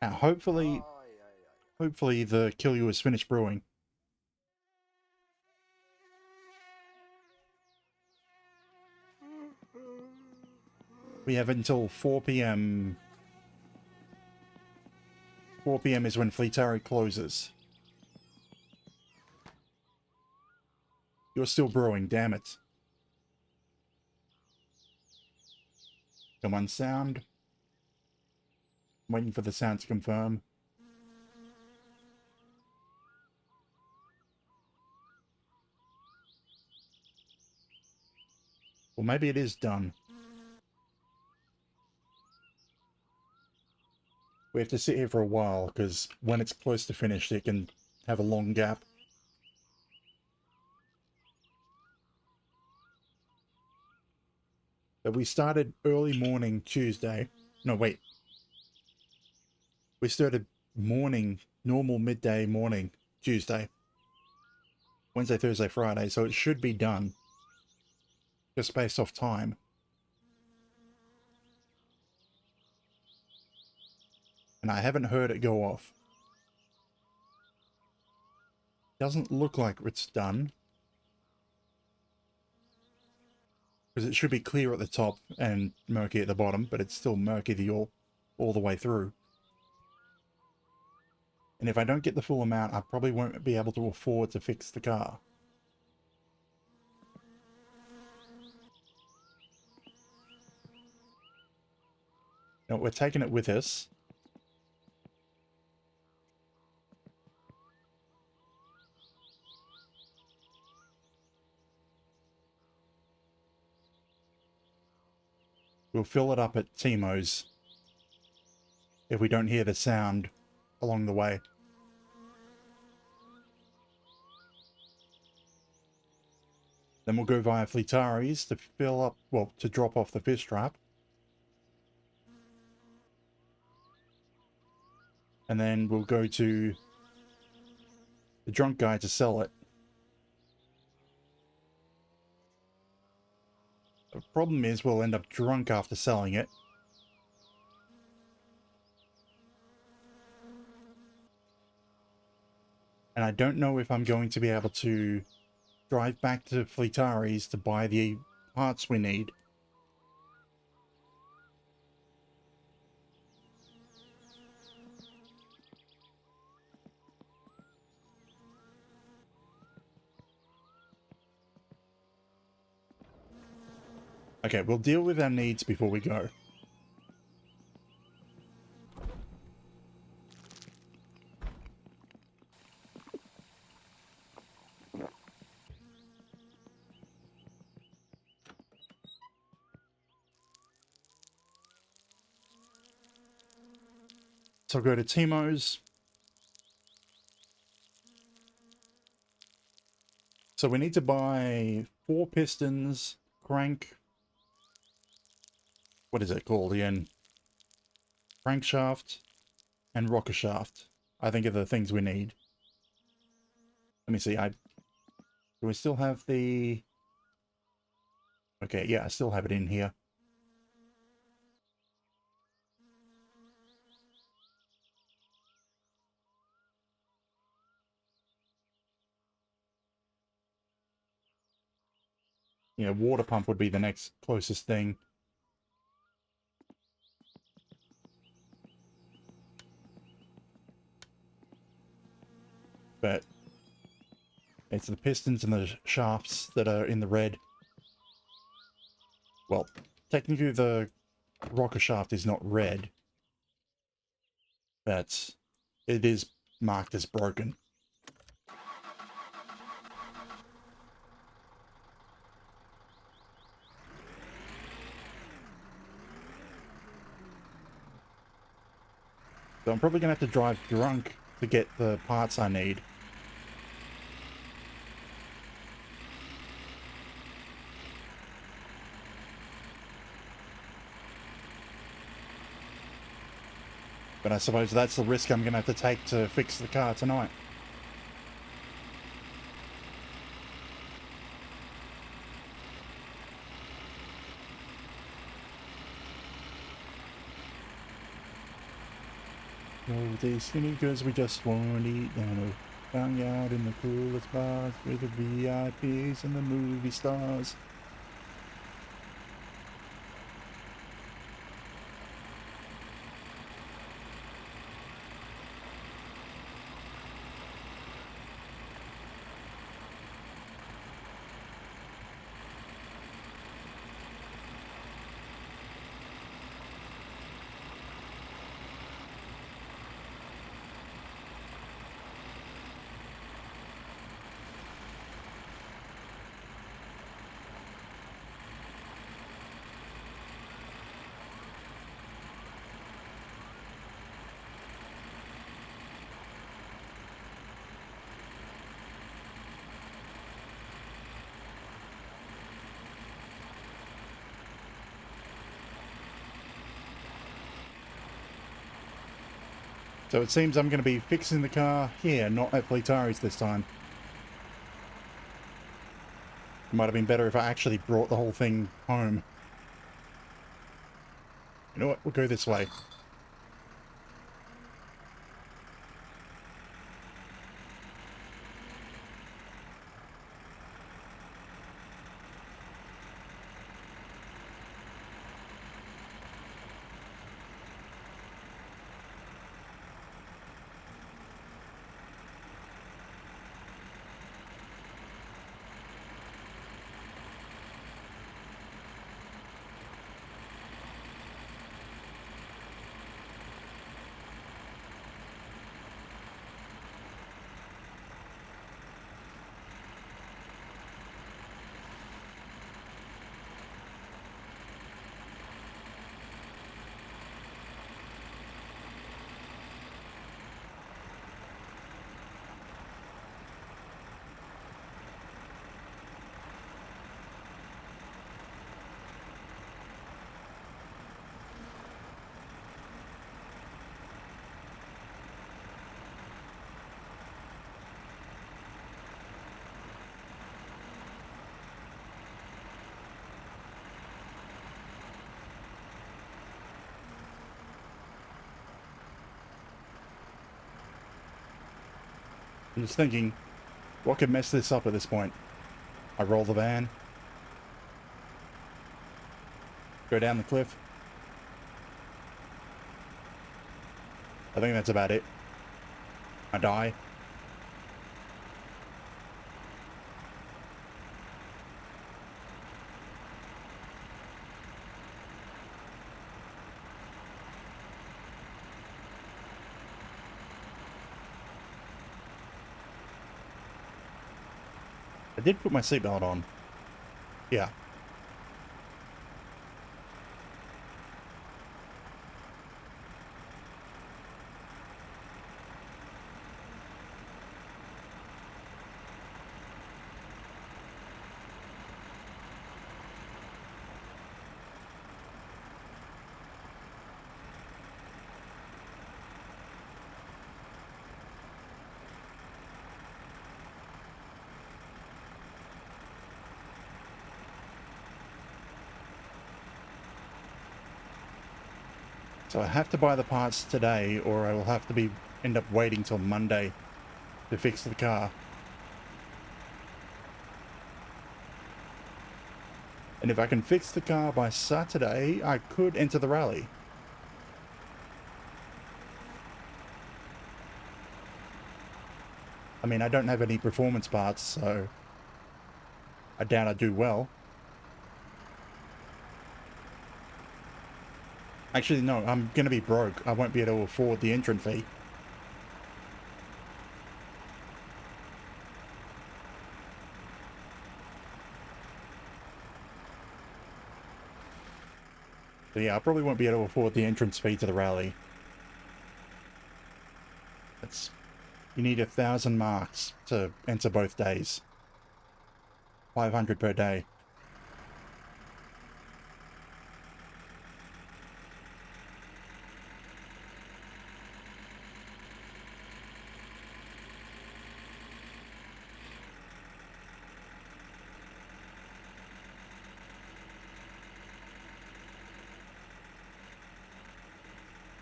Now, hopefully the kill you is finished brewing. We have until 4 p.m. 4 p.m. is when Fleetari closes. You're still brewing, damn it. Come on, sound. I'm waiting for the sound to confirm. Well, maybe it is done. We have to sit here for a while, because when it's close to finished, it can have a long gap. But we started early morning Tuesday. No, wait. We started morning, normal midday morning Tuesday. Wednesday, Thursday, Friday, so it should be done. Just based off time. And I haven't heard it go off. Doesn't look like it's done. Because it should be clear at the top and murky at the bottom, but it's still murky all the way through. And if I don't get the full amount, I probably won't be able to afford to fix the car. Now, we're taking it with us. We'll fill it up at Timo's if we don't hear the sound along the way. Then we'll go via Fleetari's to fill up, well, to drop off the fish trap. And then we'll go to the drunk guy to sell it. The problem is we'll end up drunk after selling it. And I don't know if I'm going to be able to drive back to Fleetari's to buy the parts we need. Okay, we'll deal with our needs before we go. So I'll go to Timo's. So we need to buy 4 pistons, crank. What is it called again? Crankshaft and rocker shaft, I think, are the things we need. Let me see. Do we still have the... Okay, yeah, I still have it in here. Yeah, water pump would be the next closest thing. But it's the pistons and the shafts that are in the red. Well, technically the rocker shaft is not red. But it is marked as broken. So I'm probably going to have to drive drunk to get the parts I need. But I suppose that's the risk I'm going to have to take to fix the car tonight. Oh, they skinny cause we just won't eat and hang out in the coolest bars with the VIPs and the movie stars. So it seems I'm going to be fixing the car here, not at Fleetari's this time. It might have been better if I actually brought the whole thing home. You know what? We'll go this way. I'm just thinking, what could mess this up at this point? I roll the van. Go down the cliff. I think that's about it. I die. I did put my seatbelt on. Yeah. So I have to buy the parts today, or I will have to end up waiting till Monday to fix the car. And if I can fix the car by Saturday, I could enter the rally. I mean, I don't have any performance parts, so I doubt I do well. Actually, no, I'm gonna be broke. I won't be able to afford the entrant fee. So yeah, I probably won't be able to afford the entrance fee to the rally. You need 1,000 marks to enter both days. 500 per day.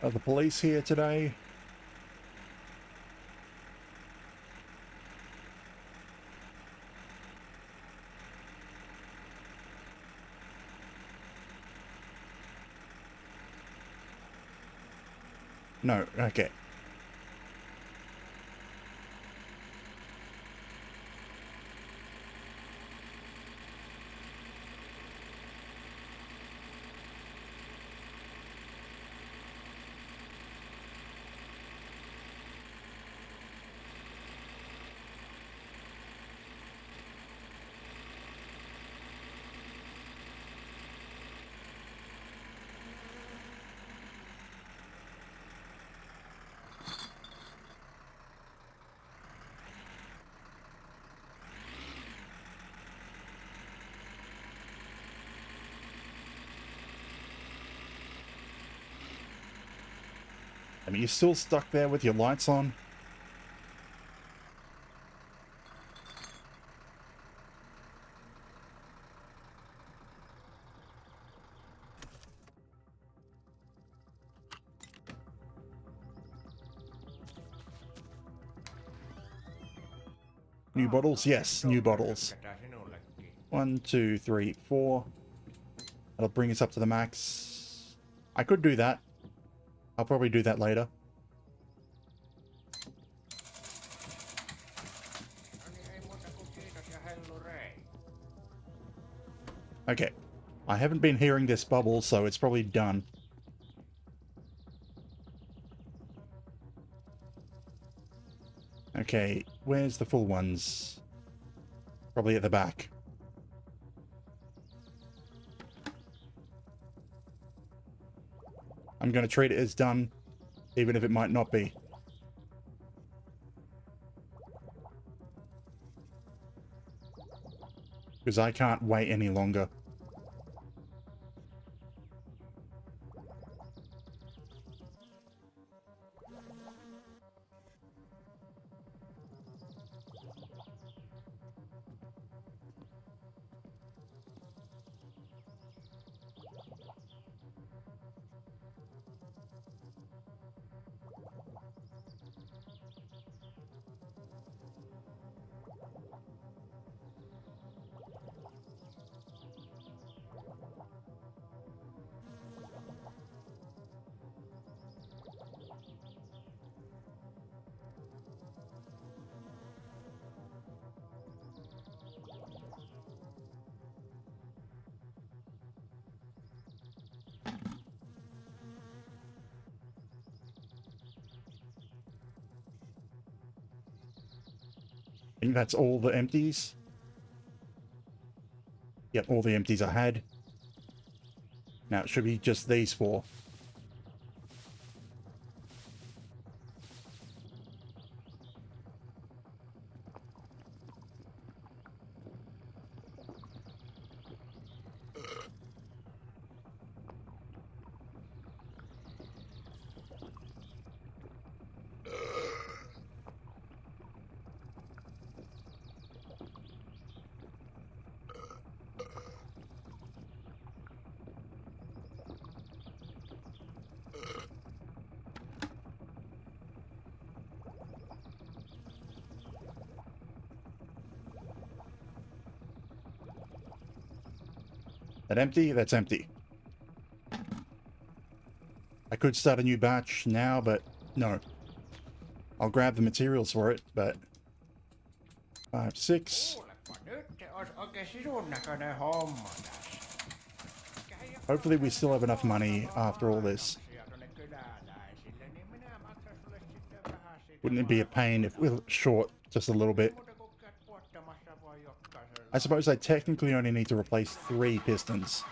Are the police here today? No, okay. I mean, you're still stuck there with your lights on? New bottles? Yes, new bottles. Ketä sinullekin? 1, 2, 3, 4. That'll bring us up to the max. I could do that. I'll probably do that later. No niin, ei muuta kuin kiitos ja hellurei. Okay. I haven't been hearing this bubble, so it's probably done. Okay, where's the full ones? Probably at the back. I'm going to treat it as done, even if it might not be. Because I can't wait any longer. I think that's all the empties. Yep, all the empties I had. Now it should be just these 4. That empty? That's empty. I could start a new batch now, but no. I'll grab the materials for it, but... 5, 6... Kuulepa, nyt se olisi oikein sisun näköinen homma tässä. Mikä ei ole Hopefully we still have enough money after all this. Mainoksia tonne kyläläisille, niin minä maksan sulle sitten vähän siitä Wouldn't it be a pain if we're short just a little Ei bit? muuta kuin käyt puottamassa vaan jokaisella. I suppose I technically only need to replace 3 pistons.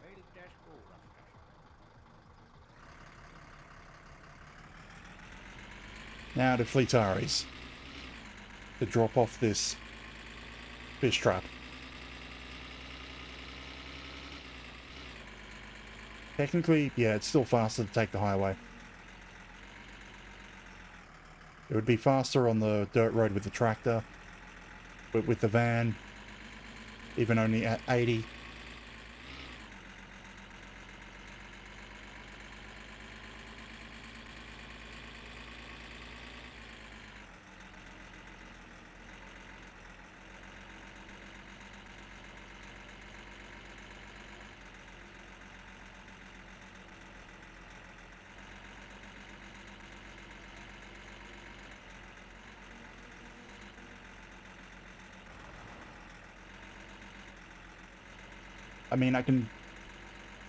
Miltäs kuulostas? Now to Fleetaris to drop off this fish trap. Technically, yeah, it's still faster to take the highway. It would be faster on the dirt road with the tractor, but with the van, even only at 80. I mean, I can,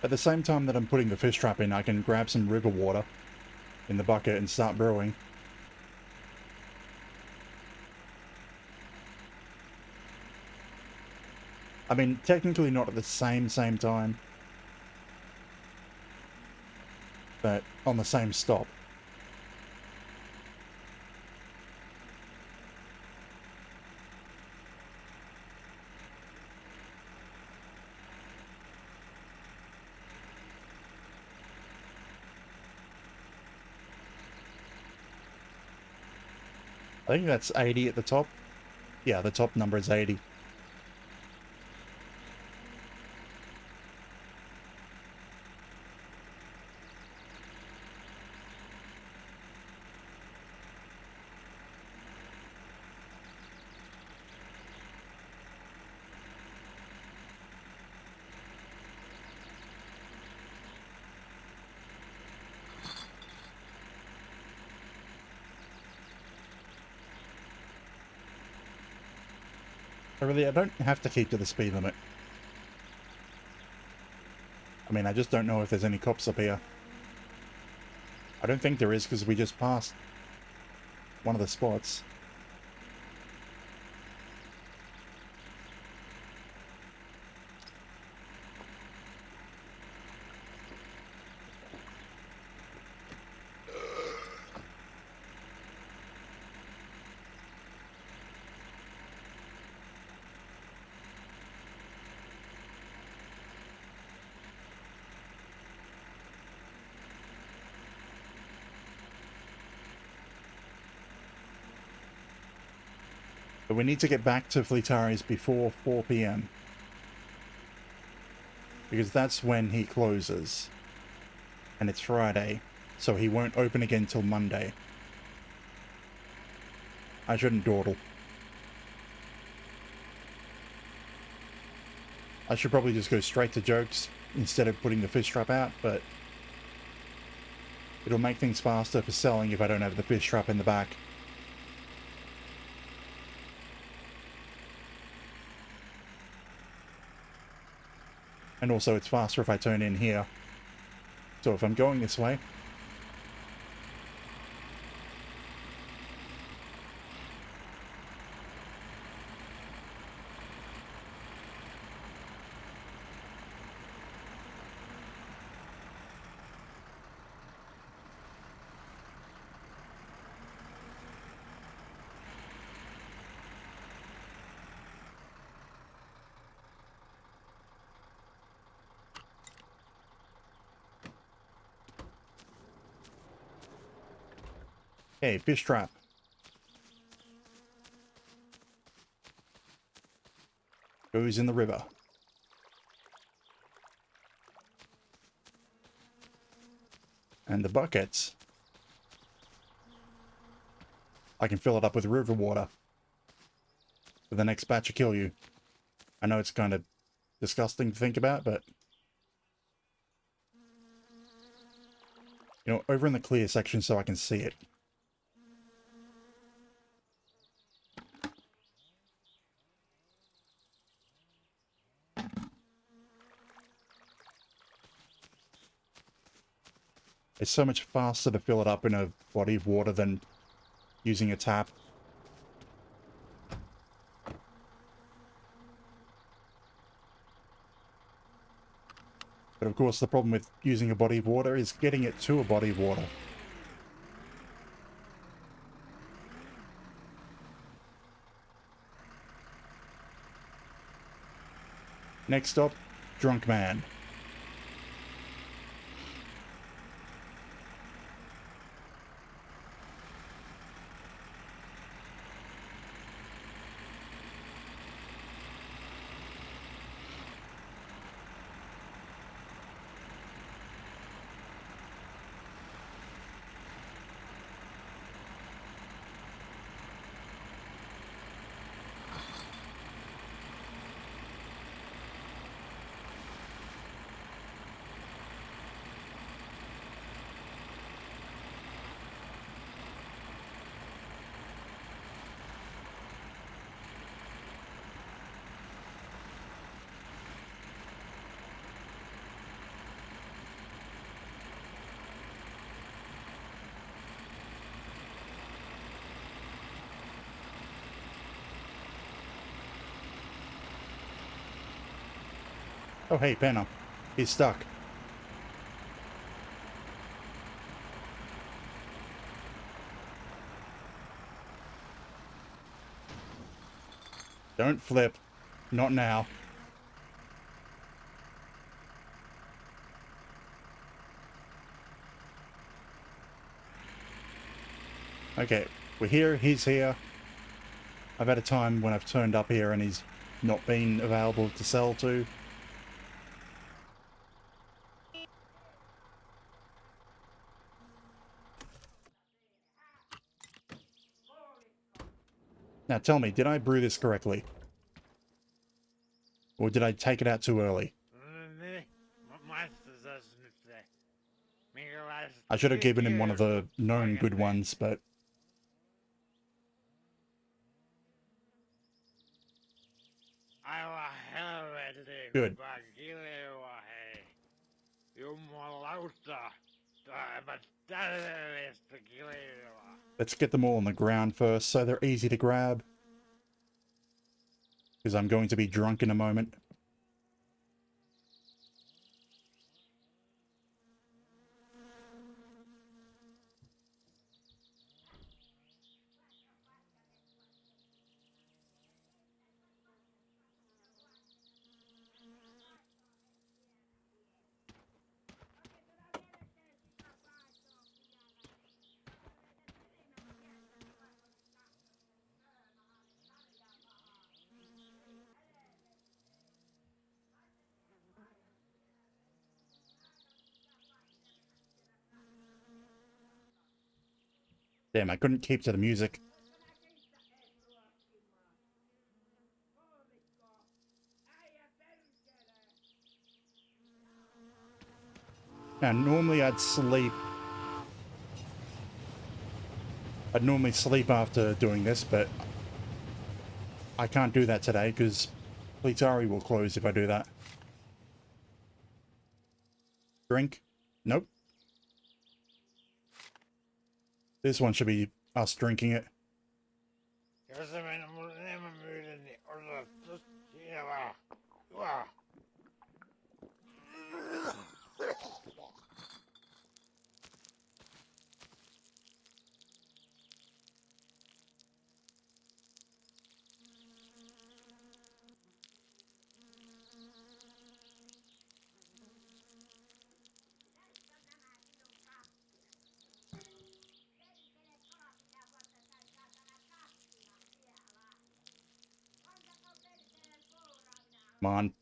at the same time that I'm putting the fish trap in, I can grab some river water in the bucket and start brewing. I mean, technically not at the same time, but on the same stop. I think that's 80 at the top. Yeah, the top number is 80. I don't have to keep to the speed limit. I mean, I just don't know if there's any cops up here. I don't think there is, because we just passed one of the spots. But we need to get back to Fleetaris before 4 PM. Because that's when he closes. And it's Friday, so he won't open again till Monday. I shouldn't dawdle. I should probably just go straight to jokes instead of putting the fish trap out, but it'll make things faster for selling if I don't have the fish trap in the back. And also it's faster if I turn in here. So if I'm going this way, hey, fish trap. Goes in the river. And the buckets, I can fill it up with river water for the next batch of kill you. I know it's kind of disgusting to think about, but you know, over in the clear section so I can see it. It's so much faster to fill it up in a body of water than using a tap. But of course, the problem with using a body of water is getting it to a body of water. Next stop, Drunk Man. Oh hey, Penner. He's stuck. Don't flip. Not now. Okay, we're here, he's here. I've had a time when I've turned up here and he's not been available to sell to. Now tell me, did I brew this correctly? Or did I take it out too early? I should have given him one of the known good ones, but... Good. Let's get them all on the ground first so they're easy to grab. Because I'm going to be drunk in a moment. Damn, I couldn't keep to the music. Now, normally I'd sleep. I'd normally sleep after doing this, but I can't do that today because Plitari will close if I do that. Drink? Nope. This one should be us drinking it. Come on.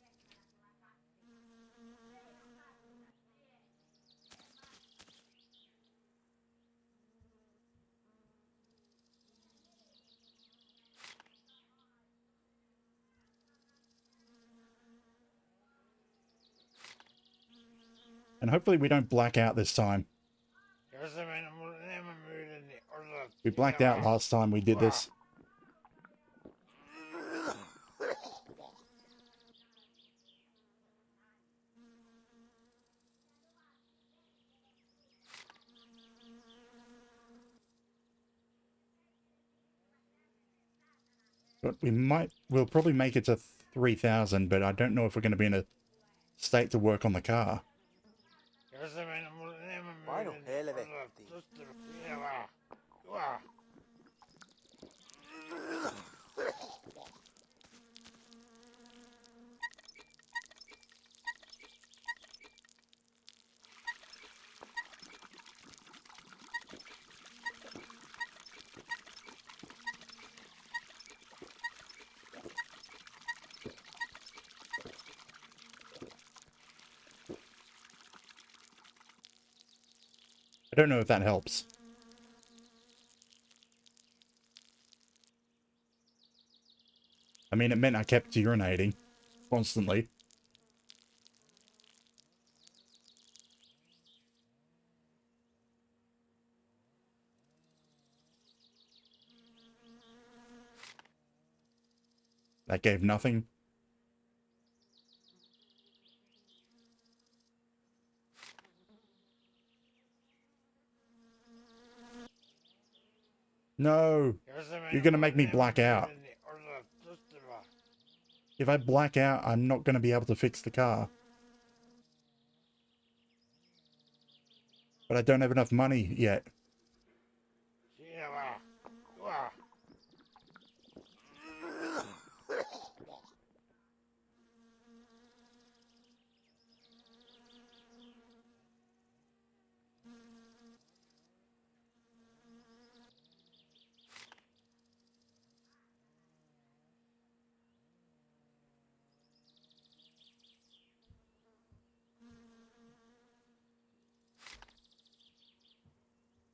And hopefully we don't black out this time. We blacked out last time we did this. But we'll probably make it to 3,000, but I don't know if we're going to be in a state to work on the car. Painu helvettiin. I don't know if that helps. I mean, it meant I kept urinating constantly. That gave nothing. No! You're gonna make me black out. If I black out, I'm not gonna be able to fix the car. But I don't have enough money yet.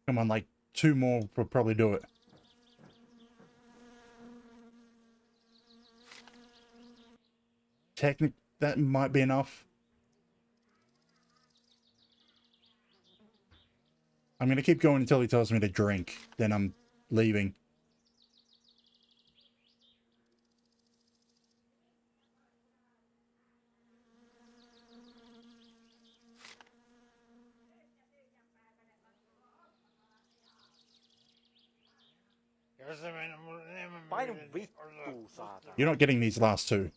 Come on, like 2 more will probably do it. That might be enough. I'm gonna keep going until he tells me to drink. Then I'm leaving. Painu vittuu, saatana. You're not getting these last 2.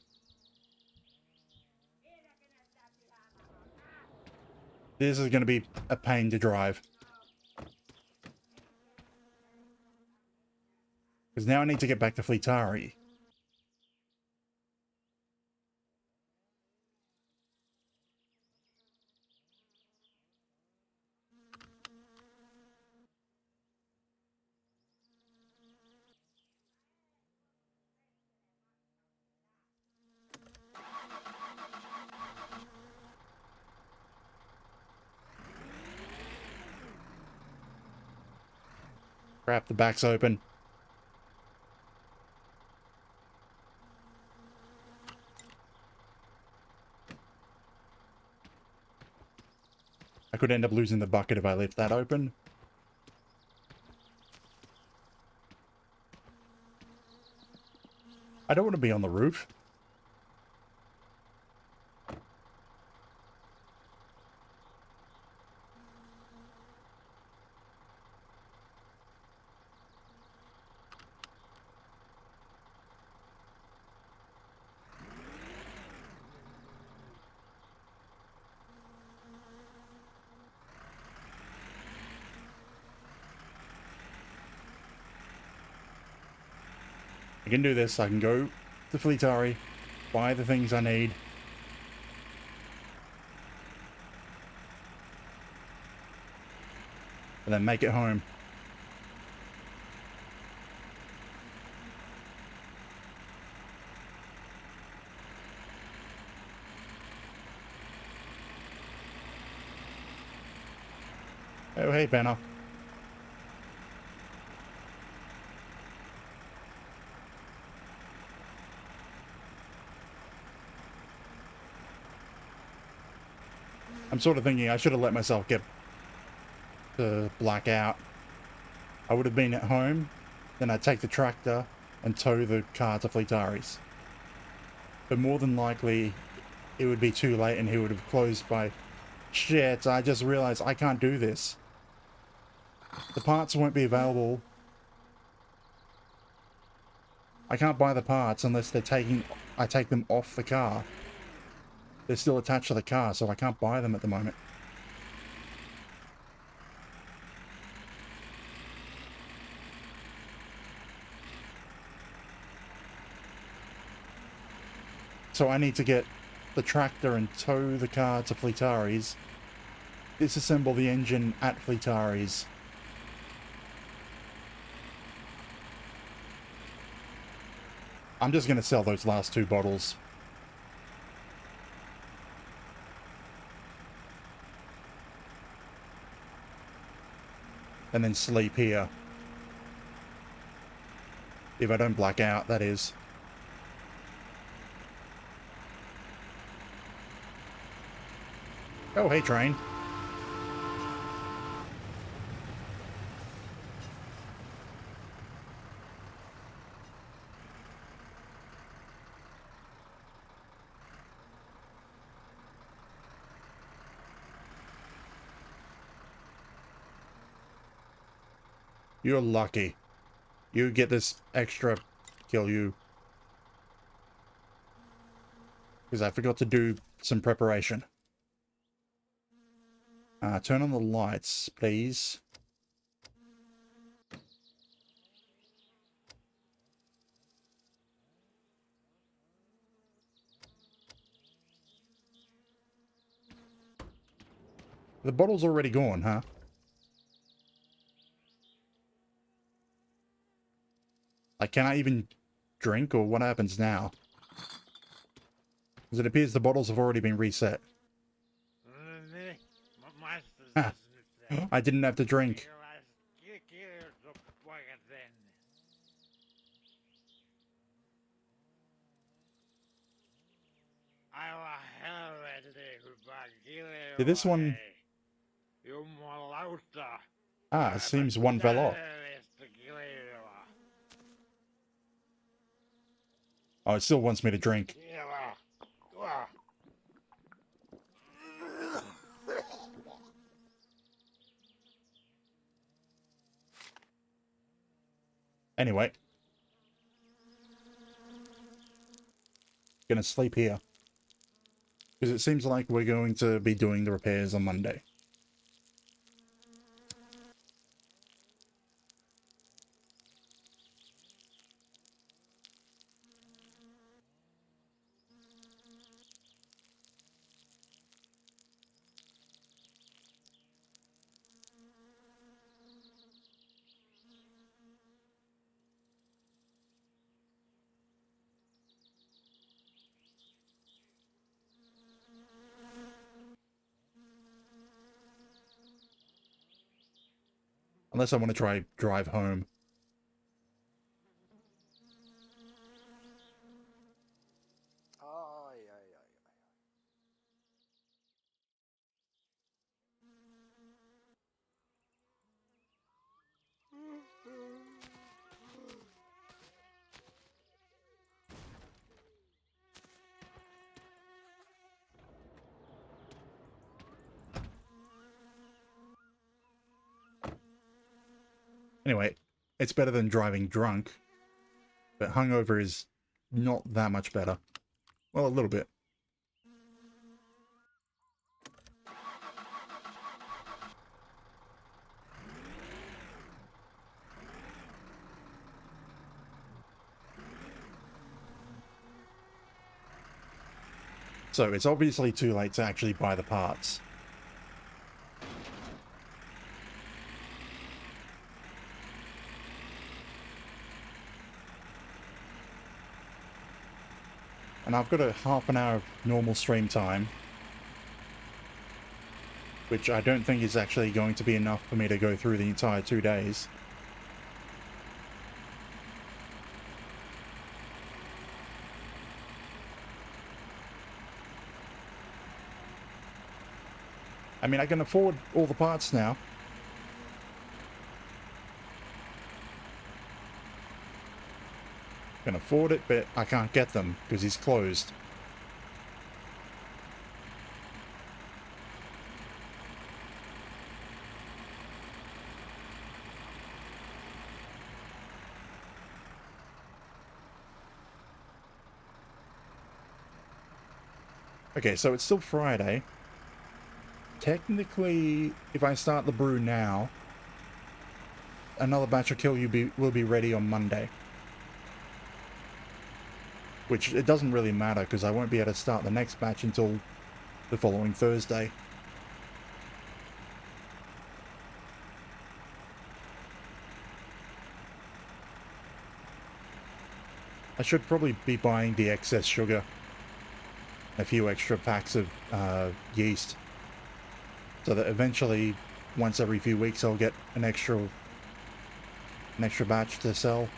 This is gonna be a pain to drive. Because now I need to get back to Fleetari. Crap, the back's open. I could end up losing the bucket if I left that open. I don't want to be on the roof. I can do this. I can go to Fleetari, buy the things I need. And then make it home. Oh, hey, Banner. I'm sort of thinking I should have let myself get to black out. I would have been at home, then I'd take the tractor and tow the car to Fleetari's. But more than likely, it would be too late and he would have closed by... Shit, I just realized I can't do this. The parts won't be available I can't buy the parts unless I take them off the car. They're still attached to the car, so I can't buy them at the moment. So I need to get the tractor and tow the car to Fleetari's, disassemble the engine at Fleetari's. I'm just going to sell those last 2 bottles. And then sleep here. If I don't black out, that is. Oh, hey, train. You're lucky. You get this extra kill you. Because I forgot to do some preparation. Turn on the lights, please. The bottle's already gone, huh? Like, can I even drink, or what happens now? Because it appears the bottles have already been reset. Huh. I didn't have to drink. Did this one... Ah, it seems one fell off. Oh, it still wants me to drink. Anyway. Gonna sleep here. Because it seems like we're going to be doing the repairs on Monday. Unless I want to try drive home. Ai, ai, ai. Anyway, it's better than driving drunk. But hungover is not that much better. Well, a little bit. So it's obviously too late to actually buy the parts. And I've got a half an hour of normal stream time, which I don't think is actually going to be enough for me to go through the entire 2 days. I mean, I can afford all the parts now. Can afford it, but I can't get them because he's closed. Okay, so it's still Friday. Technically, if I start the brew now, another batch of kill will be ready on Monday. Which, it doesn't really matter, because I won't be able to start the next batch until the following Thursday. I should probably be buying the excess sugar. A few extra packs of yeast. So that eventually, once every few weeks, I'll get an extra batch to sell.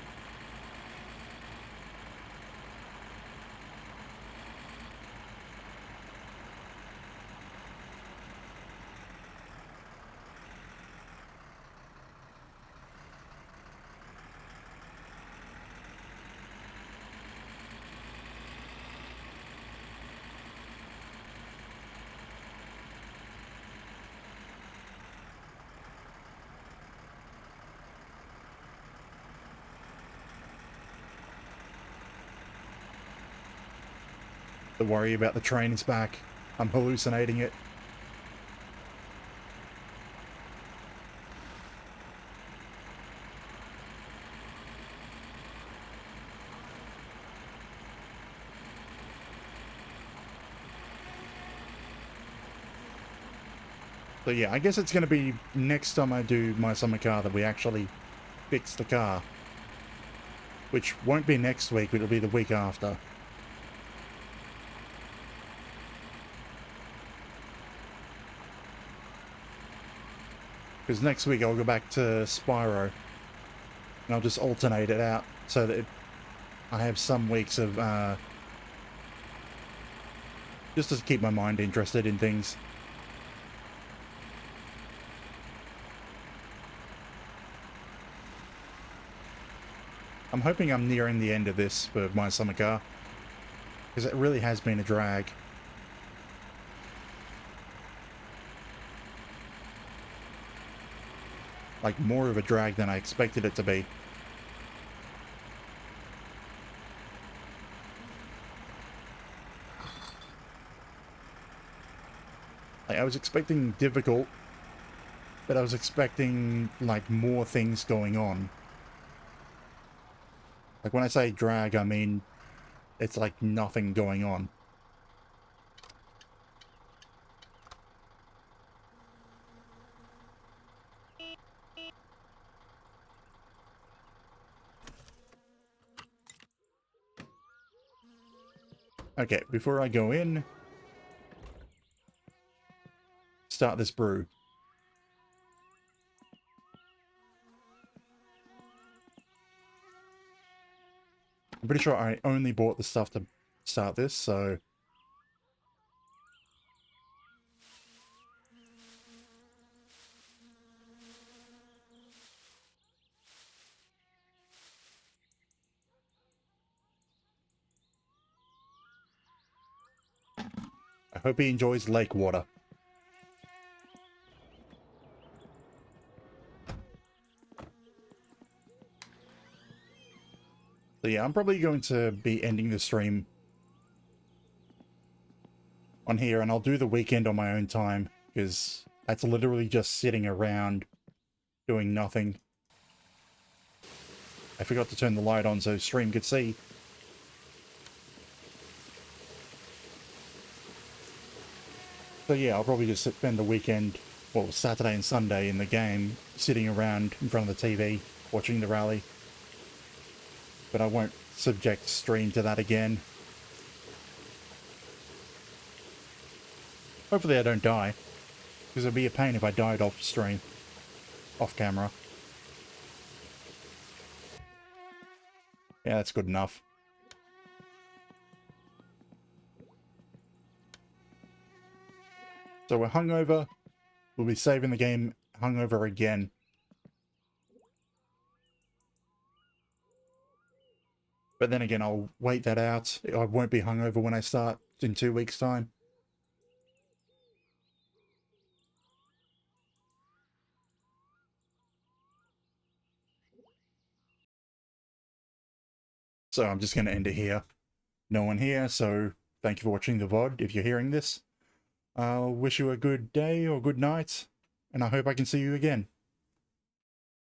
Don't worry about the trains back. I'm hallucinating it. So yeah, I guess it's going to be next time I do my summer car that we actually fix the car. Which won't be next week, but it'll be the week after. Because next week I'll go back to Spyro. And I'll just alternate it out so that I have some weeks of, just to keep my mind interested in things. I'm hoping I'm nearing the end of this for my summer car. Because it really has been a drag. Like, more of a drag than I expected it to be. Like, I was expecting difficult, but I was expecting, like, more things going on. Like, when I say drag, I mean, it's like nothing going on. Okay, before I go in, start this brew. I'm pretty sure I only bought the stuff to start this, so... I hope he enjoys lake water. So yeah, I'm probably going to be ending the stream on here, and I'll do the weekend on my own time, because that's literally just sitting around doing nothing. I forgot to turn the light on so stream could see. So yeah, I'll probably just spend the weekend, well, Saturday and Sunday in the game, sitting around in front of the TV, watching the rally. But I won't subject stream to that again. Hopefully I don't die, because it'd be a pain if I died off stream, off camera. Yeah, that's good enough. So we're hungover. We'll be saving the game hungover again. But then again, I'll wait that out. I won't be hungover when I start in 2 weeks' time. So I'm just going to end it here. No one here, so thank you for watching the VOD if you're hearing this. I'll wish you a good day or good night, and I hope I can see you again.